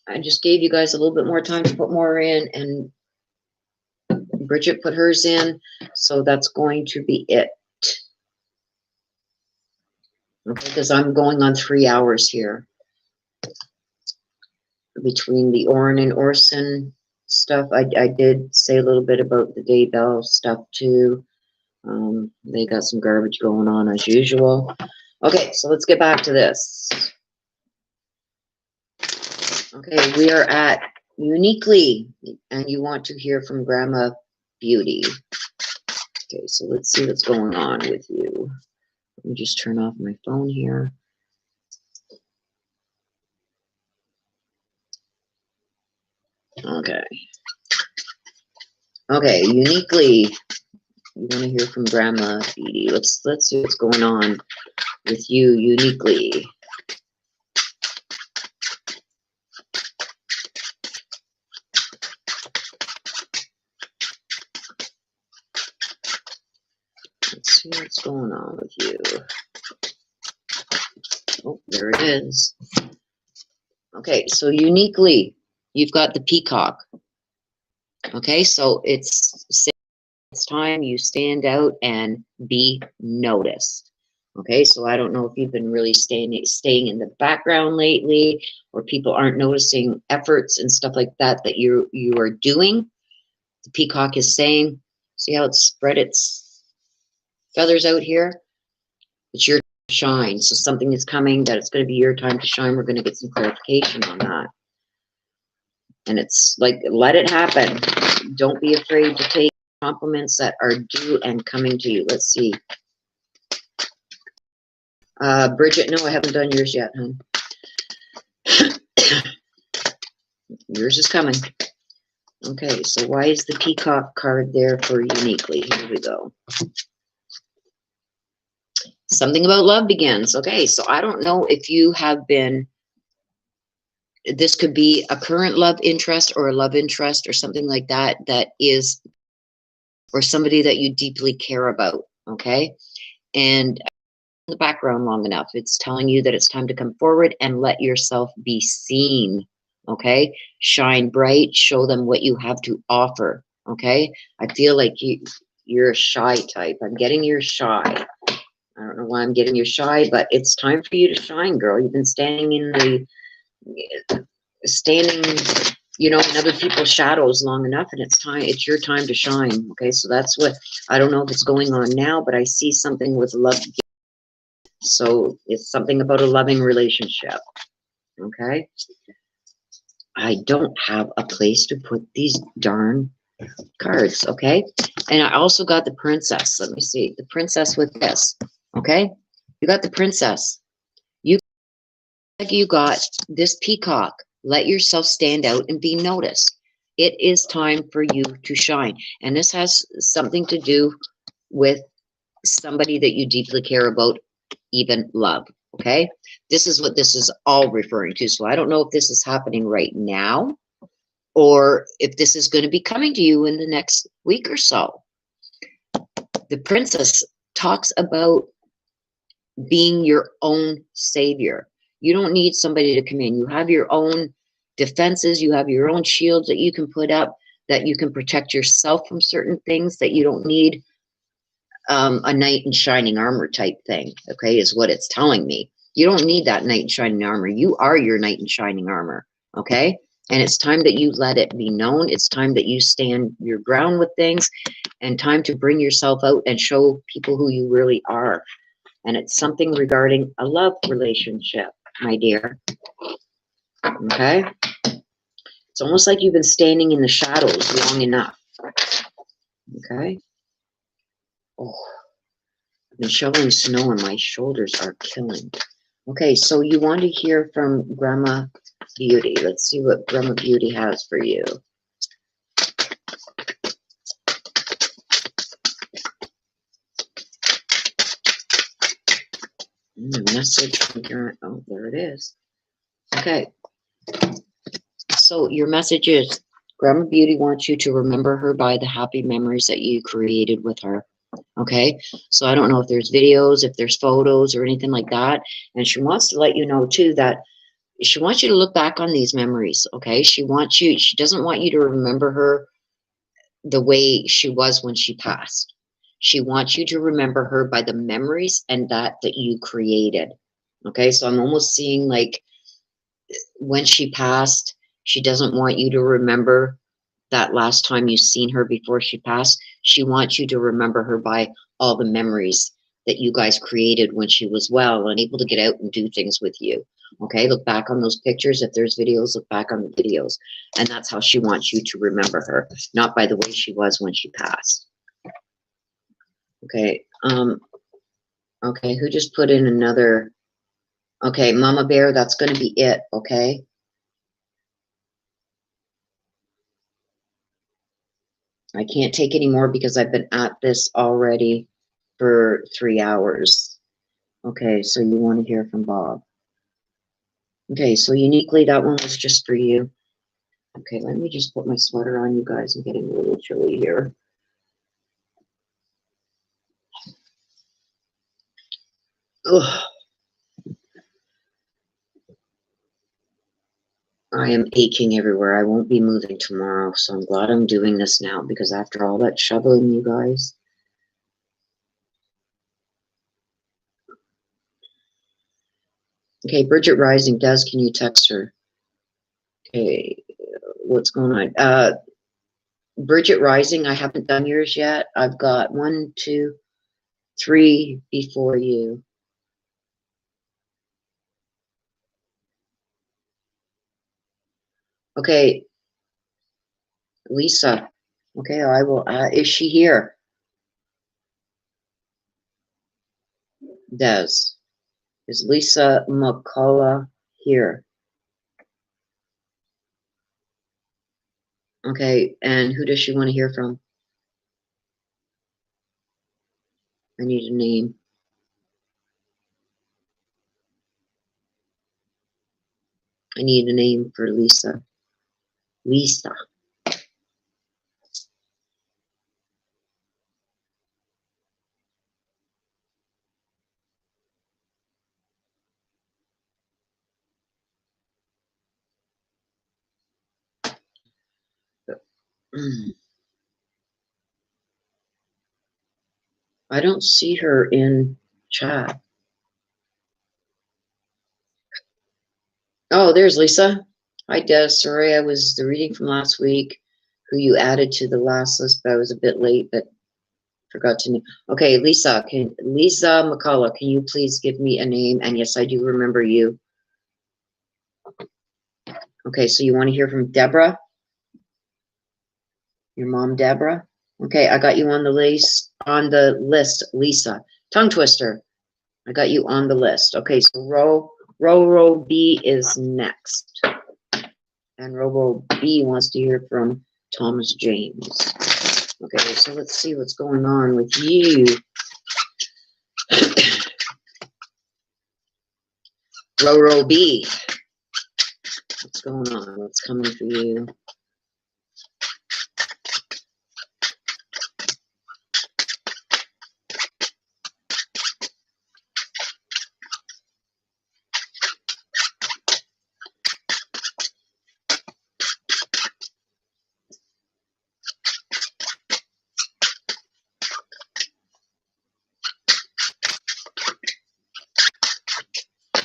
I just gave you guys a little bit more time to put more in, and Bridget put hers in, so that's going to be it. Okay, because I'm going on 3 hours here between the Orrin and Orson stuff. I did say a little bit about the Daybell stuff too. They got some garbage going on as usual. Okay, so let's get back to this. Okay, we are at Uniquely, and you want to hear from Grandma Beauty. Okay, so let's see what's going on with you. Let me just turn off my phone here. Okay. Okay, Uniquely, you want to hear from Grandma Beauty. Let's see what's going on with you, Uniquely. Let's see what's going on with you. Oh, there it is. Okay, so Uniquely, you've got the peacock. Okay, so it's time you stand out and be noticed. Okay, so I don't know if you've been really staying in the background lately, or people aren't noticing efforts and stuff like that that you are doing. The peacock is saying, see how it's spread its feathers out here? It's your time to shine. So something is coming that it's going to be your time to shine. We're going to get some clarification on that. And it's like, let it happen. Don't be afraid to take compliments that are due and coming to you. Let's see. Bridget, no, I haven't done yours yet, hon. Yours is coming. Okay, so why is the peacock card there for uniquely? Here we go. Something about love begins. Okay, so I don't know if you have been, this could be a current love interest or a love interest or something like that, that is, or somebody that you deeply care about, okay? And in the background long enough, it's telling you that it's time to come forward and let yourself be seen, okay? Shine bright, show them what you have to offer, okay? I feel like you're a shy type. I'm getting you're shy. I don't know why I'm getting you shy, but it's time for you to shine, girl. You've been standing in the, you know, in other people's shadows long enough, and it's your time to shine, okay? So that's what, I don't know if it's going on now, but I see something with love. So it's something about a loving relationship, okay? I don't have a place to put these darn cards, okay? And I also got the princess. Let me see. The princess with this, okay? You got the princess. You got this peacock. Let yourself stand out and be noticed. It is time for you to shine. And this has something to do with somebody that you deeply care about, even love, okay? This is what this is all referring to. So I don't know if this is happening right now or if this is going to be coming to you in the next week or so. The princess talks about being your own savior. You don't need somebody to come in. You have your own defenses. You have your own shields that you can put up, that you can protect yourself from certain things, that you don't need a knight in shining armor type thing, okay, is what it's telling me. You don't need that knight in shining armor. You are your knight in shining armor, okay? And it's time that you let it be known. It's time that you stand your ground with things, and time to bring yourself out and show people who you really are. And it's something regarding a love relationship, my dear. Okay? It's almost like you've been standing in the shadows long enough. Okay? Oh, I've been shoveling snow and my shoulders are killing. Okay, so you want to hear from Grandma Beauty. Let's see what Grandma Beauty has for you. Message from your, oh, there it is. Okay. So your message is, Grandma Beauty wants you to remember her by the happy memories that you created with her. Okay. So I don't know if there's videos, if there's photos or anything like that. And she wants to let you know too that she wants you to look back on these memories. Okay. She doesn't want you to remember her the way she was when she passed. She wants you to remember her by the memories and that you created. Okay. So I'm almost seeing like when she passed, she doesn't want you to remember that last time you seen her before she passed. She wants you to remember her by all the memories that you guys created when she was well and able to get out and do things with you. Okay, look back on those pictures. If there's videos, look back on the videos. And that's how she wants you to remember her, not by the way she was when she passed. Okay, okay, who just put in another? Okay, Mama Bear, that's going to be it, okay? I can't take any more because I've been at this already for 3 hours. Okay, so you want to hear from Bob. Okay, so uniquely, that one was just for you. Okay, let me just put my sweater on, you guys. I'm getting a little chilly here. Ugh. I am aching everywhere. I won't be moving tomorrow, so I'm glad I'm doing this now, because after all that shoveling, you guys. Okay, Bridget Rising, Des, can you text her? Okay, what's going on? Bridget Rising, I haven't done yours yet. I've got 1, 2, 3 before you. Okay, Lisa, Okay, I will, is she here? Des. Is Lisa McCullough here? Okay, and who does she want to hear from? I need a name. I need a name for Lisa. Lisa. I don't see her in chat. Oh, there's Lisa. Hi, Des. Sorry, I was the reading from last week, who you added to the last list, but I was a bit late, but forgot to name. Okay, Lisa McCullough, can you please give me a name? And yes, I do remember you. Okay, so you want to hear from Deborah? Your mom, Deborah? Okay, I got you on the list, Lisa. Tongue twister. I got you on the list. Okay, so row B is next. And row B wants to hear from Thomas James. Okay, so let's see what's going on with you. Row B. What's going on? What's coming for you?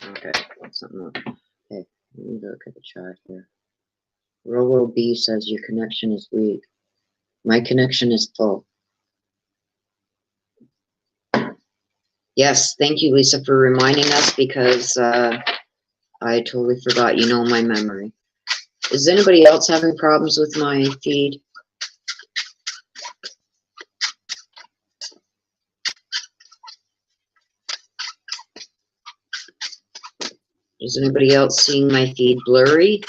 Okay, something else. Okay, let me look at the chart here. Row B says your connection is weak. My connection is full. Yes, thank you, Lisa, for reminding us, because I totally forgot. You know my memory. Is anybody else having problems with my feed? Is anybody else seeing my feed blurry?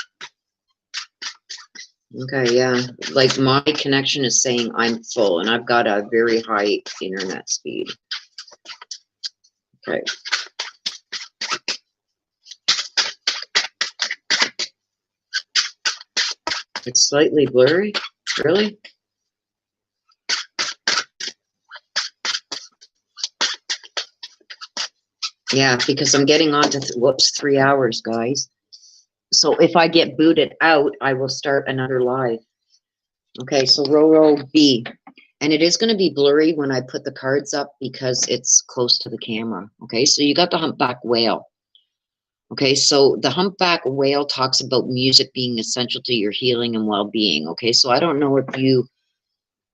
Okay, yeah. Like, my connection is saying I'm full, and I've got a very high internet speed. Okay. It's slightly blurry? Really? Yeah, because I'm getting on to, whoops, 3 hours, guys. So if I get booted out, I will start another live. Okay, so row B. And it is going to be blurry when I put the cards up because it's close to the camera. Okay, so you got the humpback whale. Okay, so the humpback whale talks about music being essential to your healing and well-being. Okay, so I don't know if you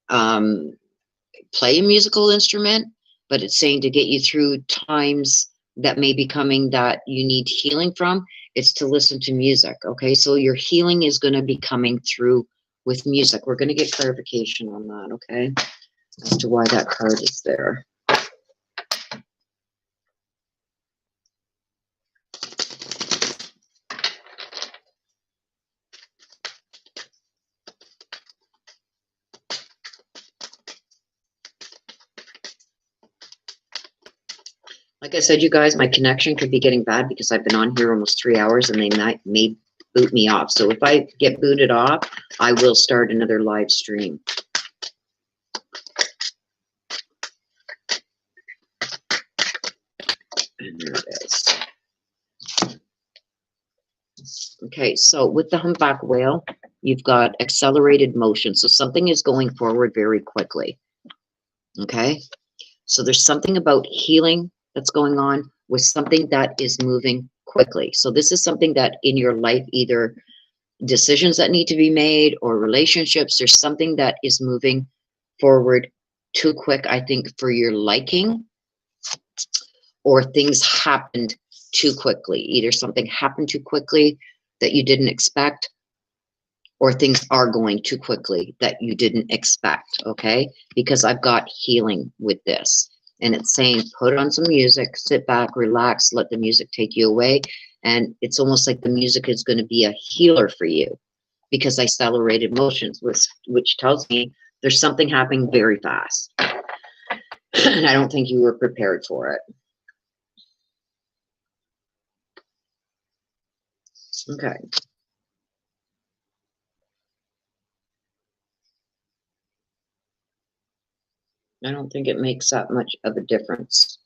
play a musical instrument, but it's saying to get you through times that may be coming that you need healing from, it's to listen to music. Okay, so your healing is going to be coming through with music. We're going to get clarification on that, okay, as to why that card is there. Like I said, you guys, my connection could be getting bad because I've been on here almost 3 hours and they may boot me off. So if I get booted off, I will start another live stream. And there it is. Okay, so with the humpback whale, you've got accelerated motion. So something is going forward very quickly. Okay, so there's something about healing that's going on with something that is moving quickly. So this is something that in your life, either decisions that need to be made or relationships, there's something that is moving forward too quick, I think, for your liking, or things happened too quickly. Either something happened too quickly that you didn't expect, or things are going too quickly that you didn't expect, okay? Because I've got healing with this. And it's saying, put on some music, sit back, relax, let the music take you away. And it's almost like the music is going to be a healer for you because I accelerated motions, which tells me there's something happening very fast. And I don't think you were prepared for it. Okay. I don't think it makes that much of a difference.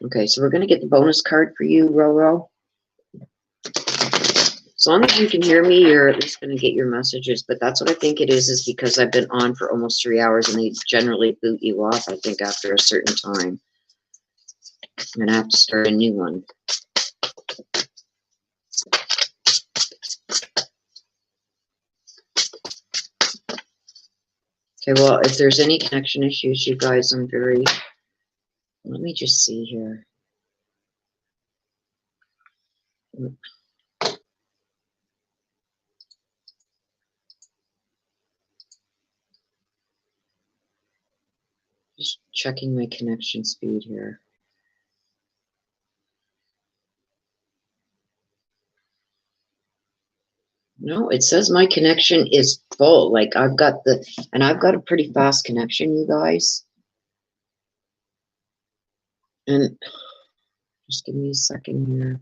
Okay, so we're going to get the bonus card for you, Roro. As long as you can hear me, you're at least going to get your messages. But that's what I think it is because I've been on for almost 3 hours and they generally boot you off, I think, after a certain time. I'm going to have to start a new one. Okay, well, if there's any connection issues, you guys, I'm very... Let me just see here. Just checking my connection speed here. No, it says my connection is full. Like I've got a pretty fast connection, you guys. And just give me a second here.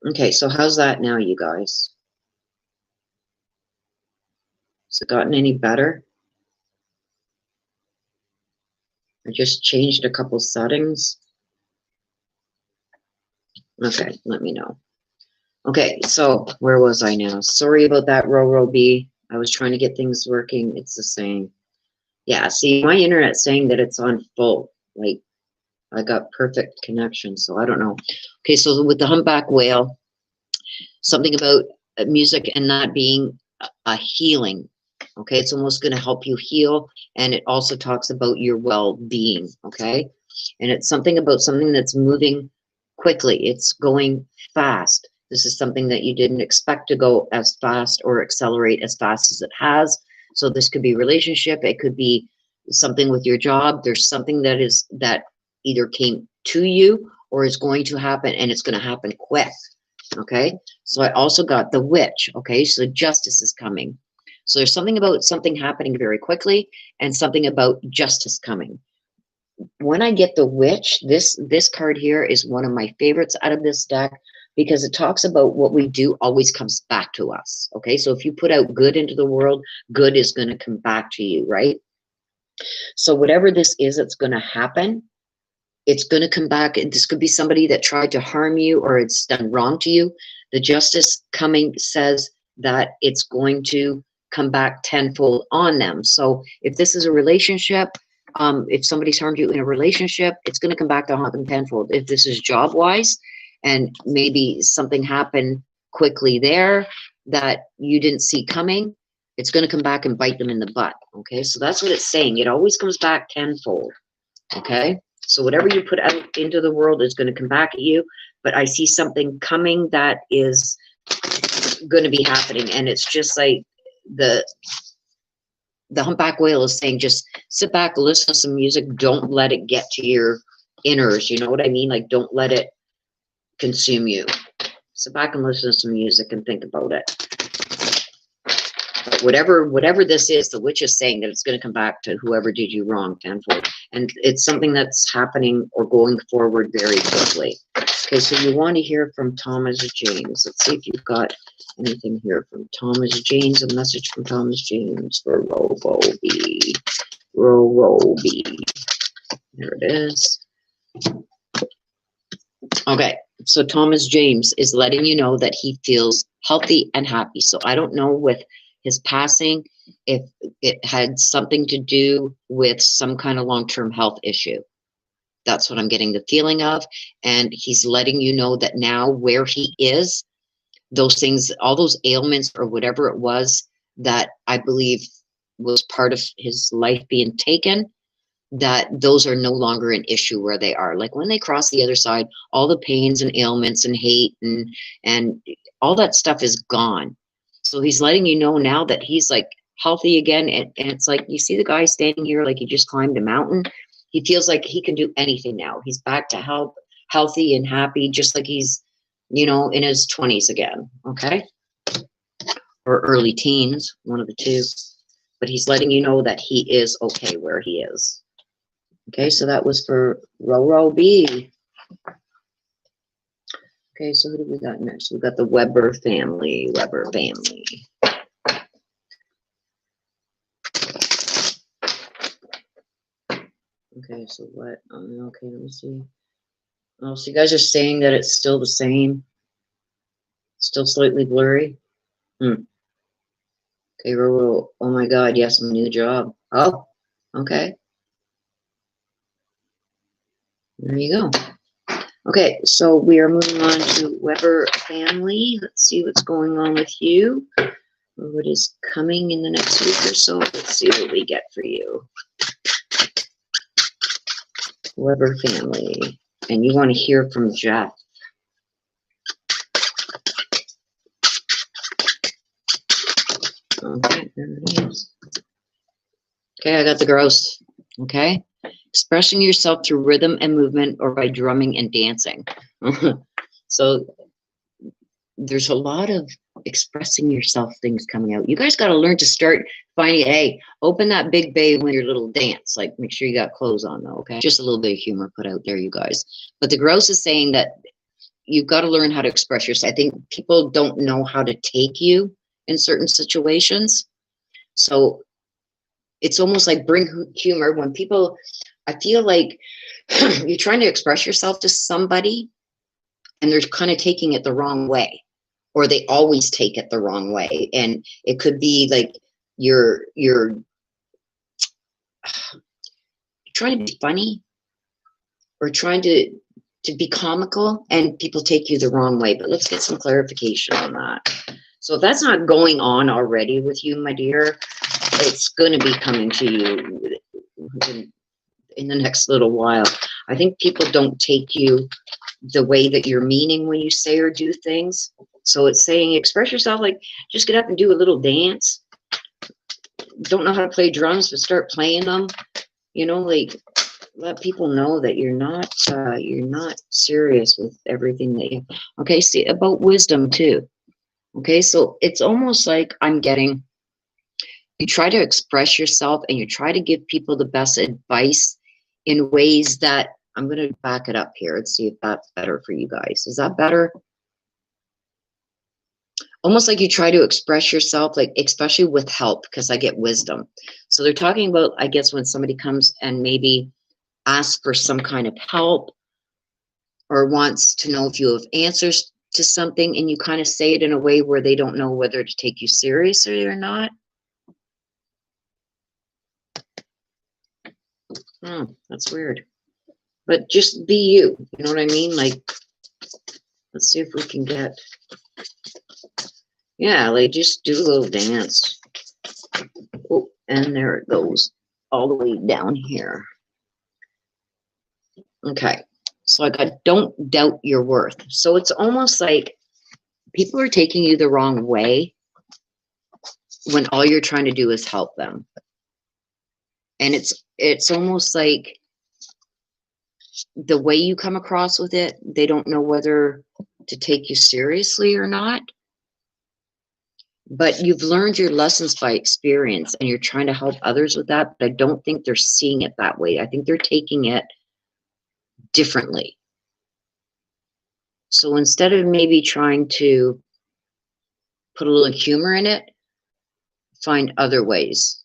Okay, so how's that now, you guys? Has it gotten any better? I just changed a couple settings. Okay, let me know. Okay, so where was I now? Sorry about that, Roro B. I was trying to get things working. It's the same. Yeah, see, my internet's saying that it's on full. Like, I got perfect connection, so I don't know. Okay, so with the humpback whale, something about music and that being a healing. Okay, it's almost going to help you heal, and it also talks about your well-being. Okay, and it's something about something that's moving quickly. It's going fast. This is something that you didn't expect to go as fast or accelerate as fast as it has. So this could be relationship. It could be something with your job. There's something that either came to you or is going to happen, and it's going to happen quick. Okay, so I also got the witch. Okay, so justice is coming. So there's something about something happening very quickly and something about justice coming. When I get the witch, this card here is one of my favorites out of this deck because it talks about what we do always comes back to us. Okay, so if you put out good into the world, good is going to come back to you, right? So whatever this is, it's going to happen. It's going to come back. This could be somebody that tried to harm you or it's done wrong to you. The justice coming says that it's going to come back tenfold on them. So if this is a relationship, if somebody's harmed you in a relationship, it's going to come back to haunt them tenfold. If this is job-wise and maybe something happened quickly there that you didn't see coming, it's going to come back and bite them in the butt. Okay, so that's what it's saying. It always comes back tenfold. Okay, so whatever you put out into the world is going to come back at you. But I see something coming that is going to be happening, and it's just like the humpback whale is saying, just sit back, listen to some music. Don't let it get to your inners. You know what I mean? Like, don't let it consume you. Sit back and listen to some music and think about it. But whatever this is, the witch is saying that it's going to come back to whoever did you wrong tenfold. And it's something that's happening or going forward very quickly. Okay, so you want to hear from Thomas James. Let's see if you've got anything here from Thomas James. A message from Thomas James for Robo-B. Robo-B. There it is. Okay, so Thomas James is letting you know that he feels healthy and happy. So I don't know with his passing if it had something to do with some kind of long-term health issue. That's what I'm getting the feeling of. And he's letting you know that now where he is, those things, all those ailments or whatever it was that I believe was part of his life being taken, that those are no longer an issue where they are. Like when they cross the other side, all the pains and ailments and hate and all that stuff is gone. So he's letting you know now that he's like healthy again. And it's like, you see the guy standing here like he just climbed a mountain. He feels like he can do anything now. He's back to healthy and happy, just like he's, you know, in his 20s again. Okay. Or early teens, one of the two. But he's letting you know that he is okay where he is. Okay, so that was for row B. Okay, so who do we got next? We got the Weber family. Weber family. Okay, so what? Okay, let me see. Oh, so you guys are saying that it's still the same? Still slightly blurry? Okay, oh my God, yes, my new job. Oh, okay. There you go. Okay, so we are moving on to Weber family. Let's see what's going on with you. What is coming in the next week or so. Let's see what we get for you. Weber family. And you want to hear from Jeff. Okay, there it is. Okay, I got the gross. Okay. Expressing yourself through rhythm and movement or by drumming and dancing. So there's a lot of expressing yourself things coming out. You guys got to learn to start finding, hey, open that big bay with your little dance. Like, make sure you got clothes on though, okay? Just a little bit of humor put out there, you guys. But the gross is saying that you've got to learn how to express yourself. I think people don't know how to take you in certain situations. So it's almost like bring humor when people, I feel like you're trying to express yourself to somebody and they're kind of taking it the wrong way, or they always take it the wrong way. And it could be like you're trying to be funny or trying to be comical and people take you the wrong way. But let's get some clarification on that. So if that's not going on already with you, my dear, it's going to be coming to you in the next little while. I think people don't take you the way that you're meaning when you say or do things. So it's saying express yourself, like just get up and do a little dance. Don't know how to play drums, but start playing them. You know, like let people know that you're not serious with everything that you. Okay, see about wisdom too. Okay, so it's almost like I'm getting. You try to express yourself and you try to give people the best advice in ways that I'm going to back it up here and see if that's better for you guys. Is that better? Almost like you try to express yourself, like especially with help, because I get wisdom. So they're talking about, I guess, when somebody comes and maybe asks for some kind of help or wants to know if you have answers to something, and you kind of say it in a way where they don't know whether to take you seriously or not. That's weird. But just be you. You know what I mean? Like, let's see if we can get. Yeah, like just do a little dance. Oh, and there it goes all the way down here. Okay, so I got don't doubt your worth. So it's almost like people are taking you the wrong way when all you're trying to do is help them. And it's almost like the way you come across with it, they don't know whether to take you seriously or not. But you've learned your lessons by experience and you're trying to help others with that. But I don't think they're seeing it that way. I think they're taking it differently. So instead of maybe trying to put a little humor in it, find other ways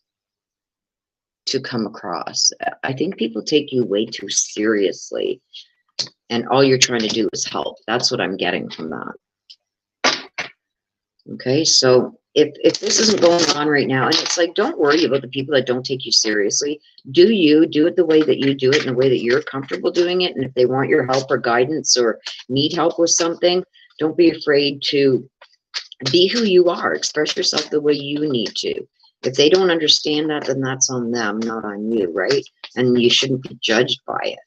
to come across. I think people take you way too seriously and all you're trying to do is help. That's what I'm getting from that. Okay, so if this isn't going on right now, and it's like, don't worry about the people that don't take you seriously. Do it the way that you do it, in the way that you're comfortable doing it. And if they want your help or guidance or need help with something, don't be afraid to be who you are. Express yourself the way you need to. If they don't understand that, then that's on them, not on you, right? And you shouldn't be judged by it.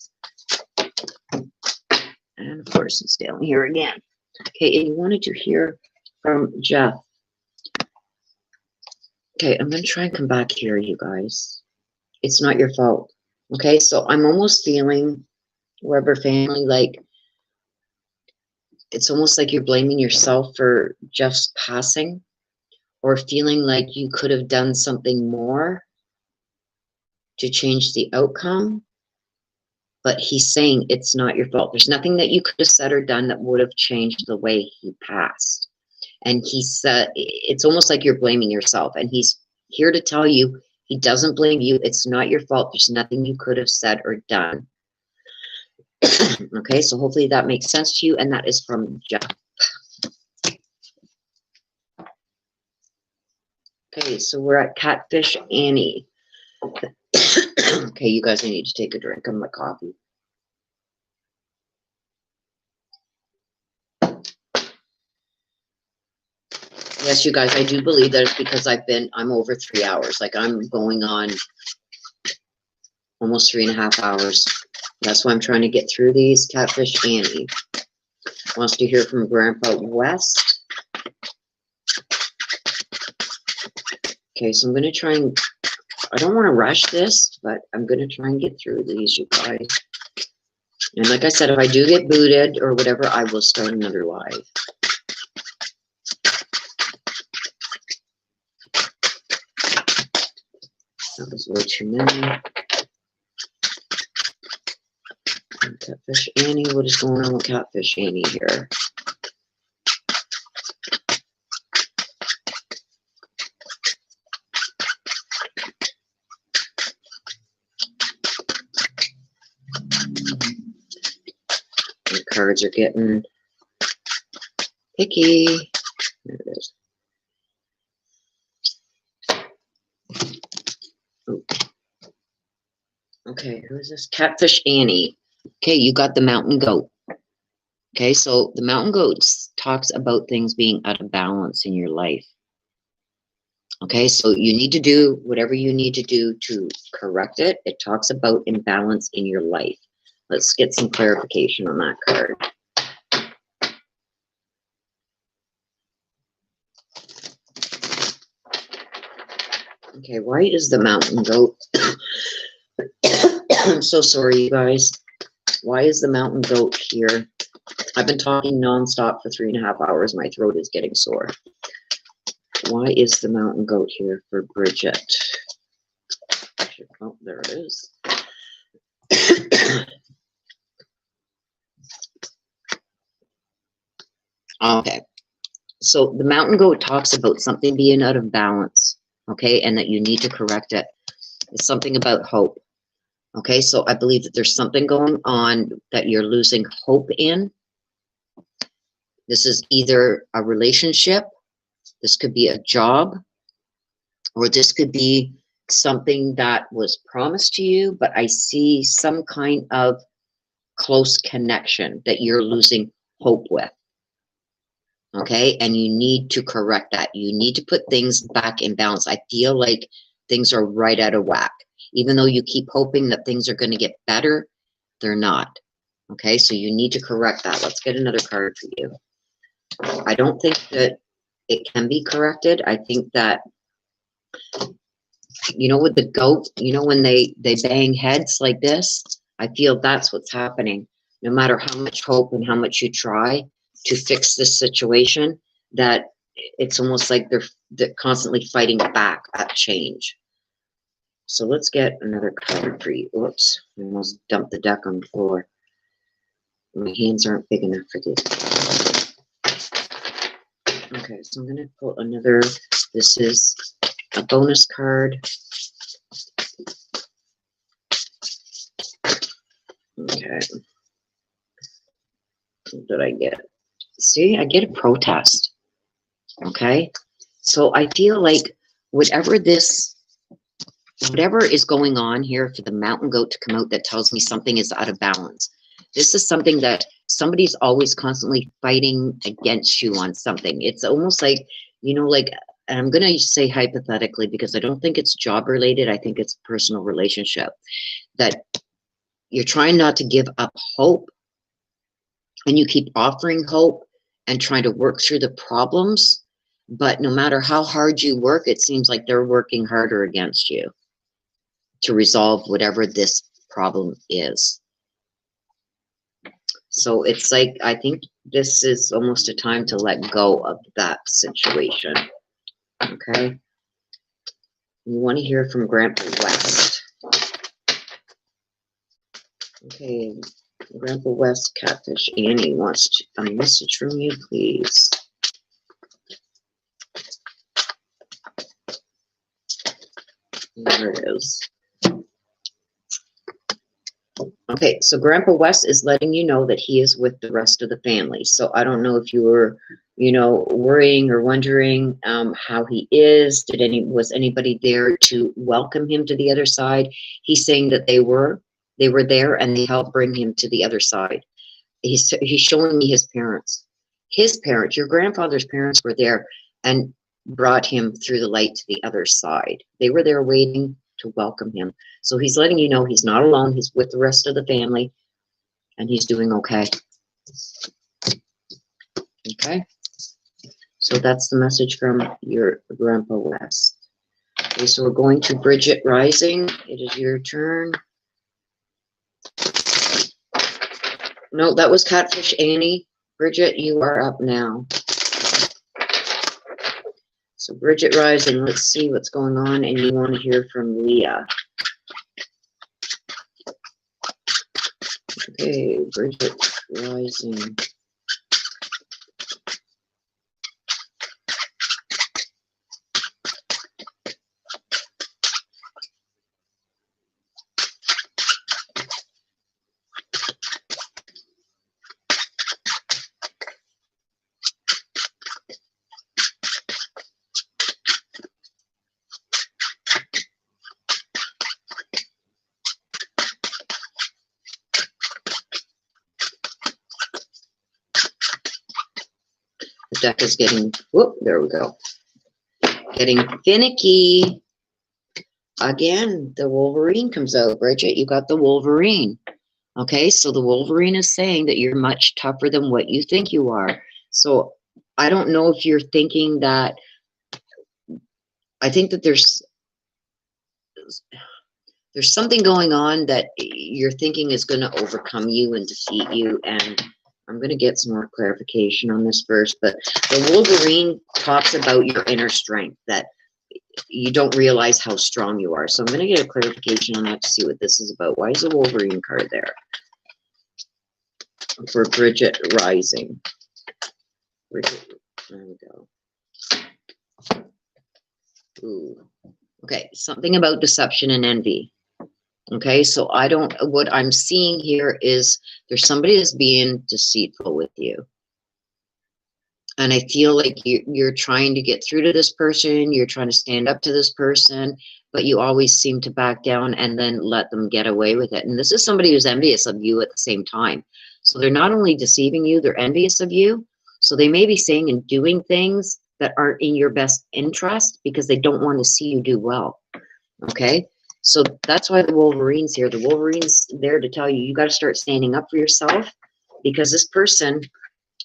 And of course, it's down here again. Okay, and you wanted to hear from Jeff. Okay, I'm going to try and come back here, you guys. It's not your fault. Okay, so I'm almost feeling, Weber family, like it's almost like you're blaming yourself for Jeff's passing, or feeling like you could have done something more to change the outcome. But he's saying it's not your fault. There's nothing that you could have said or done that would have changed the way he passed. And he said, it's almost like you're blaming yourself. And he's here to tell you he doesn't blame you. It's not your fault. There's nothing you could have said or done. Okay, so hopefully that makes sense to you. And that is from Jeff. Okay, so we're at Catfish Annie. Okay, you guys, I need to take a drink of my coffee. Yes, you guys, I do believe that it's because I'm over 3 hours. Like I'm going on almost 3.5 hours. That's why I'm trying to get through these. Catfish Annie wants to hear from Grandpa West. Okay, so I'm going to try and, I don't want to rush this, but I'm going to try and get through these, you guys. And like I said, if I do get booted or whatever, I will start another live. That was way too many. Catfish Annie, what is going on with Catfish Annie here? The cards are getting picky. There it is. Ooh. Okay, who is this? Catfish Annie. Okay, you got the mountain goat. Okay, so the mountain goat talks about things being out of balance in your life. Okay, so you need to do whatever you need to do to correct it. It talks about imbalance in your life. Let's get some clarification on that card. Okay, why is the mountain goat? I'm so sorry, you guys. Why is the mountain goat here? I've been talking nonstop for 3.5 hours. My throat is getting sore. Why is the mountain goat here for Bridget? Oh, there it is. Okay. So the mountain goat talks about something being out of balance, okay, and that you need to correct it. It's something about hope. Okay, so I believe that there's something going on that you're losing hope in. This is either a relationship, this could be a job, or this could be something that was promised to you, but I see some kind of close connection that you're losing hope with. Okay, and you need to correct that. You need to put things back in balance. I feel like things are right out of whack. Even though you keep hoping that things are going to get better, they're not. Okay, so you need to correct that. Let's get another card for you. I don't think that it can be corrected. I think that, you know, with the goat, you know, when they bang heads like this, I feel that's what's happening. No matter how much hope and how much you try to fix this situation, that it's almost like they're constantly fighting back at change. So let's get another card for you. Oops, I almost dumped the deck on the floor. My hands aren't big enough for this. Okay, so I'm going to pull another. This is a bonus card. Okay. What did I get? See, I get a protest. Okay. So I feel like whatever is going on here for the mountain goat to come out, that tells me something is out of balance. This is something that somebody's always constantly fighting against you on something. It's almost like, you know, like, and I'm going to say hypothetically, because I don't think it's job related. I think it's a personal relationship, that you're trying not to give up hope, and you keep offering hope and trying to work through the problems. But no matter how hard you work, it seems like they're working harder against you to resolve whatever this problem is. So it's like, I think this is almost a time to let go of that situation. Okay. You want to hear from Grandpa West. Okay. Grandpa West, Catfish Annie wants a message from you, please. There it is. Okay, so Grandpa West is letting you know that he is with the rest of the family. So I don't know if you were, you know, worrying or wondering how he is. Was anybody there to welcome him to the other side? He's saying that they were there and they helped bring him to the other side. He's showing me his parents. His parents, your grandfather's parents, were there and brought him through the light to the other side. They were there waiting to welcome him. So he's letting you know he's not alone. He's with the rest of the family and he's doing okay. Okay. So that's the message from your Grandpa West. Okay, so we're going to Bridget Rising. It is your turn. No, that was Catfish Annie. Bridget, you are up now. So Bridget Rising, let's see what's going on, and you want to hear from Leah. Okay, Bridget Rising. The deck is getting, whoop, there we go. Getting finicky. Again, the Wolverine comes out. Bridget, you got the Wolverine. Okay, so the Wolverine is saying that you're much tougher than what you think you are. So I don't know if you're thinking that, I think that there's something going on that you're thinking is going to overcome you and defeat you. And I'm going to get some more clarification on this first, but the Wolverine talks about your inner strength, that you don't realize how strong you are. So I'm going to get a clarification on that to see what this is about. Why is the Wolverine card there? For Bridget Rising. Bridget, there we go. Ooh. Okay, something about deception and envy. Okay, so what I'm seeing here is there's somebody that's being deceitful with you. And I feel like you're trying to get through to this person, you're trying to stand up to this person, but you always seem to back down and then let them get away with it. And this is somebody who's envious of you at the same time. So they're not only deceiving you, they're envious of you. So they may be saying and doing things that aren't in your best interest because they don't want to see you do well. Okay? So that's why the Wolverine's here. The Wolverine's there to tell you, you got to start standing up for yourself, because this person,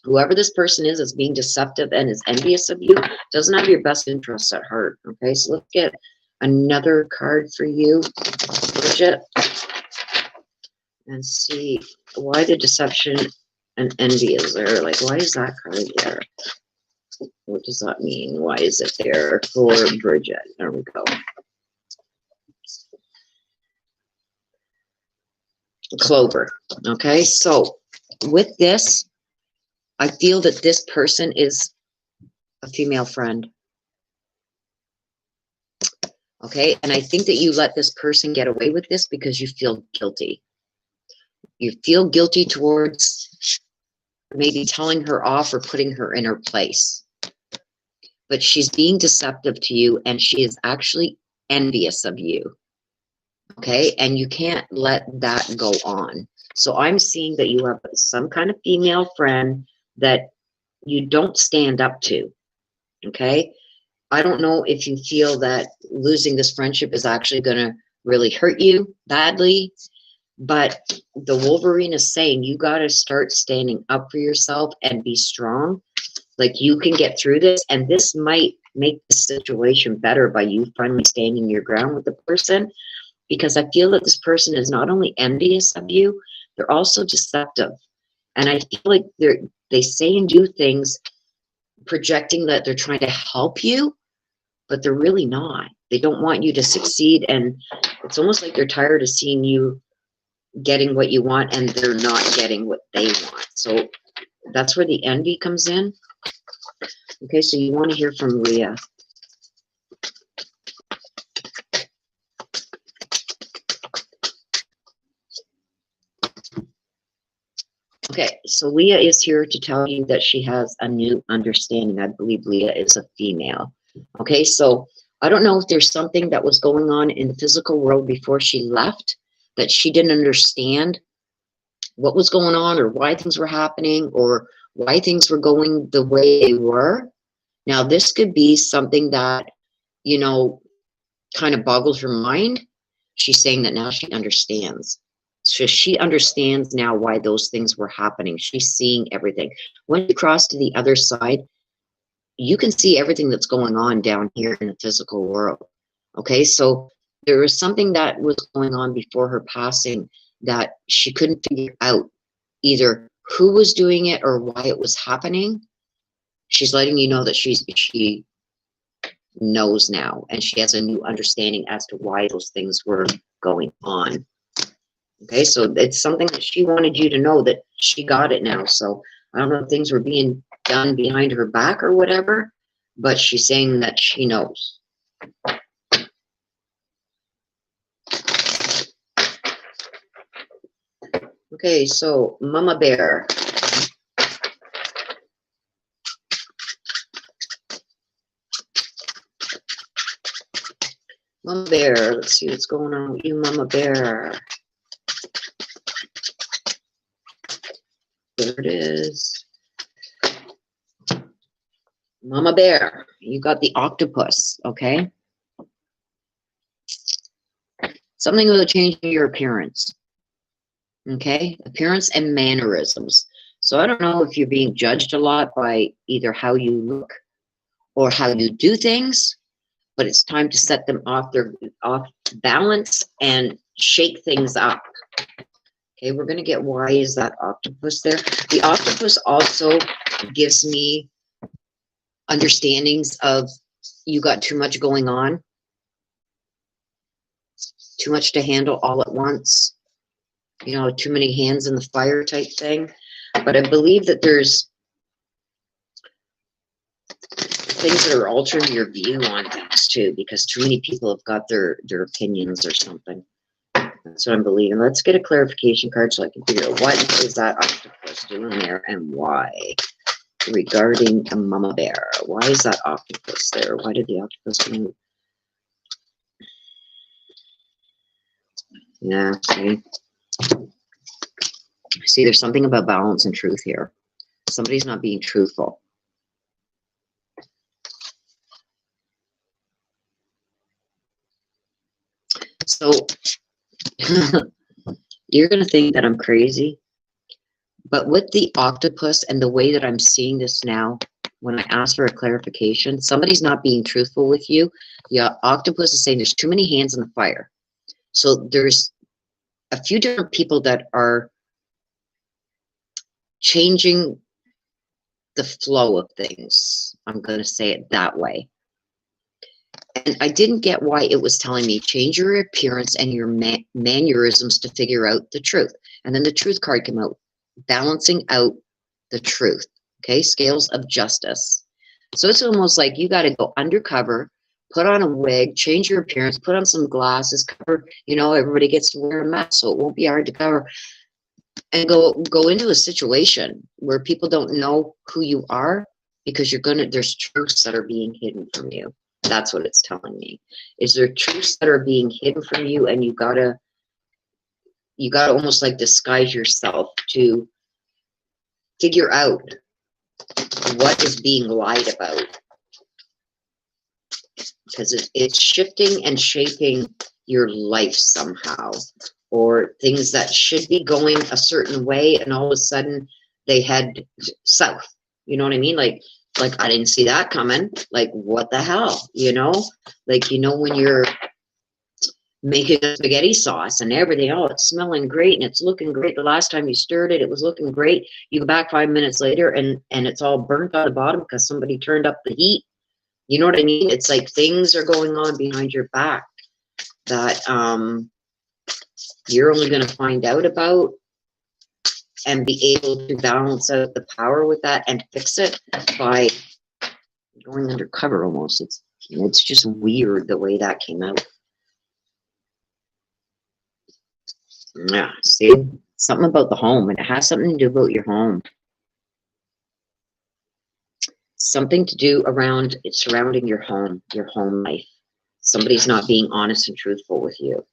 whoever this person is being deceptive and is envious of you, doesn't have your best interests at heart. Okay, so let's get another card for you, Bridget, and see why the deception and envy is there. Like, why is that card there? What does that mean? Why is it there for Bridget? There we go. Clover. Okay, so with this, I feel that this person is a female friend. Okay, and I think that you let this person get away with this because you feel guilty. You feel guilty towards maybe telling her off or putting her in her place. but she's being deceptive to you, and she is actually envious of you. Okay, and you can't let that go on. So I'm seeing that you have some kind of female friend that you don't stand up to. Okay, I don't know if you feel that losing this friendship is actually going to really hurt you badly, but the Wolverine is saying you got to start standing up for yourself and be strong. Like, you can get through this, and this might make the situation better by you finally standing your ground with the person, because I feel that this person is not only envious of you, they're also deceptive. And I feel like they say and do things projecting that they're trying to help you, but they're really not. They don't want you to succeed, and it's almost like they're tired of seeing you getting what you want and they're not getting what they want. So that's where the envy comes in. Okay, so you want to hear from Leah. Okay, so Leah is here to tell you that she has a new understanding. I believe Leah is a female. Okay, so I don't know if there's something that was going on in the physical world before she left that she didn't understand what was going on, or why things were happening, or why things were going the way they were. Now, this could be something that, you know, kind of boggles her mind. She's saying that now she understands. So she understands now why those things were happening. She's seeing everything. When you cross to the other side, you can see everything that's going on down here in the physical world. Okay, so there was something that was going on before her passing that she couldn't figure out either who was doing it or why it was happening. She's letting you know that she knows now, and she has a new understanding as to why those things were going on. Okay, so it's something that she wanted you to know, that she got it now. So I don't know if things were being done behind her back or whatever, but she's saying that she knows. Okay, so Mama Bear. Mama Bear, let's see what's going on with you, Mama Bear. There it is. Mama Bear, you got the octopus, okay? Something about changing your appearance, okay? Appearance and mannerisms. So I don't know if you're being judged a lot by either how you look or how you do things, but it's time to set them off balance and shake things up. Okay, we're going to get why is that octopus there. The octopus also gives me understandings of you got too much going on, too much to handle all at once, you know, too many hands in the fire type thing. But I believe that there's things that are altering your view on things too, because too many people have got their opinions or something. That's what I'm believing. Let's get a clarification card so I can figure out what is that octopus doing there and why. Regarding a Mama Bear, why is that octopus there? Why did the octopus move? Yeah, see, there's something about balance and truth here. Somebody's not being truthful. So you're going to think that I'm crazy, but with the octopus and the way that I'm seeing this now, when I ask for a clarification, somebody's not being truthful with you. The octopus is saying there's too many hands in the fire. So there's a few different people that are changing the flow of things. I'm going to say it that way. And I didn't get why it was telling me change your appearance and your mannerisms to figure out the truth. And then the truth card came out, balancing out the truth. Okay, scales of justice. So it's almost like you got to go undercover, put on a wig, change your appearance, put on some glasses, cover, you know, everybody gets to wear a mask, so it won't be hard to cover, and go into a situation where people don't know who you are, because there's truths that are being hidden from you. That's what it's telling me. Is there truths that are being hidden from you, and you gotta almost like disguise yourself to figure out what is being lied about, because it's shifting and shaping your life somehow, or things that should be going a certain way, and all of a sudden they head south. You know what I mean? Like I didn't see that coming. Like, what the hell? You know, like, you know, when you're making a spaghetti sauce and everything, oh, it's smelling great and it's looking great. The last time you stirred it, it was looking great. You go back 5 minutes later and it's all burnt on the bottom because somebody turned up the heat. You know what I mean? It's like things are going on behind your back that you're only going to find out about and be able to balance out the power with that and fix it by going undercover almost. It's just weird the way that came out. Yeah, see, something about the home, and it has something to do about your home. Something to do around it surrounding your home life. Somebody's not being honest and truthful with you.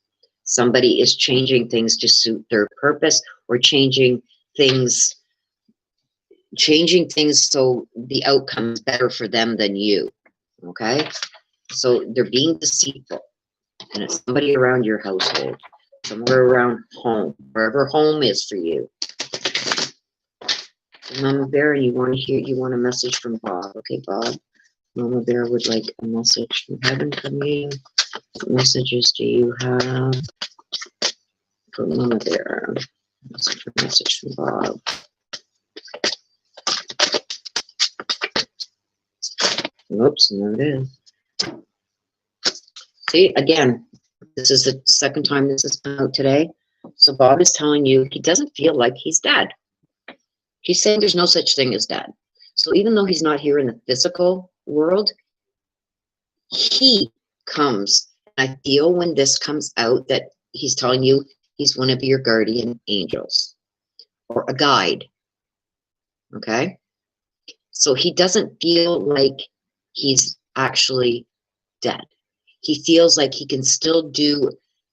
Somebody is changing things to suit their purpose, or changing things so the outcome is better for them than you. Okay? So they're being deceitful, and it's somebody around your household, somewhere around home, wherever home is for you. Mama Bear, you want a message from Bob. Okay, Bob. Mama Bear would like a message from heaven from you. What messages do you have for Mama Bear? Message from Bob. Oops, and there it is. See, again, this is the second time this has come out today. So Bob is telling you he doesn't feel like he's dead. He's saying there's no such thing as dead. So even though he's not here in the physical world, he comes. I feel when this comes out that he's telling you he's one of your guardian angels or a guide. Okay? So he doesn't feel like he's actually dead. He feels like he can still do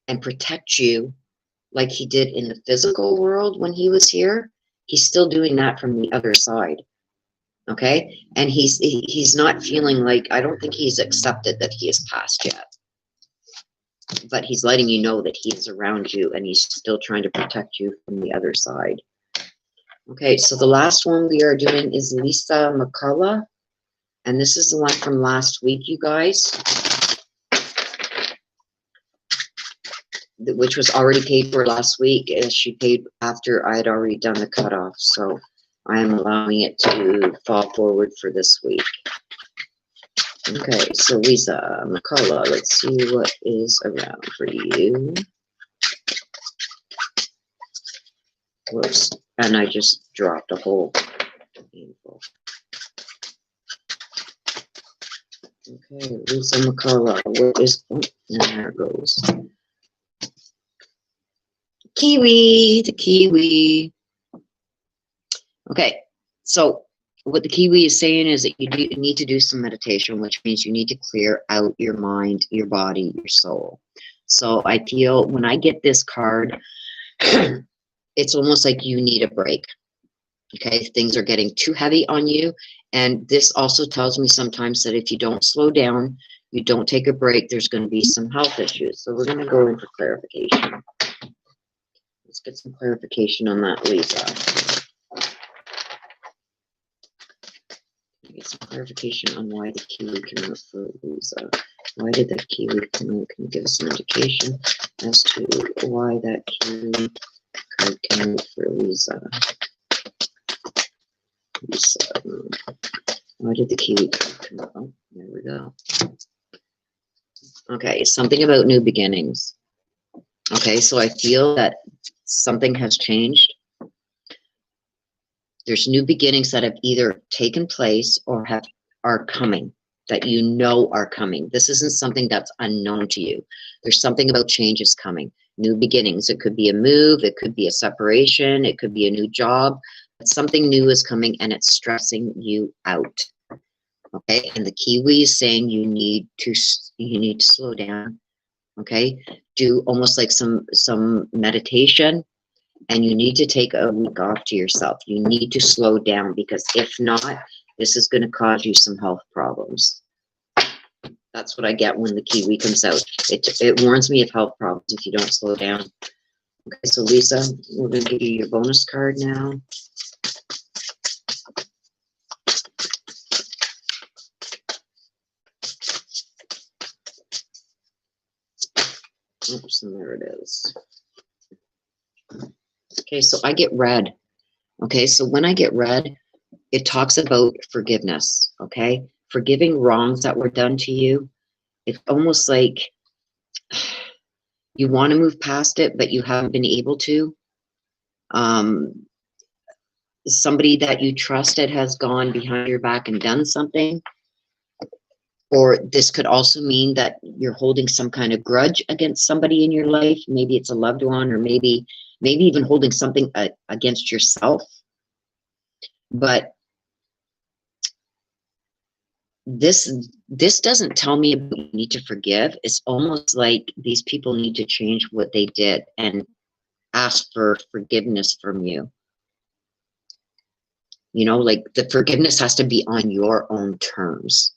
and protect you like he did in the physical world when he was here. He's still doing that from the other side. Okay? And he's not feeling like, I don't think he's accepted that he has passed yet. But he's letting you know that he is around you, and he's still trying to protect you from the other side. Okay, so the last one we are doing is Lisa McCullough. And this is the one from last week, you guys, which was already paid for last week. She paid after I had already done the cutoff. So I am allowing it to fall forward for this week. Okay, so Lisa McCullough, let's see what is around for you. Whoops, and I just dropped a whole handful. Okay, Lisa McCullough, what is, oh, and there it goes. Kiwi, the kiwi. Okay, so what the kiwi is saying is that you need to do some meditation, which means you need to clear out your mind, your body, your soul. So I feel when I get this card, it's almost like you need a break. Okay, things are getting too heavy on you. And this also tells me sometimes that if you don't slow down, you don't take a break, there's going to be some health issues. So we're going to go in for clarification. Let's get some clarification on that, Lisa. Get some clarification on why the kiwi came out for Lisa. Why did that kiwi come out? Can you give us an indication as to why that kiwi card came out for Lisa? Why did the kiwi card come out? Oh, there we go. Okay, something about new beginnings. Okay, so I feel that something has changed. There's new beginnings that have either taken place or are coming, that you know are coming. This isn't something that's unknown to you. There's something about changes coming, new beginnings. It could be a move, it could be a separation, it could be a new job, but something new is coming and it's stressing you out. Okay, and the Kiwi is saying you need to slow down. Okay, do almost like some meditation, and you need to take a week off to yourself. You need to slow down, because if not, this is going to cause you some health problems. That's what I get when the Kiwi comes out. It warns me of health problems if you don't slow down. Okay, so Lisa, we're going to give you your bonus card now. Oops, and there it is. Okay, so I get red. Okay, so when I get red, it talks about forgiveness. Okay, forgiving wrongs that were done to you. It's almost like you want to move past it, but you haven't been able to. Somebody that you trusted has gone behind your back and done something. Or this could also mean that you're holding some kind of grudge against somebody in your life. Maybe it's a loved one, or maybe even holding something against yourself. But this doesn't tell me about you need to forgive. It's almost like these people need to change what they did and ask for forgiveness from you. You know, like the forgiveness has to be on your own terms.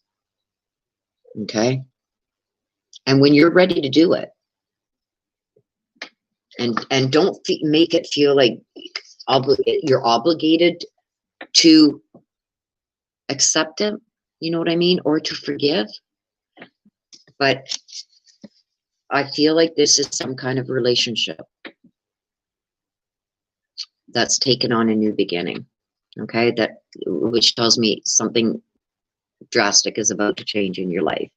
Okay? And when you're ready to do it, and don't make it feel like you're obligated to accept it, you know what I mean, or to forgive. But I feel like this is some kind of relationship that's taken on a new beginning. Okay, which tells me something drastic is about to change in your life.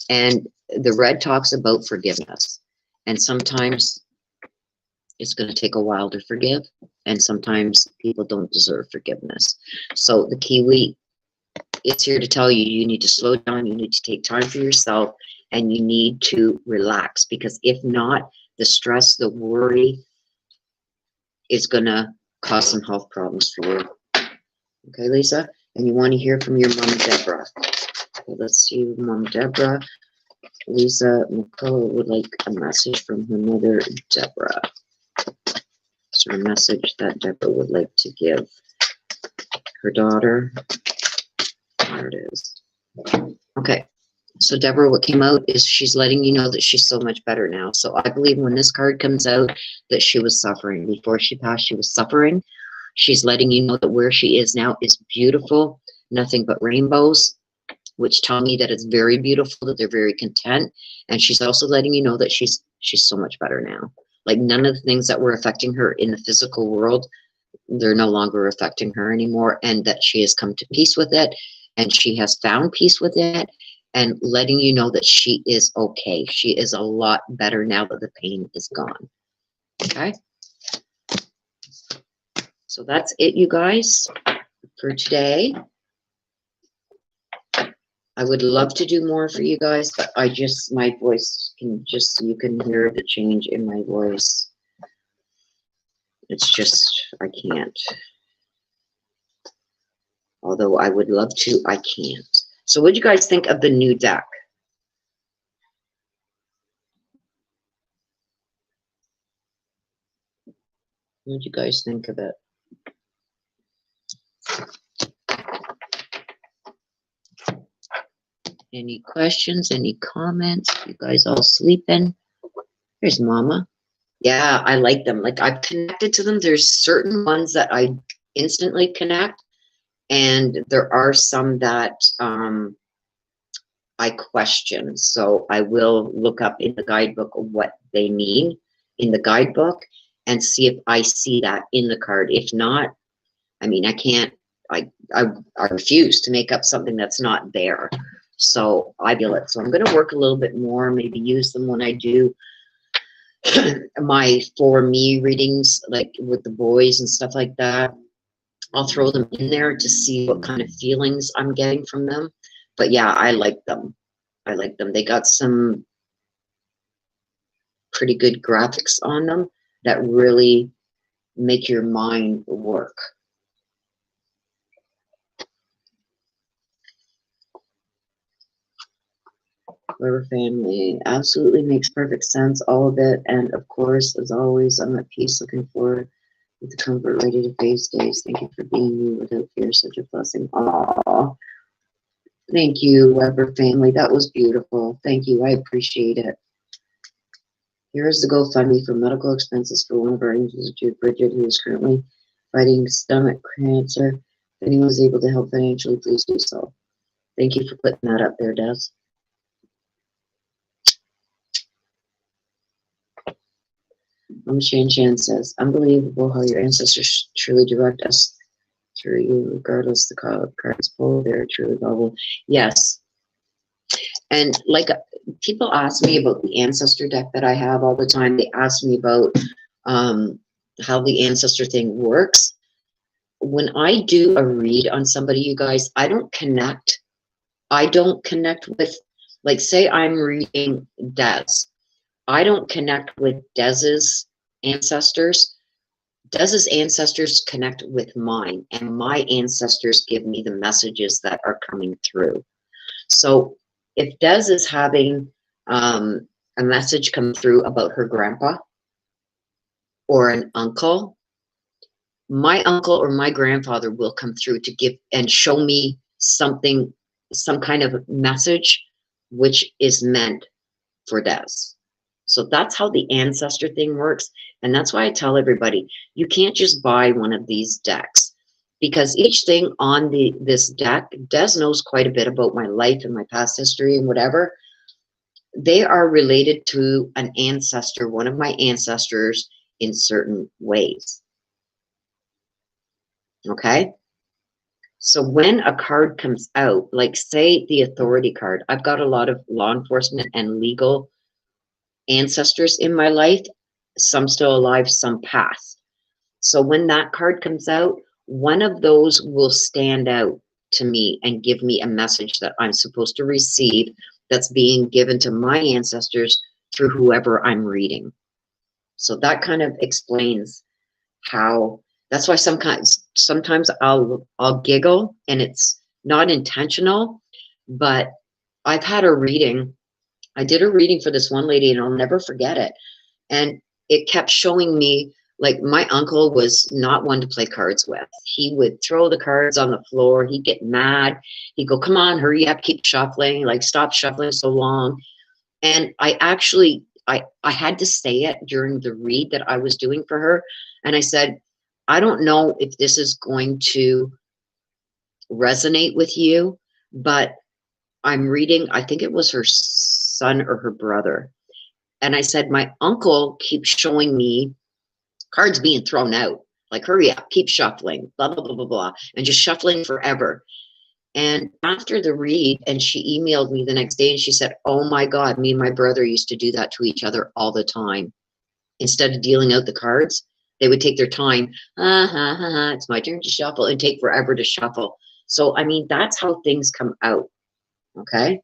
And the red talks about forgiveness, and sometimes it's going to take a while to forgive, and sometimes people don't deserve forgiveness. So the Kiwi, it's here to tell you, you need to slow down, you need to take time for yourself, and you need to relax, because if not, the stress, the worry is going to cause some health problems for you. Okay, Lisa? And you want to hear from your mom, Deborah. Okay, let's see, Mom Deborah. Lisa McCullough would like a message from her mother, Deborah. So a message that Deborah would like to give her daughter. There it is. Okay. So Deborah, what came out is she's letting you know that she's so much better now. So I believe when this card comes out that she was suffering. Before she passed, she was suffering. She's letting you know that where she is now is beautiful, nothing but rainbows, which tell me that it's very beautiful, that they're very content. And she's also letting you know that she's so much better now. Like none of the things that were affecting her in the physical world, they're no longer affecting her anymore, and that she has come to peace with it, and she has found peace with it, and letting you know that she is okay. She is a lot better now that the pain is gone. Okay? So that's it, you guys, for today. I would love to do more for you guys, but my voice you can hear the change in my voice. It's just, I can't. Although I would love to, I can't. So what do you guys think of the new deck? What do you guys think of it? Any questions? Any comments? You guys all sleeping? Here's Mama. Yeah, I like them. Like I've connected to them. There's certain ones that I instantly connect, and there are some that I question. So I will look up in the guidebook what they mean in the guidebook and see if I see that in the card. If not, I mean, I can't. I refuse to make up something that's not there. So I feel it. So I'm going to work a little bit more, maybe use them when I do my for me readings, like with the boys and stuff like that. I'll throw them in there to see what kind of feelings I'm getting from them. But yeah, I like them. I like them. They got some pretty good graphics on them that really make your mind work. Weber family. Absolutely makes perfect sense, all of it. And of course, as always, I'm at peace, looking forward with the comfort, ready to face days. Thank you for being me without fear, such a blessing. Aww. Thank you, Weber family. That was beautiful. Thank you. I appreciate it. Here's the GoFundMe for medical expenses for one of our angels, Bridget, who is currently fighting stomach cancer. If anyone was able to help financially, please do so. Thank you for putting that up there, Des. Shan Shan says, unbelievable how your ancestors truly direct us through you, regardless the cards pulled. They're truly valuable. Yes. And like people ask me about the ancestor deck that I have all the time. They ask me about how the ancestor thing works. When I do a read on somebody, you guys, I don't connect with, like, say I'm reading Des. I don't connect with Des's ancestors. Des's ancestors connect with mine, and my ancestors give me the messages that are coming through. So if Des is having a message come through about her grandpa or an uncle, my uncle or my grandfather will come through to give and show me something, some kind of message which is meant for Des. So that's how the ancestor thing works. And that's why I tell everybody, you can't just buy one of these decks, because each thing on this deck, Des knows quite a bit about my life and my past history and whatever. They are related to an ancestor, one of my ancestors, in certain ways. Okay? So when a card comes out, like say the authority card, I've got a lot of law enforcement and legal ancestors in my life, some still alive, some passed. So when that card comes out, one of those will stand out to me and give me a message that I'm supposed to receive, that's being given to my ancestors through whoever I'm reading. So that kind of explains how, that's why sometimes I'll giggle, and it's not intentional, but I've had a reading. I did a reading for this one lady, and I'll never forget it. And it kept showing me, like, my uncle was not one to play cards with. He would throw the cards on the floor. He'd get mad. He'd go, come on, hurry up, keep shuffling, like, stop shuffling so long. And I actually, I had to say it during the read that I was doing for her. And I said, I don't know if this is going to resonate with you, but I'm reading, I think it was her son or her brother. And I said, my uncle keeps showing me cards being thrown out, like, hurry up, keep shuffling, blah, blah, blah, blah, blah, and just shuffling forever. And after the read, and she emailed me the next day, and she said, oh my God, me and my brother used to do that to each other all the time. Instead of dealing out the cards, they would take their time. It's my turn to shuffle, and take forever to shuffle. So, I mean, that's how things come out. Okay.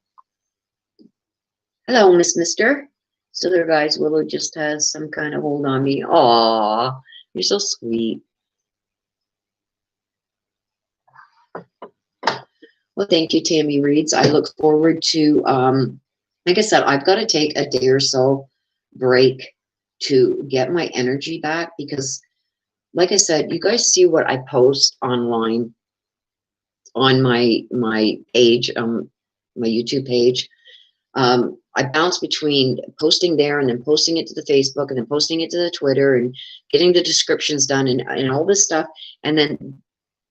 Hello, Mister. Still there, guys. Willow just has some kind of hold on me. Aw, you're so sweet. Well, thank you, Tammy Reeds. I look forward to, like I said, I've got to take a day or so break to get my energy back, because, like I said, you guys see what I post online on my page, my YouTube page. I bounce between posting there and then posting it to the Facebook and then posting it to the Twitter and getting the descriptions done and all this stuff. And then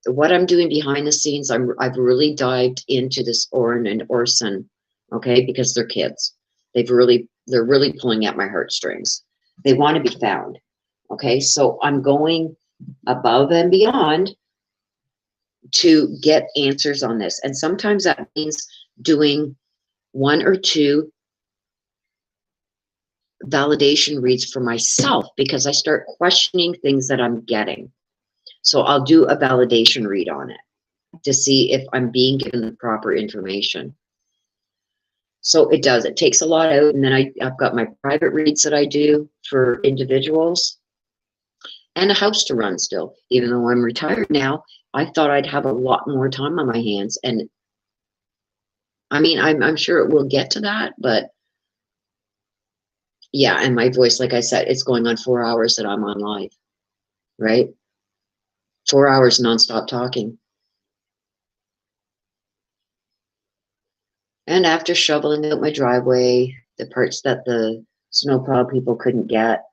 what I'm doing behind the scenes, I've really dived into this Orrin and Orson, okay, because they're kids. They're really pulling at my heartstrings. They want to be found. Okay, so I'm going above and beyond to get answers on this. And sometimes that means doing one or two validation reads for myself, because I start questioning things that I'm getting. So I'll do a validation read on it to see if I'm being given the proper information. So it takes a lot out. And then I've got my private reads that I do for individuals, and a house to run still. Even though I'm retired now, I thought I'd have a lot more time on my hands, and I mean, I'm sure it will get to that, but yeah, and my voice, like I said, it's going on 4 hours that I'm on live, right? 4 hours nonstop talking. And after shoveling out my driveway, the parts that the snowplow people couldn't get,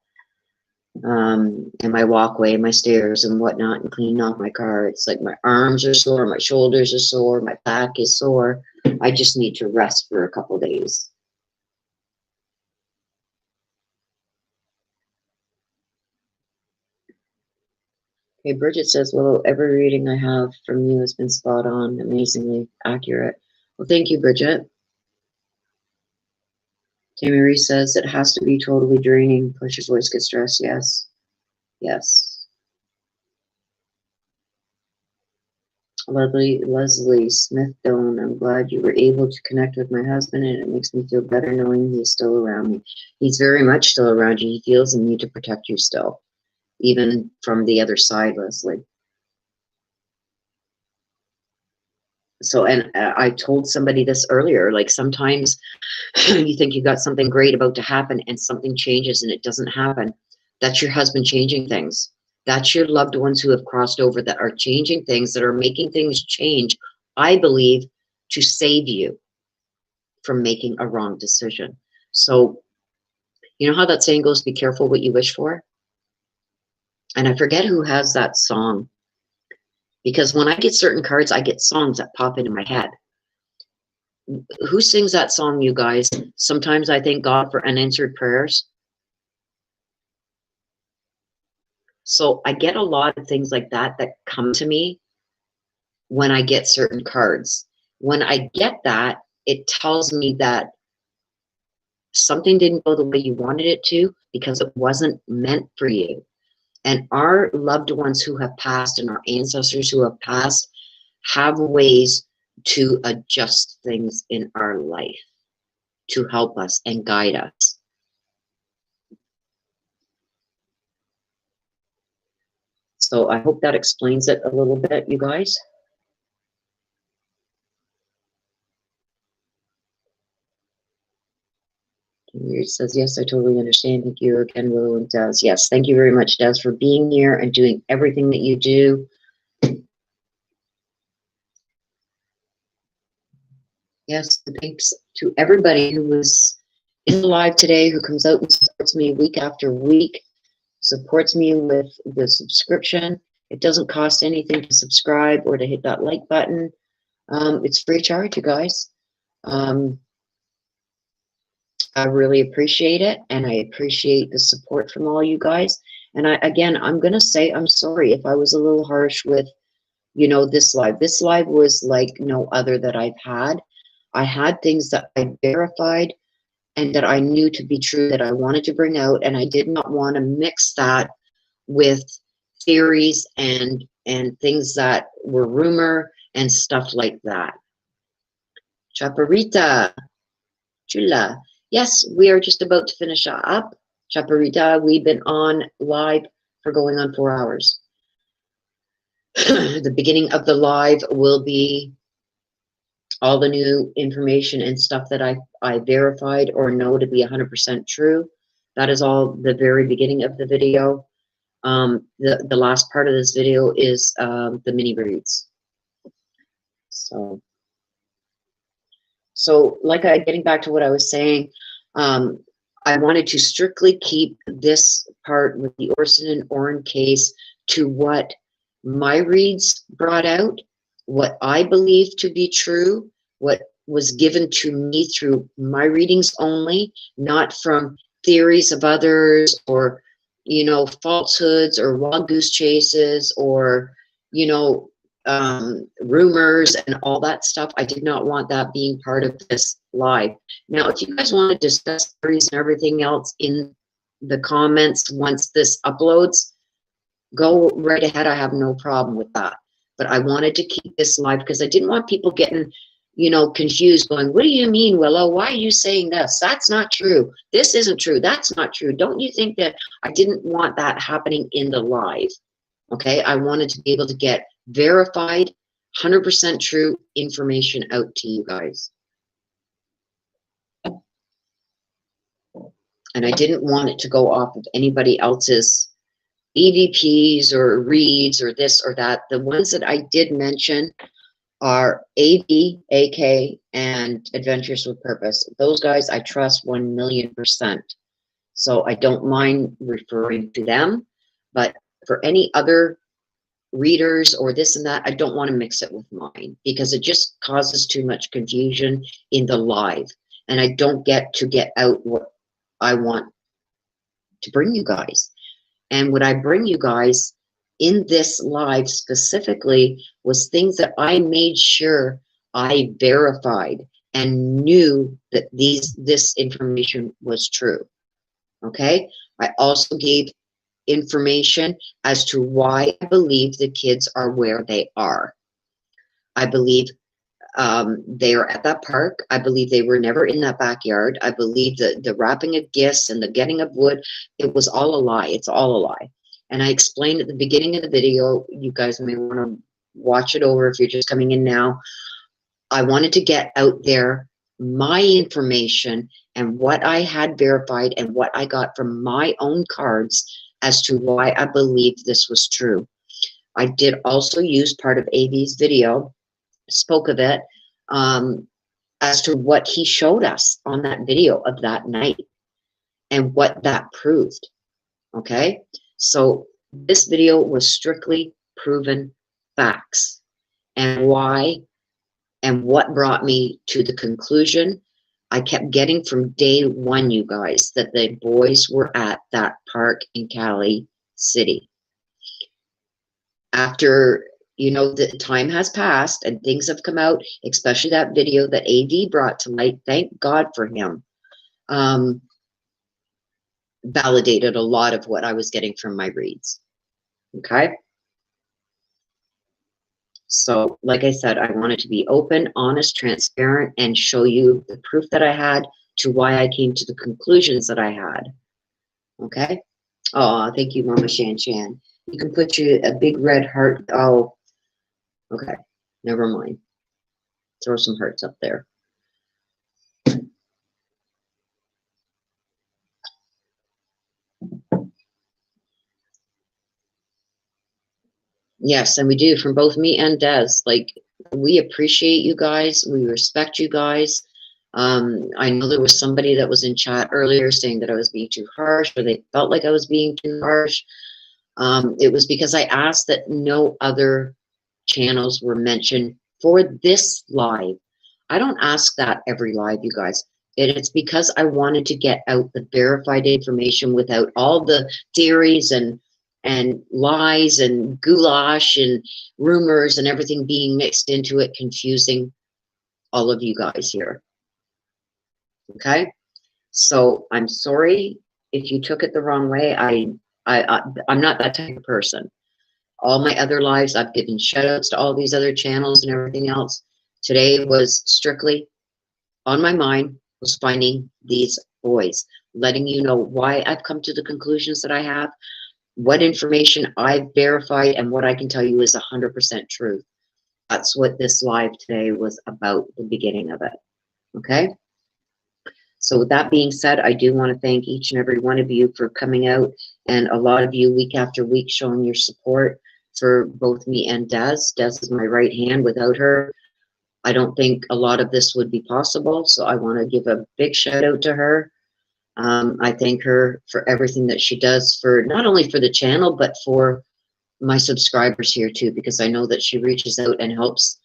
and my walkway, my stairs and whatnot, and cleaning off my car, it's like my arms are sore, my shoulders are sore, my back is sore. I just need to rest for a couple days. Okay, Bridget says, well, every reading I have from you has been spot on, amazingly accurate. Well, thank you, Bridget. Tammy Marie says, it has to be totally draining. Plus your voice gets stressed. Yes. Yes. Leslie Smith Doan, I'm glad you were able to connect with my husband, and it makes me feel better knowing he is still around me. He's very much still around you. He feels the need to protect you still, even from the other side, Leslie. So, and I told somebody this earlier, like sometimes you think you got something great about to happen and something changes and it doesn't happen. That's your husband changing things. That's your loved ones who have crossed over that are changing things, that are making things change, I believe, to save you from making a wrong decision. So, you know how that saying goes, be careful what you wish for? And I forget who has that song, because when I get certain cards, I get songs that pop into my head. Who sings that song, you guys? Sometimes I thank God for unanswered prayers. So I get a lot of things like that that come to me when I get certain cards. When I get that, it tells me that something didn't go the way you wanted it to because it wasn't meant for you. And our loved ones who have passed and our ancestors who have passed have ways to adjust things in our life to help us and guide us. So I hope that explains it a little bit, you guys. It says, yes, I totally understand. Thank you again, Willow and Des. Yes, thank you very much, Des, for being here and doing everything that you do. Yes, thanks to everybody who was in the live today, who comes out and supports me week after week, supports me with the subscription. It doesn't cost anything to subscribe or to hit that like button. It's free of charge, you guys. I really appreciate it, and I appreciate the support from all you guys. And again, I'm going to say I'm sorry if I was a little harsh with, you know, this live. This live was like no other that I've had. I had things that I verified and that I knew to be true that I wanted to bring out, and I did not want to mix that with theories and things that were rumor and stuff like that. Chaparita, chula. Yes, we are just about to finish up. Chaparita, we've been on live for going on 4 hours. The beginning of the live will be all the new information and stuff that I verified or know to be 100% true. That is all the very beginning of the video. The last part of this video is the mini reads. So like getting back to what I was saying, I wanted to strictly keep this part with the Orson and Orrin case to what my reads brought out, what I believe to be true, what was given to me through my readings only, not from theories of others or, you know, falsehoods or wild goose chases or, you know, rumors and all that stuff. I did not want that being part of this live. Now, if you guys want to discuss theories and everything else in the comments once this uploads, go right ahead. I have no problem with that. But I wanted to keep this live because I didn't want people getting, you know, confused, going, what do you mean, Willow? Why are you saying this? That's not true. This isn't true. That's not true. Don't you think that I didn't want that happening in the live? Okay, I wanted to be able to get verified, 100% true information out to you guys. And I didn't want it to go off of anybody else's EVPs or reads or this or that. The ones that I did mention are AV, AK, and Adventures with Purpose. Those guys I trust 1,000,000%. So I don't mind referring to them. But for any other readers or this and that, I don't want to mix it with mine because it just causes too much confusion in the live. And I don't get to get out what I want to bring you guys. And what I bring you guys in this live specifically was things that I made sure I verified and knew that this information was true. Okay? I also gave information as to why I believe the kids are where they are. I believe they are at that park. I believe they were never in that backyard. I believe that the wrapping of gifts and the getting of wood, it was all a lie. It's all a lie. And I explained at the beginning of the video, you guys may want to watch it over if you're just coming in now. I wanted to get out there my information and what I had verified and what I got from my own cards as to why I believe this was true. I did also use part of AV's video, spoke of it, as to what he showed us on that video of that night and what that proved. Okay, so this video was strictly proven facts and why and what brought me to the conclusion I kept getting from day one, you guys, that the boys were at that park in Cali City. After, you know, the time has passed and things have come out, especially that video that AD brought to light, thank God for him, validated a lot of what I was getting from my reads. Okay? So, like I said, I wanted to be open, honest, transparent, and show you the proof that I had to why I came to the conclusions that I had. Okay? Oh, thank you, Mama Shan Shan. You can put a big red heart. Oh, okay. Never mind. Throw some hearts up there. Yes, and we do, from both me and Des. Like, we appreciate you guys. We respect you guys. I know there was somebody that was in chat earlier saying that I was being too harsh, or they felt like I was being too harsh. It was because I asked that no other channels were mentioned for this live. I don't ask that every live, you guys. It's because I wanted to get out the verified information without all the theories and lies and goulash and rumors and everything being mixed into it, confusing all of you guys here. Okay? So I'm sorry if you took it the wrong way. I'm not that type of person. All my other lives, I've given shout outs to all these other channels and everything else. Today was strictly on my mind, was finding these boys, letting you know why I've come to the conclusions that I have, what information I've verified, and what I can tell you is 100% truth. That's what this live today was about, the beginning of it. Okay? So with that being said, I do want to thank each and every one of you for coming out, and a lot of you week after week showing your support for both me and Des. Des is my right hand. Without her, I don't think a lot of this would be possible. So I want to give a big shout out to her. I thank her for everything that she does, for not only for the channel, but for my subscribers here too, because I know that she reaches out and helps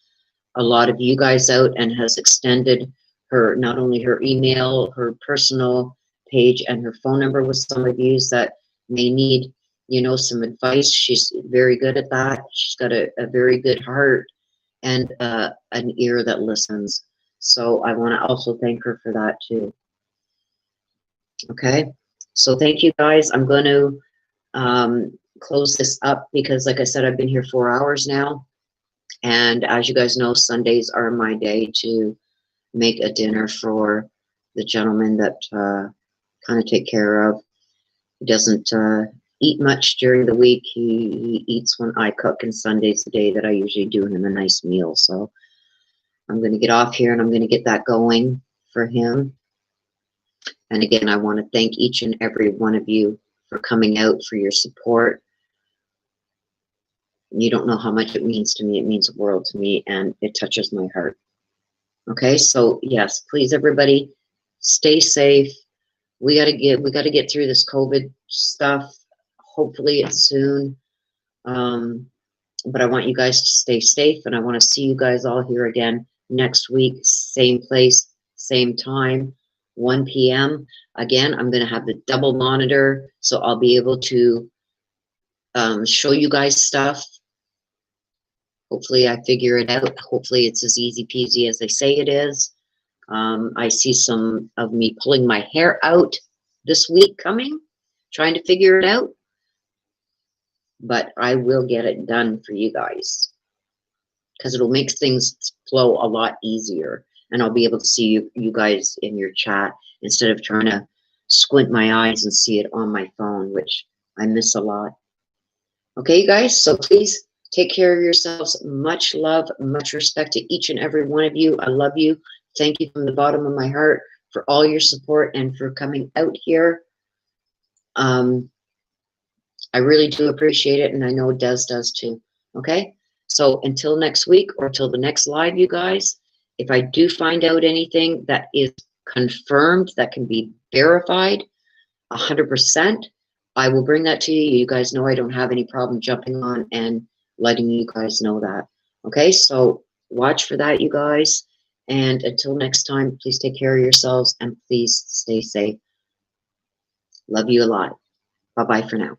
a lot of you guys out and has extended her, not only her email, her personal page, and her phone number with some of you that may need, you know, some advice. She's very good at that. She's got a very good heart and an ear that listens. So I want to also thank her for that too. Okay, so thank you guys. I'm going to close this up because, like I said, I've been here 4 hours now. And as you guys know, Sundays are my day to make a dinner for the gentleman that kind of take care of. He doesn't eat much during the week. He eats when I cook, and Sunday's the day that I usually do him a nice meal. So I'm going to get off here and I'm going to get that going for him. And again, I want to thank each and every one of you for coming out, for your support. You don't know how much it means to me. It means the world to me, and it touches my heart. Okay, so yes, please, everybody, stay safe. We gotta get through this COVID stuff. Hopefully it's soon. But I want you guys to stay safe, and I want to see you guys all here again next week, same place, same time, 1 p.m. Again, I'm going to have the double monitor, so I'll be able to show you guys stuff. Hopefully I figure it out. Hopefully it's as easy peasy as they say it is. I see some of me pulling my hair out this week coming, trying to figure it out. But I will get it done for you guys, because it'll make things flow a lot easier, and I'll be able to see you guys in your chat instead of trying to squint my eyes and see it on my phone, which I miss a lot. Okay, you guys, so please take care of yourselves. Much love, much respect to each and every one of you. I love you. Thank you from the bottom of my heart for all your support and for coming out here. I really do appreciate it, and I know Des does too. Okay, so until next week or till the next live, you guys, if I do find out anything that is confirmed, that can be verified 100%, I will bring that to you. You guys know I don't have any problem jumping on and letting you guys know that. Okay, so watch for that, you guys. And until next time, please take care of yourselves and please stay safe. Love you a lot. Bye-bye for now.